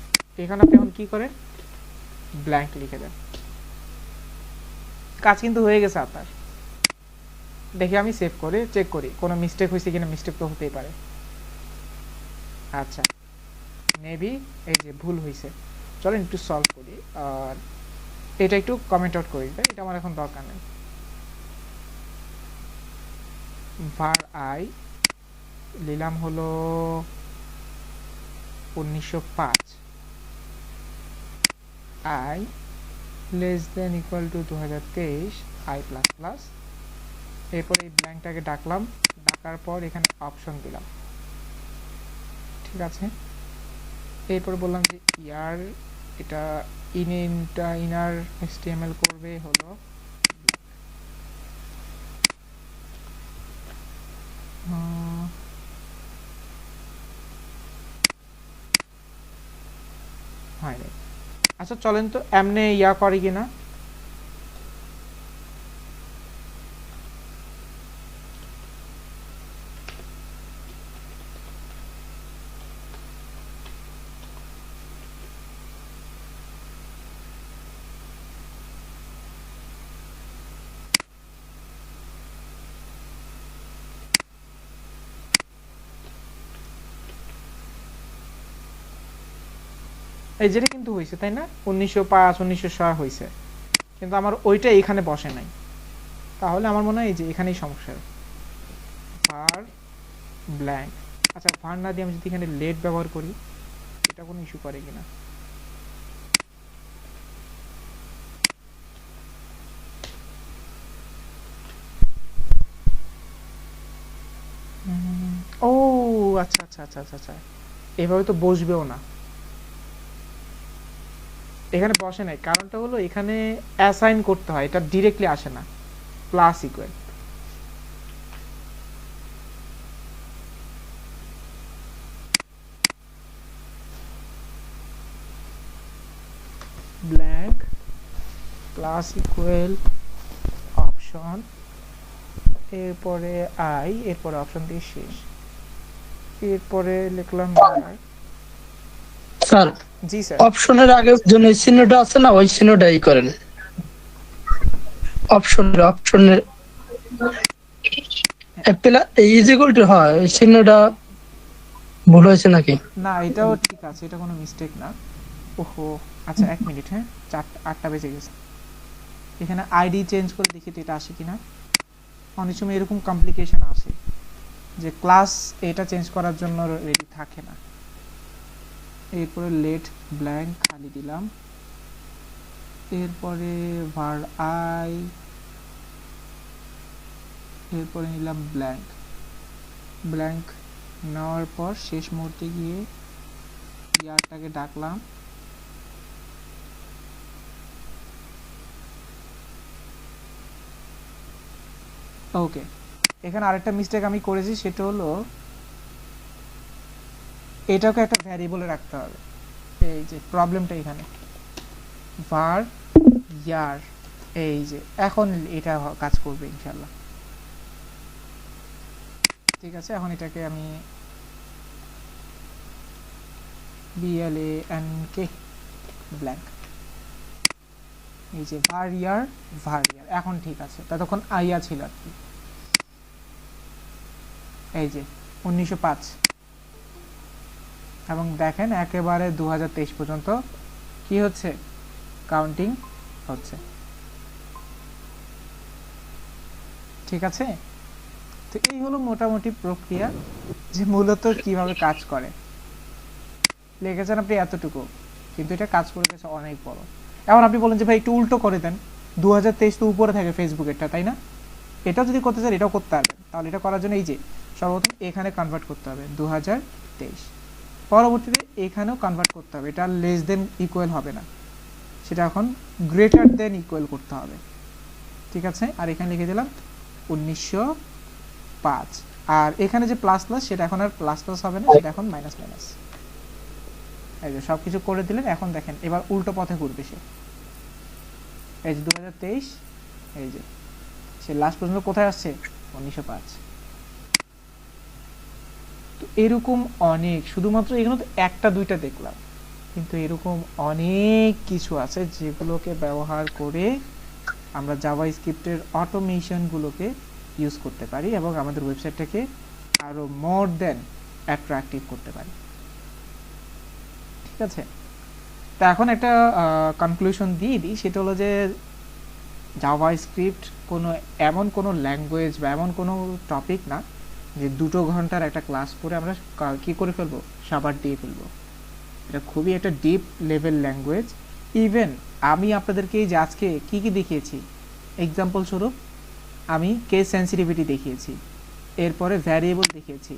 এখানে আপনি এখন কি করেন, ব্ল্যাঙ্ক লিখে দেন। কাজ কিন্তু হয়ে গেছে আপনার। দেখি আমি সেভ করে চেক করি কোনো মিস্টেক হয়েছে কিনা, মিস্টেক তো হতেই পারে। আচ্ছা মেবি এই যে ভুল হয়েছে, চলেন একটু সলভ করি, আর এটা একটু কমেন্ট আউট করে দিই, এটা আমার এখন দরকার নেই। var I নিলাম হলো 1905, I less than equal to 2023, I plus plus, এরপর এই ব্ল্যাঙ্কটাকে ডাকলাম, ডাকার পর এখানে অপশন দিলাম। ঠিক আছে, এরপর বললাম যে ইয়ার, এটা ইনার HTML করবে হলো হয় নাই। আচ্ছা চলেন তো এমনি ইয়া করে কিনা, এই যেটা কিন্তু হয়েছে তাই না, 1905 1906 হয়েছে, কিন্তু আমার ওইটা এখানে বসে নাই, তাহলে আমার মনে হয় এই যে এখানেই সমস্যা। var blank, আচ্ছা var না দিয়ে আমি যদি এখানে লেট ব্যবহার করি, এটা কোনো ইস্যু করে কিনা, ও আচ্ছা আচ্ছা আচ্ছা আচ্ছা আচ্ছা, এভাবে তো বসবেও না, এখানে বসে নাই, কারণটা হলো এখানে অ্যাসাইন করতে হয়, এটা ডিরেক্টলি আসে না, plus equal. Blank plus equal option, এরপরে আই, এরপরে অপশন দিয়ে শেষ, এরপরে লিখলাম স্যার জি স্যার। অপশনের আগে জন্য চিহ্নটা আছে না, ওই চিহ্নটাই করেন। অপশনের ইজ ইকুয়াল টু হয়, ওই চিহ্নটা ভুল হয়েছে নাকি? না এটাও ঠিক আছে, এটা কোনো মিস্টেক না। ওহো আচ্ছা এক মিনিট, হ্যাঁ 8টা বেজে গেছে, এখানে আইডি চেঞ্জ করে দেখি তো এটা আসে কিনা। অনেক সময় এরকম কমপ্লিকেশন আসে যে ক্লাস এটা চেঞ্জ করার জন্য রেডি থাকে না। এরপরে লেট ব্ল্যাঙ্ক খালি দিলাম, এরপরে var I, এরপরে নিলাম ব্ল্যাঙ্ক, ব্ল্যাঙ্ক নেওয়ার পর শেষ মুহূর্তে গিয়ে ইয়ারটাকে ডাকলাম, ওকে এখানে আরেকটা মিস্টেক আমি করেছি, সেটা হলো এটাকে একটা ভ্যারিয়েবলে রাখতে হবে। এই যে প্রবলেমটা এখানে, var ইয়ার, এই যে এখন এটা কাজ করবে ইনশাআল্লাহ। ঠিক আছে, এখন এটাকে আমি blank ব্ল্যাঙ্ক, এই যে var ইয়ার এখন ঠিক আছে। ততক্ষণ আইয়া ছিল আর কি। এই যে 1905 এবং দেখেন একেবারে 2023 পর্যন্ত কি হচ্ছে, কাউন্টিং হচ্ছে। ঠিক আছে, তো এই হলো মোটামুটি প্রক্রিয়া যে মূলত কিভাবে কাজ করে। লিখেছেন আপনি এতটুকু, কিন্তু এটা কাজ করে গেছে অনেক বড়। এখন আপনি বলেন যে ভাই একটু উল্টো করে দেন, 2023 তো উপরে থাকে ফেসবুকেরটা, তাই না? এটাও যদি করতে চান এটাও করতে পারবেন। তাহলে এটা করার জন্য এই যে সর্বপ্রথম এখানে কনভার্ট করতে হবে 2023, পরবর্তীতে এখানেও কনভার্ট করতে হবে, এটা লেস দেন ইকুয়াল হবে না, সেটা এখন গ্রেটার দেন ইকুয়াল করতে হবে। ঠিক আছে, আর এখানে লিখে দিলাম 1905, আর এখানে যে প্লাস প্লাস সেটা এখন আর প্লাস প্লাস হবে না, সেটা এখন মাইনাস মাইনাস। এই যে সব কিছু করে দিলেন। এখন দেখেন এবার উল্টো পথে ঘুরবে সে। এই যে 2023, এই যে সে লাস্ট পর্যন্ত কোথায় আসছে, 1905। তো এরকম অনেক, শুধুমাত্র এগুলো তো একটা দুইটা দেখলাম, কিন্তু এরকম অনেক কিছু আছে যেগুলোকে ব্যবহার করে আমরা জাভাস্ক্রিপ্টের অটোমেশনগুলোকে ইউজ করতে পারি এবং আমাদের ওয়েবসাইটটাকে আরো মোর দেন অ্যাট্রাকটিভ করতে পারি। ঠিক আছে, তা এখন একটা কনক্লুশন দিয়ে দিই, সেটা হলো যে জাভাস্ক্রিপ্ট এমন কোনো ল্যাঙ্গুয়েজ বা এমন কোনো টপিক না যে 2 ঘন্টার একটা ক্লাস করে আমরা কি করে ফেলবো, সাবার দিয়ে ফেলবো। এটা খুবই একটা ডিপ লেভেল ল্যাঙ্গুয়েজ। ইভেন আমি আপনাদেরকে যে আজকে কি কি দেখিয়েছি, এক্সাম্পল স্বরূপ আমি কেস সেন্সিটিভিটি দেখিয়েছি, এরপরে ভ্যারিয়েবল দেখিয়েছি,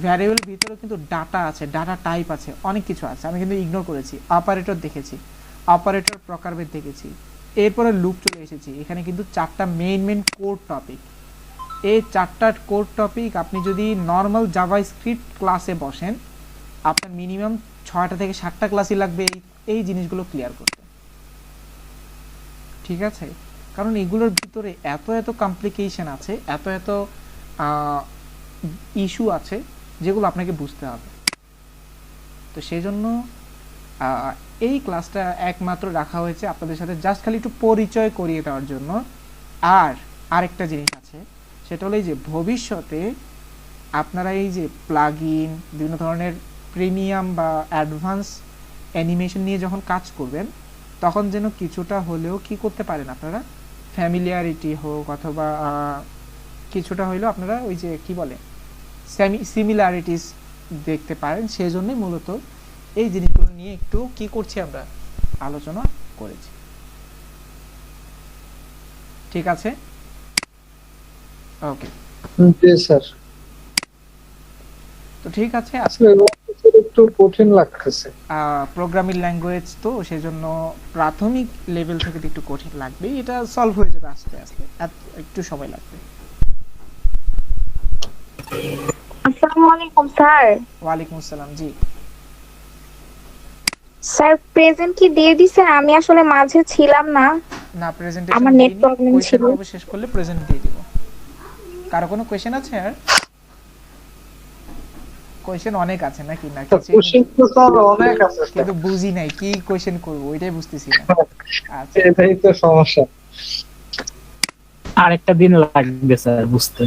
ভ্যারিয়েবল ভিতরেও কিন্তু ডাটা আছে, ডাটা টাইপ আছে, অনেক কিছু আছে, আমি কিন্তু ইগনোর করেছি। অপারেটর দেখেছি, অপারেটর প্রকারভেদ দেখেছি, এরপরে লুপ চলে এসেছি। এখানে কিন্তু 4টা মেইন কোর টপিক। এই 4টা কোর টপিক আপনি যদি নর্মাল জাভাস্ক্রিপ্ট ক্লাসে বসেন, আপনার মিনিমাম 6টা থেকে 7টা ক্লাসই লাগবে এই জিনিসগুলো ক্লিয়ার করতে। ঠিক আছে, কারণ এগুলোর ভিতরে এত কমপ্লিকেশন আছে, এত ইস্যু আছে যেগুলো আপনাকে বুঝতে হবে। তো সেই জন্য এই ক্লাসটা একমাত্র রাখা হয়েছে আপনাদের সাথে জাস্ট খালি একটু পরিচয় করিয়ে দেওয়ার জন্য। আর আরেকটা জিনিস আছে, সেটা হলো এই যে ভবিষ্যতে আপনারা এই যে প্লাগইন, বিভিন্ন ধরনের প্রিমিয়াম বা অ্যাডভান্স অ্যানিমেশন নিয়ে যখন কাজ করবেন, তখন যেন কিছুটা হলেও কি করতে পারেন আপনারা, ফ্যামিলিয়ারিটি হোক অথবা কিছুটা হলেও আপনারা ওই যে কি বলে সিমিলারিটিস দেখতে পারেন। সেই জন্যই মূলত এই জিনিসগুলো নিয়ে একটু কি করছি, আমরা আলোচনা করেছি। ঠিক আছে, ওকে স্যার। তো ঠিক আছে, আসলে একটু কঠিন লাগতেছে, প্রোগ্রামিং ল্যাঙ্গুয়েজ তো সেজন্য প্রাথমিক লেভেল থেকে একটু কঠিন লাগবে, এটা সলভ হয়ে যাবে আস্তে আস্তে, একটু সময় লাগবে। আসসালামু আলাইকুম স্যার। ওয়ালাইকুম আসসালাম। জি স্যার, প্রেজেন্ট কি দিয়ে দিছেন? আমি আসলে মাঝে ছিলাম না, না, প্রেজেন্টেশন আমার নেট প্রবলেম ছিল। কোয়েশ্চেন শেষ করলে প্রেজেন্ট দিয়ে দিব। কারো কোনো কোয়েশ্চেন আছে? আর কোয়েশ্চেন অনেক আছে নাকি? না কোশ্চেন তো স্যার অনেক আছে, কিন্তু বুঝি নাই কি কোয়েশ্চেন করব, ওইটাই বুঝতেছি না। আচ্ছা, এটাই তো সমস্যা। আরেকটা দিন লাগবে স্যার বুঝতে।